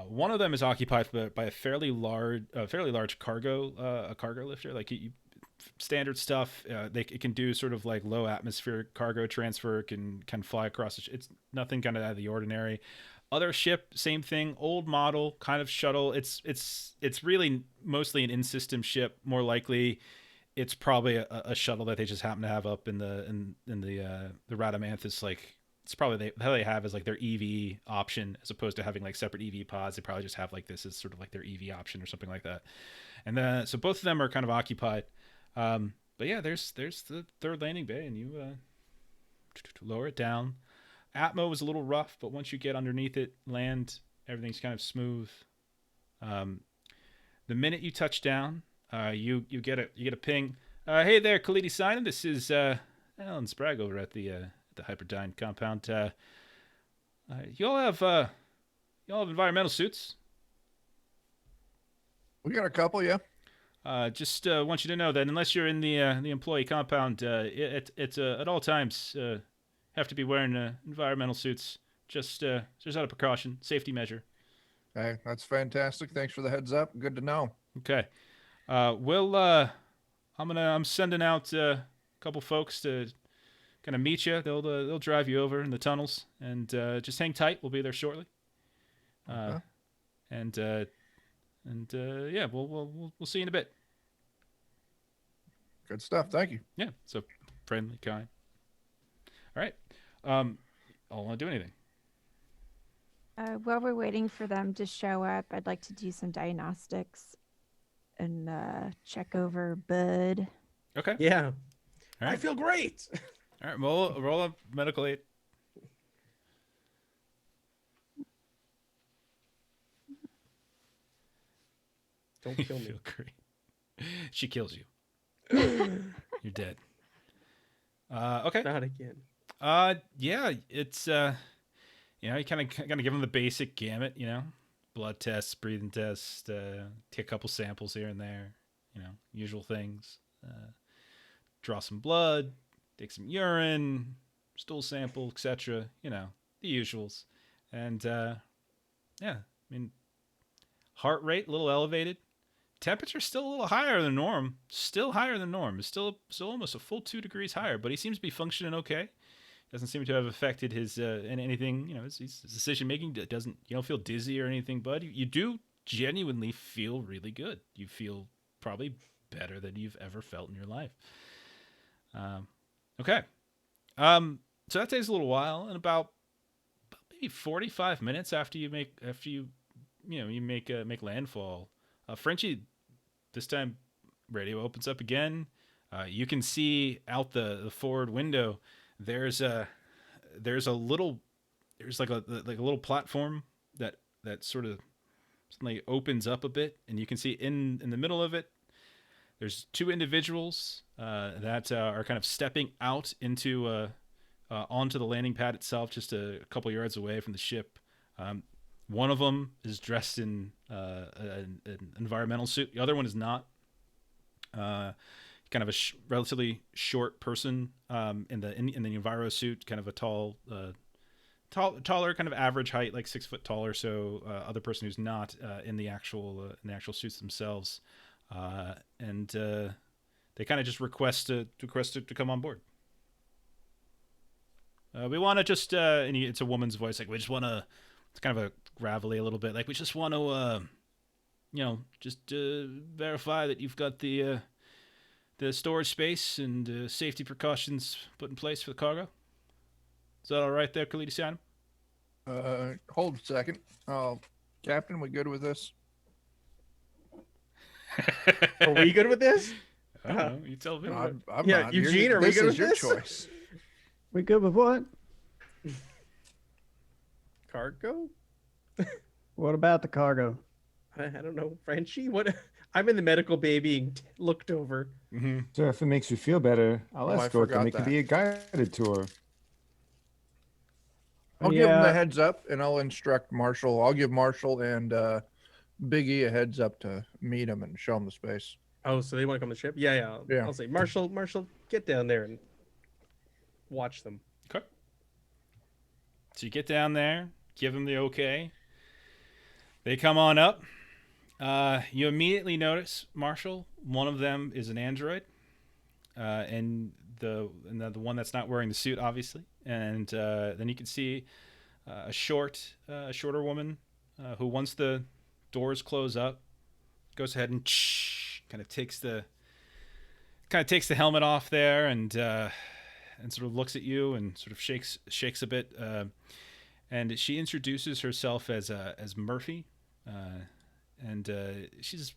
One of them is occupied by a fairly large cargo a cargo lifter, like standard stuff. It can do sort of like low atmospheric cargo transfer, can fly across. It's nothing kind of out of the ordinary. Other ship, same thing, old model, kind of shuttle. It's really mostly an in-system ship. More likely, it's probably a shuttle that they just happen to have up in the Radamanthus. Like, it's probably how they have is like their EV option, as opposed to having like separate EV pods. They probably just have like this as sort of like their EV option or something like that. And then so both of them are kind of occupied. But yeah, there's the 3rd landing bay, and you lower it down. Atmo was a little rough, but once you get underneath it, land, everything's kind of smooth. The minute you touch down, you get a ping. Hey there, Khalidi Sign. This is Alan Sprague over at the Hyperdyne compound. You all have environmental suits. We got a couple, yeah. Just want you to know that unless you're in the employee compound, at all times have to be wearing environmental suits, just out of precaution, safety measure. Hey, that's fantastic. Thanks for the heads up. Good to know. Okay. I'm sending out a couple folks to kind of meet you. They'll drive you over in the tunnels, and just hang tight. We'll be there shortly. Okay. And yeah, we'll see you in a bit. Good stuff. Thank you. Yeah. So friendly, kind. All right. I don't want to do anything. While we're waiting for them to show up, I'd like to do some diagnostics and check over Bud. Okay. Yeah. All I right. feel great. All right. Roll a medical aid. Don't kill You me. feel great. She kills you. You're dead. Okay. Not again. Yeah, it's you kind of give them the basic gamut, blood tests, breathing tests, take a couple samples here and there, usual things. Draw some blood, take some urine, stool sample, etc. The usuals. And yeah, I mean, heart rate a little elevated. Temperature still a little higher than norm. Still higher than norm. It's still almost a full 2 degrees higher, but he seems to be functioning okay. Doesn't seem to have affected his in anything. His decision making. You don't feel dizzy or anything, bud. You do genuinely feel really good. You feel probably better than you've ever felt in your life. Okay. So that takes a little while, and about maybe 45 minutes after you make landfall, Frenchie, this time radio opens up again. You can see out the forward window. There's like a little platform that sort of suddenly opens up a bit, and you can see in the middle of it, there's 2 individuals that are kind of stepping out into onto the landing pad itself, just a couple yards away from the ship. One of them is dressed in an environmental suit. The other one is not. Kind of a relatively short person in the enviro suit, kind of a taller, kind of average height, like 6 foot tall or so. Other person who's not in the actual suits themselves, and they kind of just request to come on board. We want to just and it's a woman's voice, like we just want to. It's kind of a gravelly a little bit, like we just want to verify that you've got the storage space and safety precautions put in place for the cargo. Is that all right there, Khalidi Sianam? Hold a second. Captain, we good with this? Are we good with this? I don't know. You tell me. I'm Yeah, not. Eugene, are we This good is with your this? choice. We good with what? Cargo? What about the cargo? I don't know. Frenchie? What? I'm in the medical bay being looked over. Mm-hmm. So if it makes you feel better, I'll Oh, I escort them. forgot It could that. be a guided tour. I'll give them Yeah. the heads up, and I'll instruct Marshall. I'll give Marshall and Biggie a heads up to meet him and show him the space. Oh, so they want to come to the ship? Yeah, yeah. Yeah. I'll say, Marshall, get down there and watch them. Okay. So you get down there, give them the okay. They come on up. You immediately notice, Marshall, one of them is an android, and the one that's not wearing the suit, obviously. And then you can see a shorter woman who, once the doors close up, goes ahead and kind of takes the helmet off there, and sort of looks at you and sort of shakes a bit, and she introduces herself as Murphy, and she's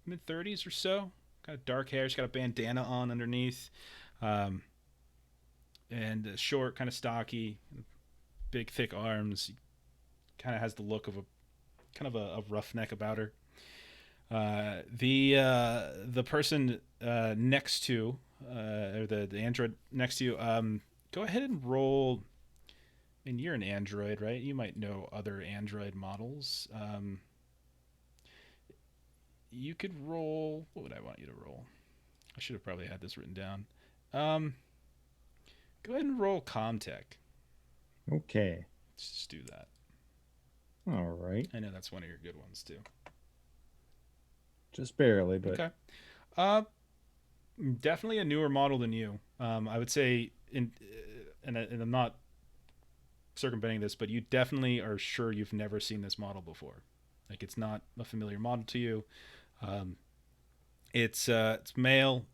mid-30s or so, got dark hair. She's got a bandana on underneath, and short, kind of stocky, big thick arms. Kind of has the look of a roughneck about her. The person next to, or the android next to you, go ahead and roll. And you're an android, right? You might know other android models. You could roll. What would I want you to roll? I should have probably had this written down. Go ahead and roll Comtech. Okay. Let's just do that. All right. I know that's one of your good ones too. Just barely, but Okay. Definitely a newer model than you. I would say, and I'm not circumventing this, but you definitely are sure you've never seen this model before. Like, it's not a familiar model to you. It's male.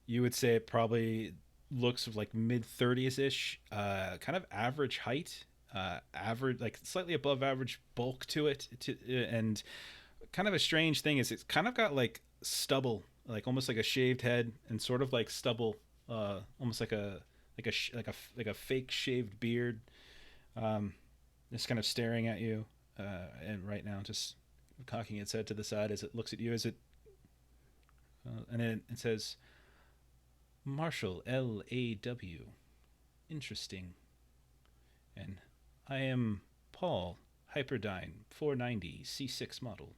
You would say it probably looks of like mid-30s ish, kind of average height, average, like slightly above average bulk to it, and kind of a strange thing is it's kind of got like stubble, like almost like a shaved head, and sort of like stubble, almost like a fake shaved beard, just kind of staring at you, and right now just cocking its head to the side as it looks at you, as it and then it says, Marshal, L.A.W. Interesting. And I am Paul, Hyperdyne 490 C6 model.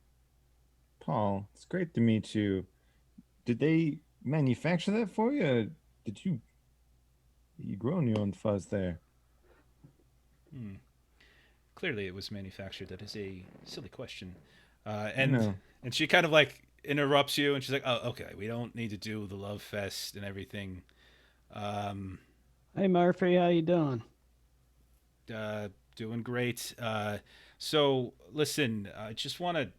Paul, it's great to meet you. Did they manufacture that for you? Or did you grown your own fuzz there? Clearly it was manufactured. That is a silly question. No. And she kind of like interrupts you, and she's like, oh, okay, we don't need to do the love fest and everything. Hey Murphy, how you doing? Doing great. So listen, I just want to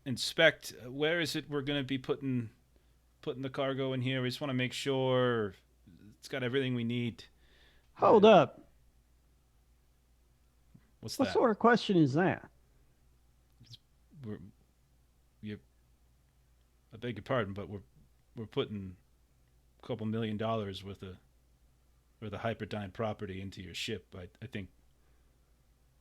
inspect, where is it we're going to be putting the cargo in here. We just want to make sure it's got everything we need. Hold up. What's What that? sort of question is that? I beg your pardon, but we're putting a couple $1 million worth of Hyperdyne property into your ship. I think.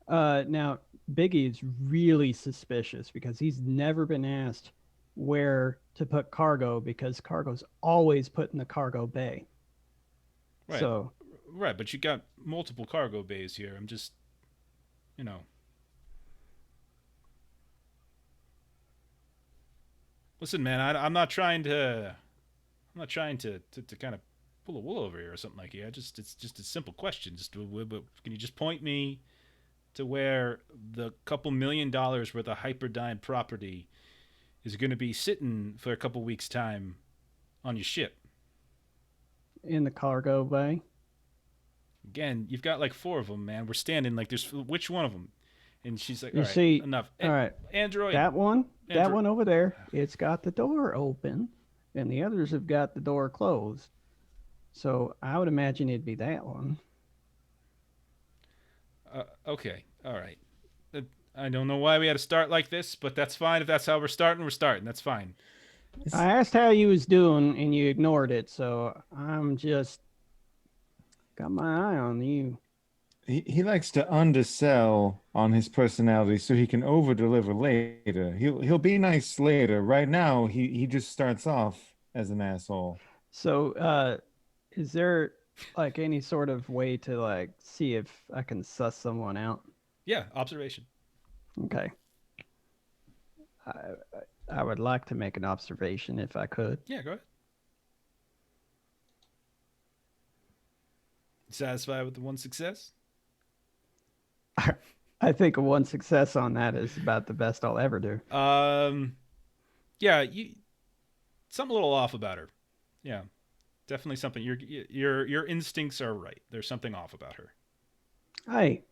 Now, Biggie is really suspicious because he's never been asked where to put cargo, because cargo's always put in the cargo bay. Right. So, right, but you got multiple cargo bays here. I'm just, you know. Listen, man, I'm not trying to kind of pull a wool over here or something like that. It's just a simple question. Just can you just point me to where the couple $1 million worth of Hyperdyne property is going to be sitting for a couple weeks' time on your ship? in the cargo bay. Again, you've got like 4 of them, man. We're standing like there's which one of them? And she's like, You all right, see, enough. all right. Android. That one Android. over there, it's got the door open, and the others have got the door closed. So I would imagine it'd be that one. Okay, all right. I don't know why we had to start like this, but that's fine. If that's how we're starting, That's fine. I asked how you was doing, and you ignored it. So I'm just got my eye on you. He likes to undersell on his personality so he can over deliver later. He'll be nice later. Right now, he just starts off as an asshole. So is there like any sort of way to like see if I can suss someone out? Yeah, observation. Okay. I would like to make an observation if I could. Yeah, go ahead. Satisfied with the one success? I think one success on that is about the best I'll ever do. Yeah, something a little off about her. Yeah, definitely something. Your instincts are right. There's something off about her. Hey,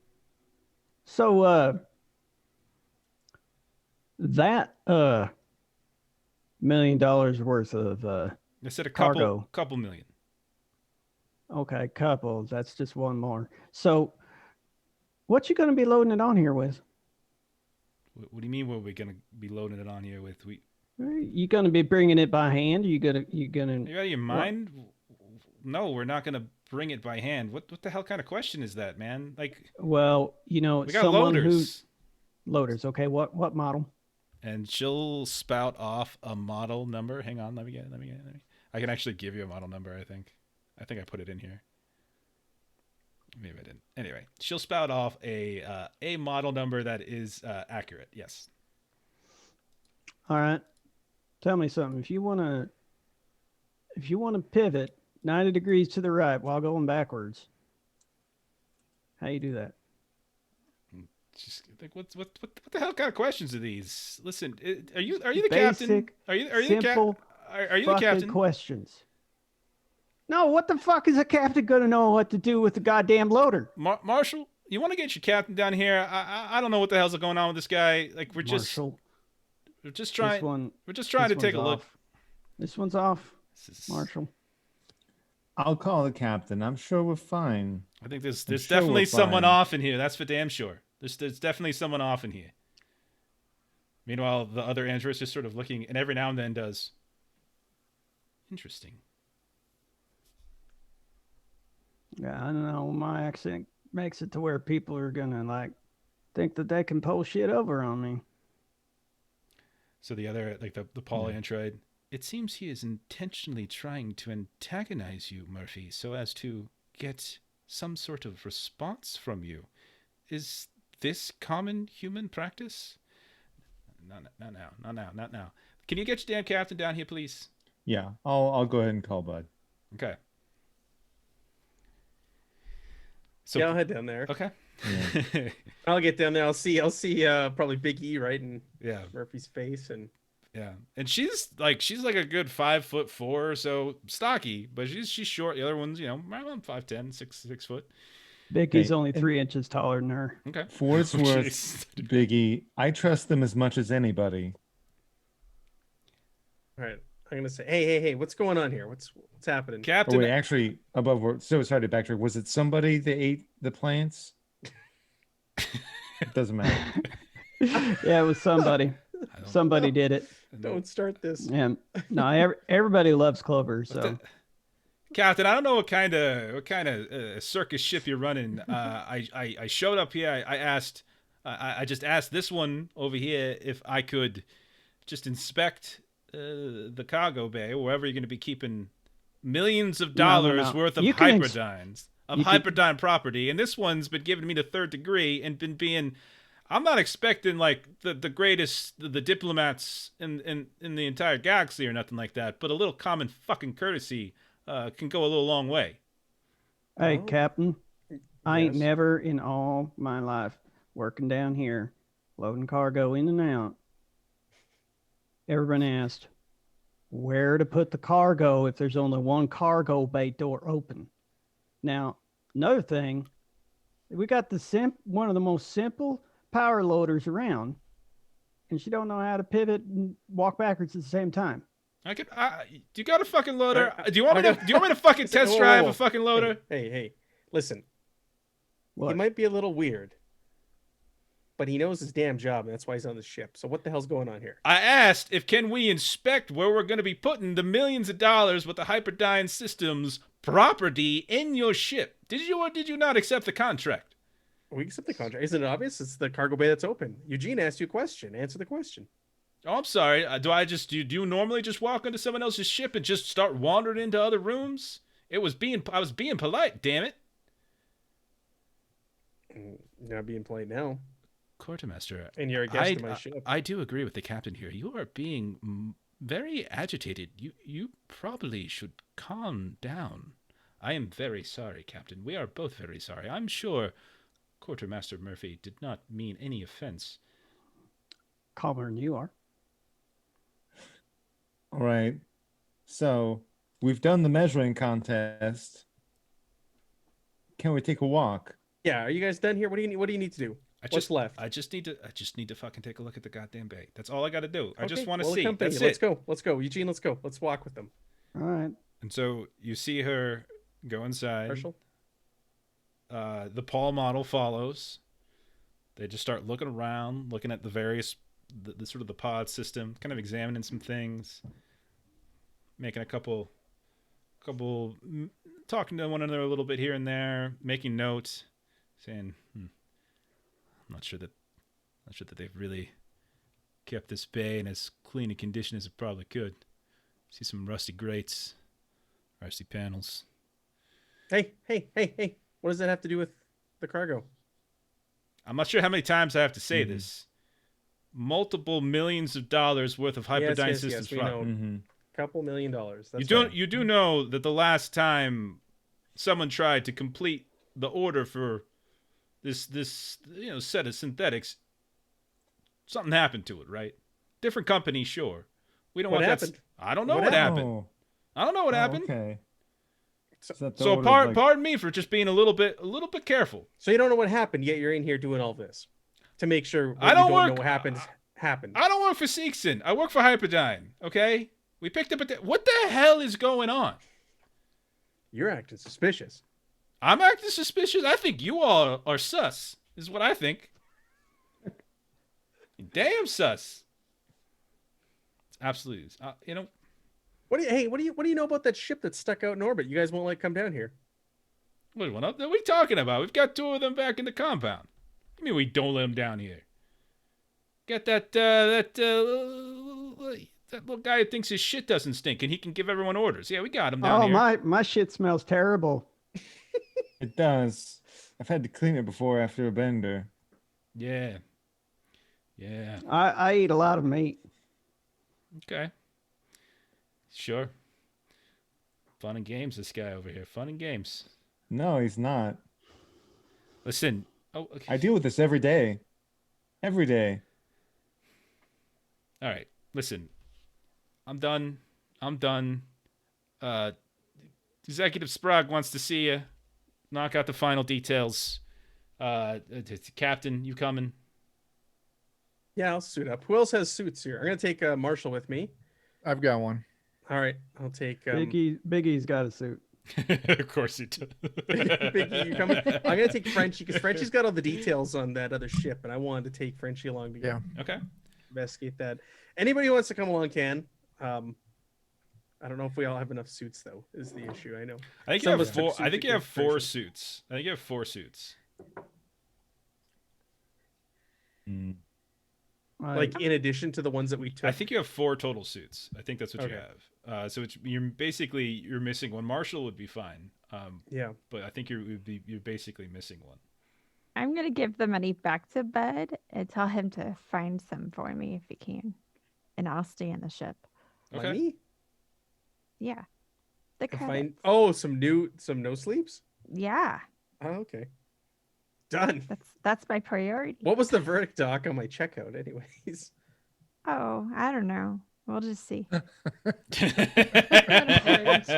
so that $1 million worth of I said a cargo. couple million. Okay, couple. That's just one more. So, what you gonna be loading it on here with? What do you mean? What are we gonna be loading it on here with? You gonna be bringing it by hand? You gonna? Are you out of your mind? No, we're not gonna bring it by hand. What the hell kind of question is that, man? Like, well, we got someone loaders. Loaders. Okay, what model? And she'll spout off a model number. Hang on, let me get it. I can actually give you a model number. I think I put it in here. Maybe I didn't. Anyway, she'll spout off a model number that is accurate. Yes. All right. Tell me something. If you wanna pivot 90 degrees to the right while going backwards, how you do that? Just like what the hell kind of questions are these? Listen, are you the captain? Are you simple are you the captain? Questions. No, what the fuck is a captain gonna know what to do with the goddamn loader? Marshal, you want to get your captain down here? I don't know what the hell's going on with this guy. Like we're just trying to take a look. This one's off. Marshal. I'll call the captain. I'm sure we're fine. I think there's definitely someone off in here. That's for damn sure. There's definitely someone off in here. Meanwhile, the other android's just sort of looking, and every now and then does. Interesting. Yeah, I don't know. My accent makes it to where people are gonna like think that they can pull shit over on me. So the other, like the poly android, it seems he is intentionally trying to antagonize you, Murphy, so as to get some sort of response from you. Is this common human practice? Not now. Can you get your damn captain down here, please? Yeah, I'll go ahead and call Bud. Okay. So yeah, I'll head down there. Okay. Yeah. I'll get down there. I'll see probably Big E right in Murphy's face, and she's like a good 5'4" or so, stocky, but she's short. The other one's around 5'10", 6 foot. Biggie's only 3 inches taller than her. Okay. For what's worth, Biggie, I trust them as much as anybody. All right, I'm gonna say, hey, what's going on here? What's happening, Captain? Oh, wait, actually, so sorry to backtrack. Was it somebody that ate the plants? It doesn't matter. Yeah, it was somebody. Somebody did it. Don't start this. Yeah. No, everybody loves clover. So, Captain, I don't know what kind of circus ship you're running. I showed up here. I just asked this one over here if I could just inspect the cargo bay, or wherever you're going to be keeping millions of dollars worth of hyperdynes. Hyperdyne property, and this one's been giving me the 3rd degree and been being. I'm not expecting like the greatest, the diplomats in the entire galaxy or nothing like that, but a little common fucking courtesy can go a little long way. Hey, Captain, I ain't never in all my life working down here, loading cargo in and out, ever been asked where to put the cargo if there's only one cargo bay door open. Now, another thing, we got one of the most simple power loaders around, and she don't know how to pivot and walk backwards at the same time. Do you got a fucking loader? Do you want me to fucking test drive a fucking loader? Hey, listen. What? He might be a little weird, but he knows his damn job, and that's why he's on the ship. So what the hell's going on here? I asked if can we inspect where we're going to be putting the millions of dollars with the Hyperdyne Systems property in your ship. Did you or did you not accept the contract? We accept the contract. Isn't it obvious? It's the cargo bay that's open. Eugene asked you a question. Answer the question. Oh, I'm sorry. Do you normally just walk into someone else's ship and just start wandering into other rooms? I was being polite, damn it. Not being polite now. Quartermaster, And you're a guest of my ship. I do agree with the captain here. You are being very agitated. You probably should calm down. I am very sorry, Captain. We are both very sorry. I'm sure Quartermaster Murphy did not mean any offense. Calmer than you are. All right. So we've done the measuring contest. Can we take a walk? Yeah, are you guys done here? What do you need to do? What's left? I just need to fucking take a look at the goddamn bay. That's all I got to do. I just Okay, want to we'll see. accompany That's you. it. Let's go, Eugene. Let's go. Let's walk with them. All right. And so you see her go inside. Marshal. The Paul model follows. They just start looking around, looking at the various, the sort of the pod system, kind of examining some things, making a couple, talking to one another a little bit here and there, making notes, saying, I'm not sure that they've really kept this bay in as clean a condition as it probably could. See some rusty grates, rusty panels. Hey. What does that have to do with the cargo? I'm not sure how many times I have to say this. Multiple millions of dollars worth of Hyperdyne systems. We know. Couple $1 million. That's You do know that the last time someone tried to complete the order for this set of synthetics, something happened to it, right? Different company, sure. We don't What want happened? that. I don't know what happened. Oh, I don't know what happened. Okay. So pardon me for just being a little bit careful. So you don't know what happened, yet you're in here doing all this to make sure I don't know work- what happened. I don't work for Seekson. I work for Hyperdyne. Okay, we picked up what the hell is going on? You're acting suspicious. I'm acting suspicious. I think you all are sus. Is what I think. Damn sus. Absolutely. What do you know about that ship that's stuck out in orbit? You guys won't let it come down here. What are we talking about? We've got 2 of them back in the compound. You mean we don't let them down here? Get that little guy who thinks his shit doesn't stink and he can give everyone orders. Yeah, we got him down here. My shit smells terrible. It does. I've had to clean it before after a bender. Yeah. I eat a lot of meat. Okay. Sure. Fun and games, this guy over here. Fun and games. No, he's not. Listen. Oh, okay. I deal with this every day. Every day. All right. Listen. I'm done. Executive Sprague wants to see you. Knock out the final details. Captain, you coming? Yeah, I'll suit up. Who else has suits here? I'm gonna take Marshall with me. I've got one. All right, I'll take Biggie's got a suit. Of course he does. Biggie, you coming? I'm gonna take Frenchie because Frenchie's got all the details on that other ship, and I wanted to take Frenchie along to Okay. investigate that. Anybody who wants to come along can. I don't know if we all have enough suits though. Is the issue? I know. I think Some you of have us took 4. I suits think at you have 4 Frenchie. suits. I think you have 4 suits. Like in addition to the ones that we took. I think you have 4 total suits. I think that's what you Okay. have. So you're missing one. Marshall would be fine. Yeah. But I think you're basically missing one. I'm gonna give the money back to Bud and tell him to find some for me if he can, and I'll stay in the ship. Okay. Money? Yeah, the To credits. find some no sleeps. Yeah, Oh, okay. Done. that's my priority. What was the verdict doc on my checkout, anyways? Oh, I don't know. We'll just see. Thanks,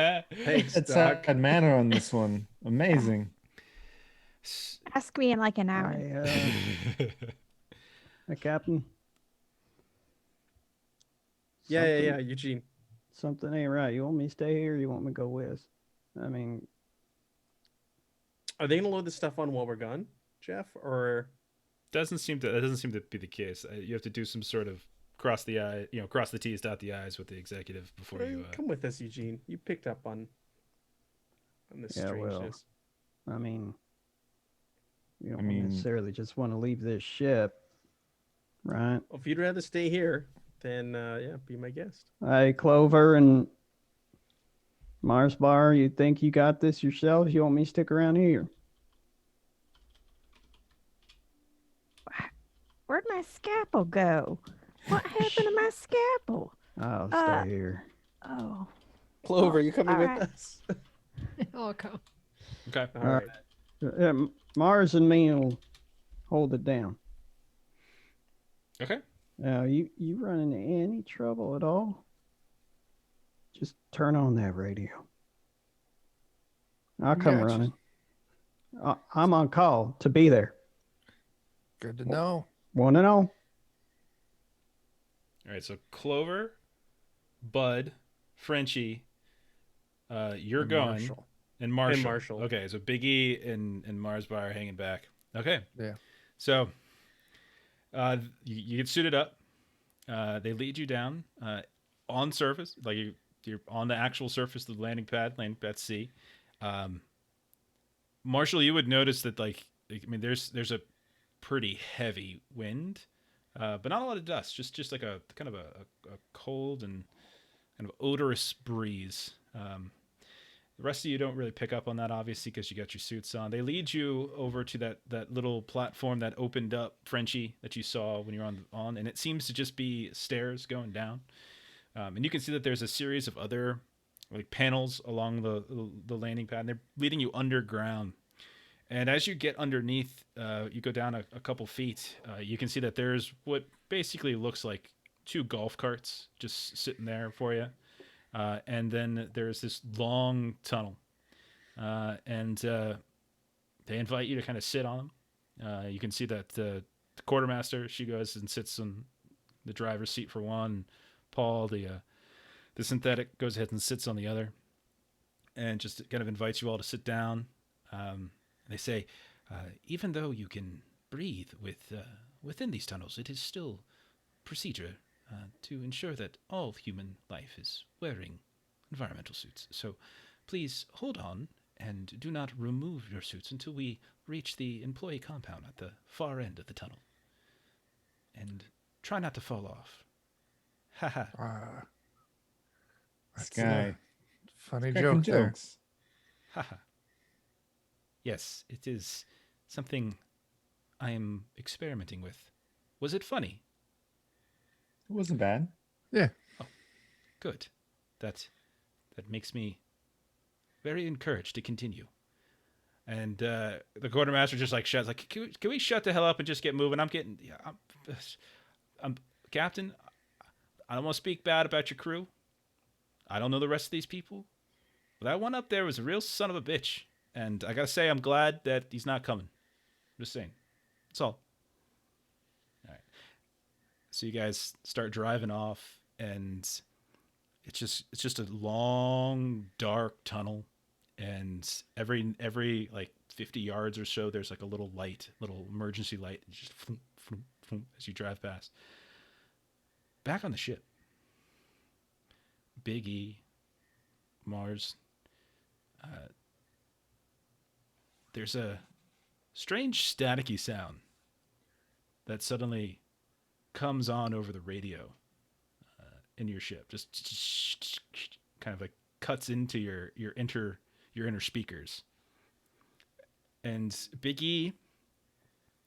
It's doc. a manner on this one. Amazing. Ask me in like an hour. Hey, Captain, Yeah, Eugene. something ain't right. You want me to stay here or you want me to go with? I mean, Are they gonna load the stuff on while we're gone, Jeff? Or that doesn't seem to be the case. You have to do some sort of cross the T's, dot the I's with the executive before you. come with us, Eugene? You picked up on this Yeah, well, strangeness. I mean, you don't I mean- necessarily just want to leave this ship, right? Well, if you'd rather stay here, then be my guest. Hey, Clover and Mars Bar, you think you got this yourself? You want me to stick around here? Where'd my scalpel go? What happened to my scalpel? I'll Uh, stay here. Oh, Clover, you coming all with right. us? I'll go. Okay. All right. Mars and me will hold it down. Okay. You run into any trouble at all? Just turn on that radio. I'll come Gotcha. running. I'm on call to be there. Good to know. Want to know? All right. So Clover, Bud, Frenchie, you're And going, Marshall. and Marshall. And Marshall. Okay. So Big E and Mars Bar are hanging back. Okay. Yeah. So you get suited up. They lead you down on surface, like you're on the actual surface of the landing pad C. Marshall, you would notice that there's a pretty heavy wind, but not a lot of dust. Just like a kind of a cold and kind of odorous breeze. The rest of you don't really pick up on that, obviously, because you got your suits on. They lead you over to that little platform that opened up, Frenchie, that you saw when you were on, and it seems to just be stairs going down. And you can see that there's a series of other panels along the landing pad, and they're leading you underground. And as you get underneath, you go down a couple feet, you can see that there's what basically looks like 2 golf carts just sitting there for you. And then there's this long tunnel, and they invite you to kind of sit on them. You can see that the quartermaster, she goes and sits on the driver's seat for one. Paul, the synthetic, goes ahead and sits on the other, and just kind of invites you all to sit down. They say, even though you can breathe within these tunnels, it is still procedure to ensure that all human life is wearing environmental suits. So please hold on and do not remove your suits until we reach the employee compound at the far end of the tunnel. And try not to fall off. Haha. This That's a guy. funny Cracking joke there. jokes. Haha. Yes, it is something I am experimenting with. Was it funny? It wasn't bad. Yeah. Good. That makes me very encouraged to continue. And the quartermaster just shouts can we shut the hell up and just get moving? I'm Captain. I don't want to speak bad about your crew. I don't know the rest of these people, but that one up there was a real son of a bitch. And I gotta say, I'm glad that he's not coming. I'm just saying. That's all. All right. So you guys start driving off, and it's just a long, dark tunnel, and every 50 yards or so, there's a little emergency light, just floom, floom, floom, as you drive past. Back on the ship, Big E, Mars. There's a strange staticky sound that suddenly comes on over the radio in your ship, just kind of cuts into your inner speakers. And Big E,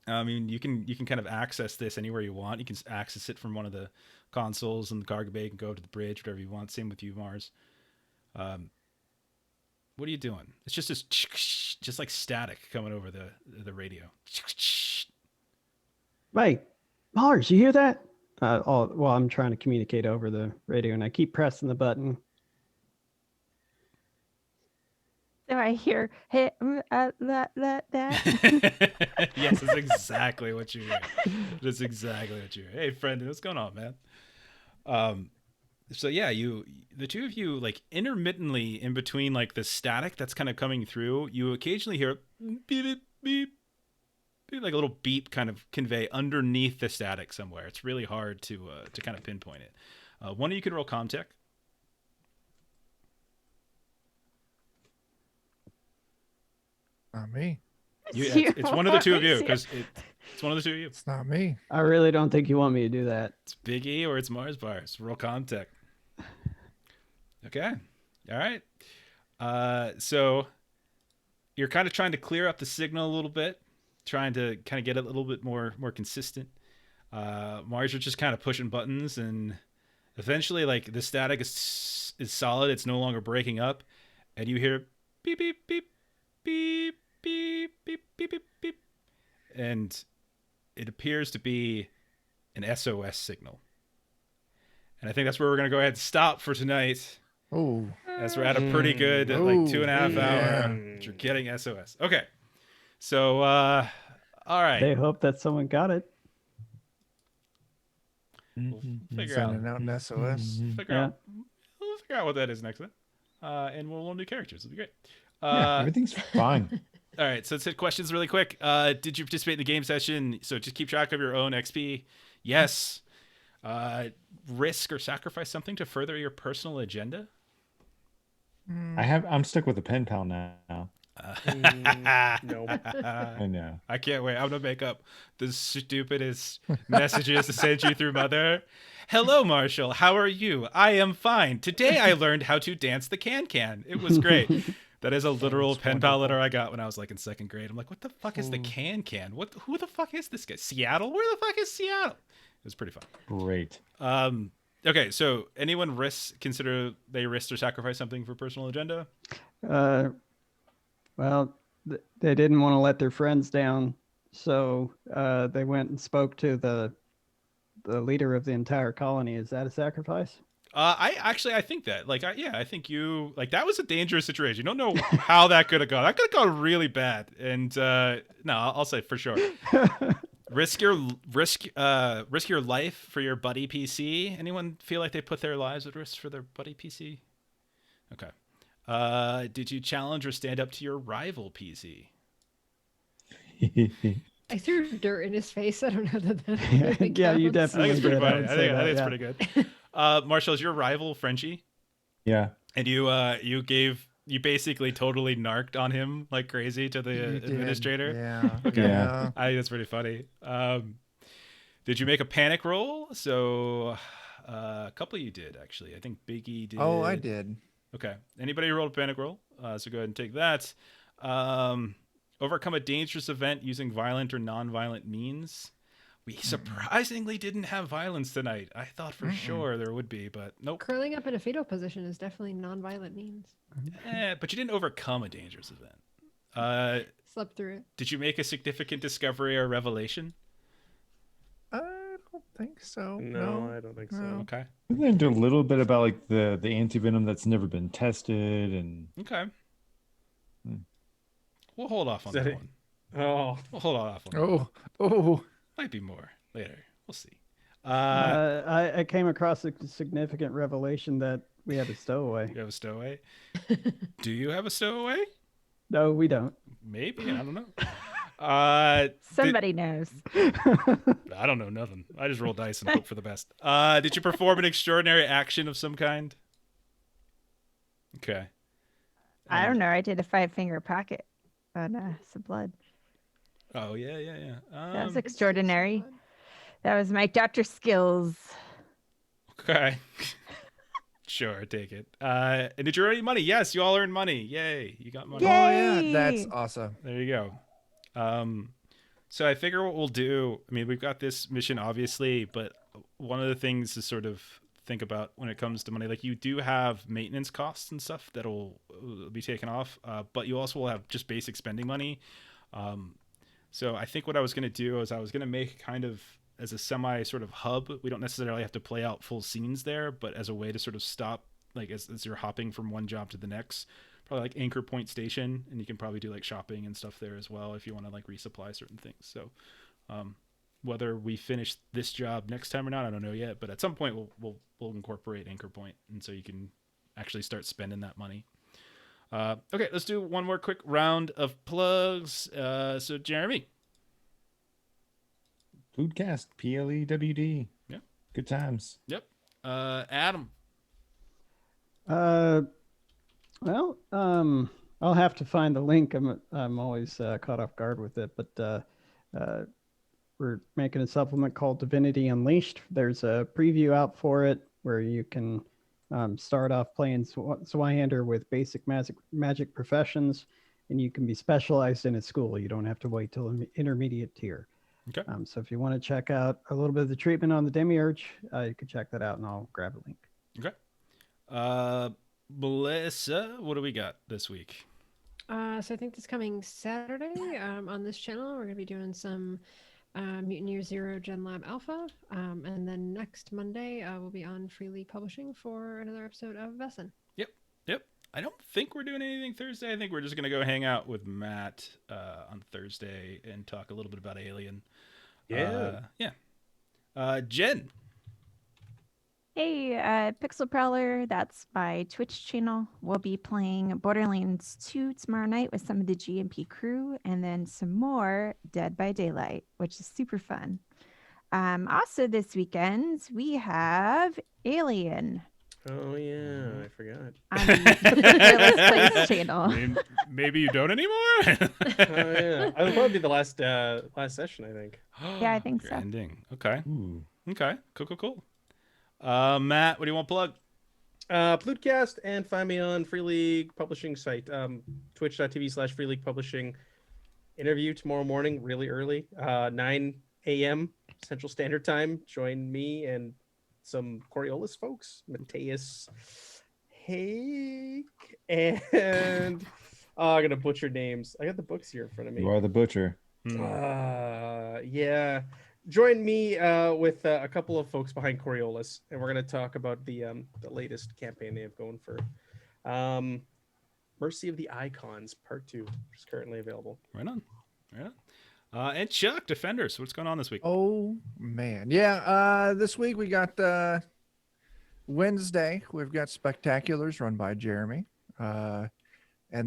I mean, you can kind of access this anywhere you want. You can access it from one of the consoles in the cargo bay. You can go to the bridge, whatever you want. Same with you, Mars. What are you doing? It's just this, just like static coming over the radio. Wait, Mars, you hear that? Well, I'm trying to communicate over the radio, and I keep pressing the button. So I hear, hey, that. Yes, that's exactly what you hear. That's exactly what you hear. Hey, friend, what's going on, man? So yeah, the two of you, intermittently in between the static that's kind of coming through, you occasionally hear beep, beep, beep, like a little beep kind of convey underneath the static somewhere. It's really hard to kind of pinpoint it. One of you can roll Comtech. Not me. It's one of the two of you, because it's one of the two of you. It's not me. I really don't think you want me to do that. It's Big E or it's Mars Bar. So roll Comtech. Okay. All right. So you're kind of trying to clear up the signal a little bit, trying to kind of get it a little bit more consistent. Mars are just kind of pushing buttons, and eventually, like, the static is solid. It's no longer breaking up, and you hear beep beep beep beep beep beep beep beep beep, and it appears to be an SOS signal. And I think that's where we're gonna go ahead and stop for tonight, Oh, as we're at a pretty good like 2.5 hour. But you're getting SOS. Okay, so all right. They hope that someone got it. We'll figure sending out an SOS. Figure Yeah. out. We'll figure out what that is next then. And we'll learn new characters. It'll be great. Yeah, everything's fine. All right, so let's hit questions really quick. Did you participate in the game session? So just keep track of your own XP. Yes. Risk or sacrifice something to further your personal agenda? I'm stuck with a pen pal now. No. I know. I can't wait. I'm gonna make up the stupidest messages to send you through Mother. Hello, Marshall. How are you? I am fine. Today I learned how to dance the can-can. It was great. That is a literal pen pal letter I got when I was like in 2nd grade. I'm like, what the fuck is the can-can? Who the fuck is this guy? Seattle? Where the fuck is Seattle? It was pretty fun. Great. Okay, so anyone consider they risked or sacrificed something for personal agenda? Well, they didn't want to let their friends down, so they went and spoke to the leader of the entire colony. Is that a sacrifice? I think that, like, I think you, like, that was a dangerous situation. You don't know how that could have gone. That could have gone really bad. And no, I'll say for sure. risk your life for your buddy PC. Anyone feel like they put their lives at risk for their buddy PC? Okay. Did you challenge or stand up to your rival PC? I threw dirt in his face. I don't know that. Yeah, you counts. I think definitely it's pretty did. funny. I think it's yeah. pretty good. Marshall, is your rival Frenchie? Yeah. And you basically totally narked on him like crazy to the administrator. Yeah. Okay. Yeah. I think that's pretty funny. Did you make a panic roll? So a couple of you did, actually. I think Biggie did. Oh, I did. Okay. Anybody who rolled a panic roll? So go ahead and take that. Overcome a dangerous event using violent or non-violent means. We surprisingly didn't have violence tonight. I thought for sure there would be, but nope. Curling up in a fetal position is definitely non-violent means. But you didn't overcome a dangerous event. Slept through it. Did you make a significant discovery or revelation? I don't think so. No, I don't think so. No. Okay. We learned a little bit about like the antivenom that's never been tested, and Okay. Hmm. We'll hold off on Is that that it? one. Oh, We'll hold off on that. Oh. Might be more later. We'll see. I came across a significant revelation that we had a stowaway. You have a stowaway? Do you have a stowaway? No, we don't. Maybe. I don't know. Somebody knows. I don't know nothing. I just roll dice and hope for the best. Did you perform an extraordinary action of some kind? Okay. I don't know. I did a 5-finger pocket on some blood. Oh, yeah. That's extraordinary. That was my doctor skills. Okay. Sure, take it. And did you earn any money? Yes, you all earned money. Yay. You got money. Oh yeah, Yay! that's awesome. There you go. So I figure what we'll do, I mean, we've got this mission, obviously, but one of the things to sort of think about when it comes to money, like you do have maintenance costs and stuff that'll be taken off, but you also will have just basic spending money. So I think what I was going to do is I was going to make kind of as a semi sort of hub. We don't necessarily have to play out full scenes there, but as a way to sort of stop, like as you're hopping from one job to the next, probably like anchor point station, and you can probably do like shopping and stuff there as well if you want to like resupply certain things. So whether we finish this job next time or not, I don't know yet, but at some point we'll incorporate anchor point, and so you can actually start spending that money. Okay, let's do one more quick round of plugs. So Jeremy. Foodcast, PLEWD. Yeah. Good times. Yep. Adam. Well, I'll have to find the link. I'm always caught off guard with it, but we're making a supplement called Divinity Unleashed. There's a preview out for it where you can start off playing Zweihander with basic magic professions, and you can be specialized in a school. You don't have to wait till an intermediate tier. Okay. So if you want to check out a little bit of the treatment on the Demiurge, you can check that out, and I'll grab a link. Okay. Melissa, what do we got this week? So I think this coming Saturday on this channel, we're going to be doing some Mutineer Zero Gen Lab Alpha. And then next Monday, we'll be on Free League Publishing for another episode of Vesson. Yep. I don't think we're doing anything Thursday. I think we're just going to go hang out with Matt on Thursday and talk a little bit about Alien. Yeah. Jen. Hey, Pixel Prowler, that's my Twitch channel. We'll be playing Borderlands 2 tomorrow night with some of the GMP crew, and then some more Dead by Daylight, which is super fun. Also this weekend, we have Alien Oh yeah, I forgot. on the Let's Plays channel. Maybe you don't anymore? Oh yeah, it'll probably be the last session, I think. Yeah, I think so. Ending. Okay. Ooh. Okay. Cool. Matt, what do you want plugged? Plutcast, and find me on Free League Publishing site, twitch.tv/Free League Publishing. Interview tomorrow morning, really early, 9 a.m. Central Standard Time. Join me and some Coriolis folks, Mateus, Hake, and I'm gonna butcher names. I got the books here in front of me. You are the butcher. Yeah. Join me with a couple of folks behind Coriolis, and we're going to talk about the latest campaign they have going for Mercy of the Icons Part 2, which is currently available. Right on. And Chuck, Defenders, what's going on this week? Oh man, yeah. This week we got Wednesday. We've got Spectaculars run by Jeremy, and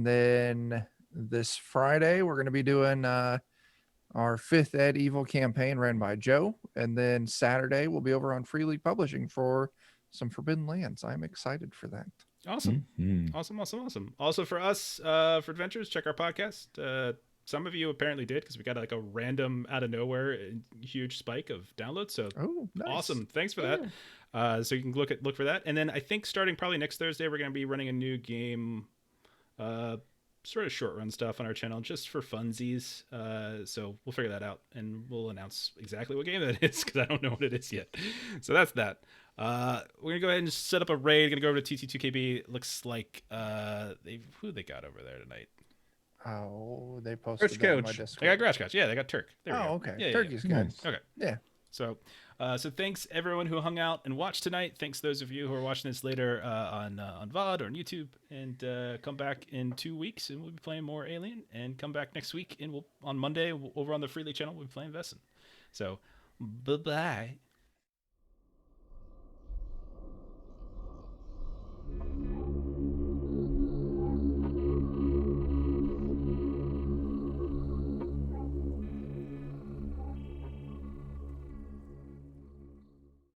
then this Friday we're going to be doing our 5th Ed Evil campaign ran by Joe, and then Saturday we'll be over on Free League Publishing for some Forbidden Lands. I'm excited for that. Awesome. Mhm. Awesome. Also for us, for Adventures, check our podcast. Some of you apparently did because we got like a random out of nowhere huge spike of downloads. So Nice. awesome. Thanks for that. So you can look for that. And then I think starting probably next Thursday, we're going to be running a new game, sort of short run stuff on our channel just for funsies. So we'll figure that out and we'll announce exactly what game that is because I don't know what it is yet. So that's that. We're gonna go ahead and just set up a raid. Gonna go over to TT2KB. It looks like who they got over there tonight. Oh, they posted Rich that on my Coach. Discord. They got Grash Couch. Yeah, they got Turk. There we go. Oh, okay. Yeah, Turkey's good. Nice. Okay. Yeah. So thanks everyone who hung out and watched tonight. Thanks those of you who are watching this later on VOD or on YouTube. And come back in 2 weeks and we'll be playing more Alien. And come back next week and on Monday over on the Freely channel we'll be playing Vesson. So bye bye.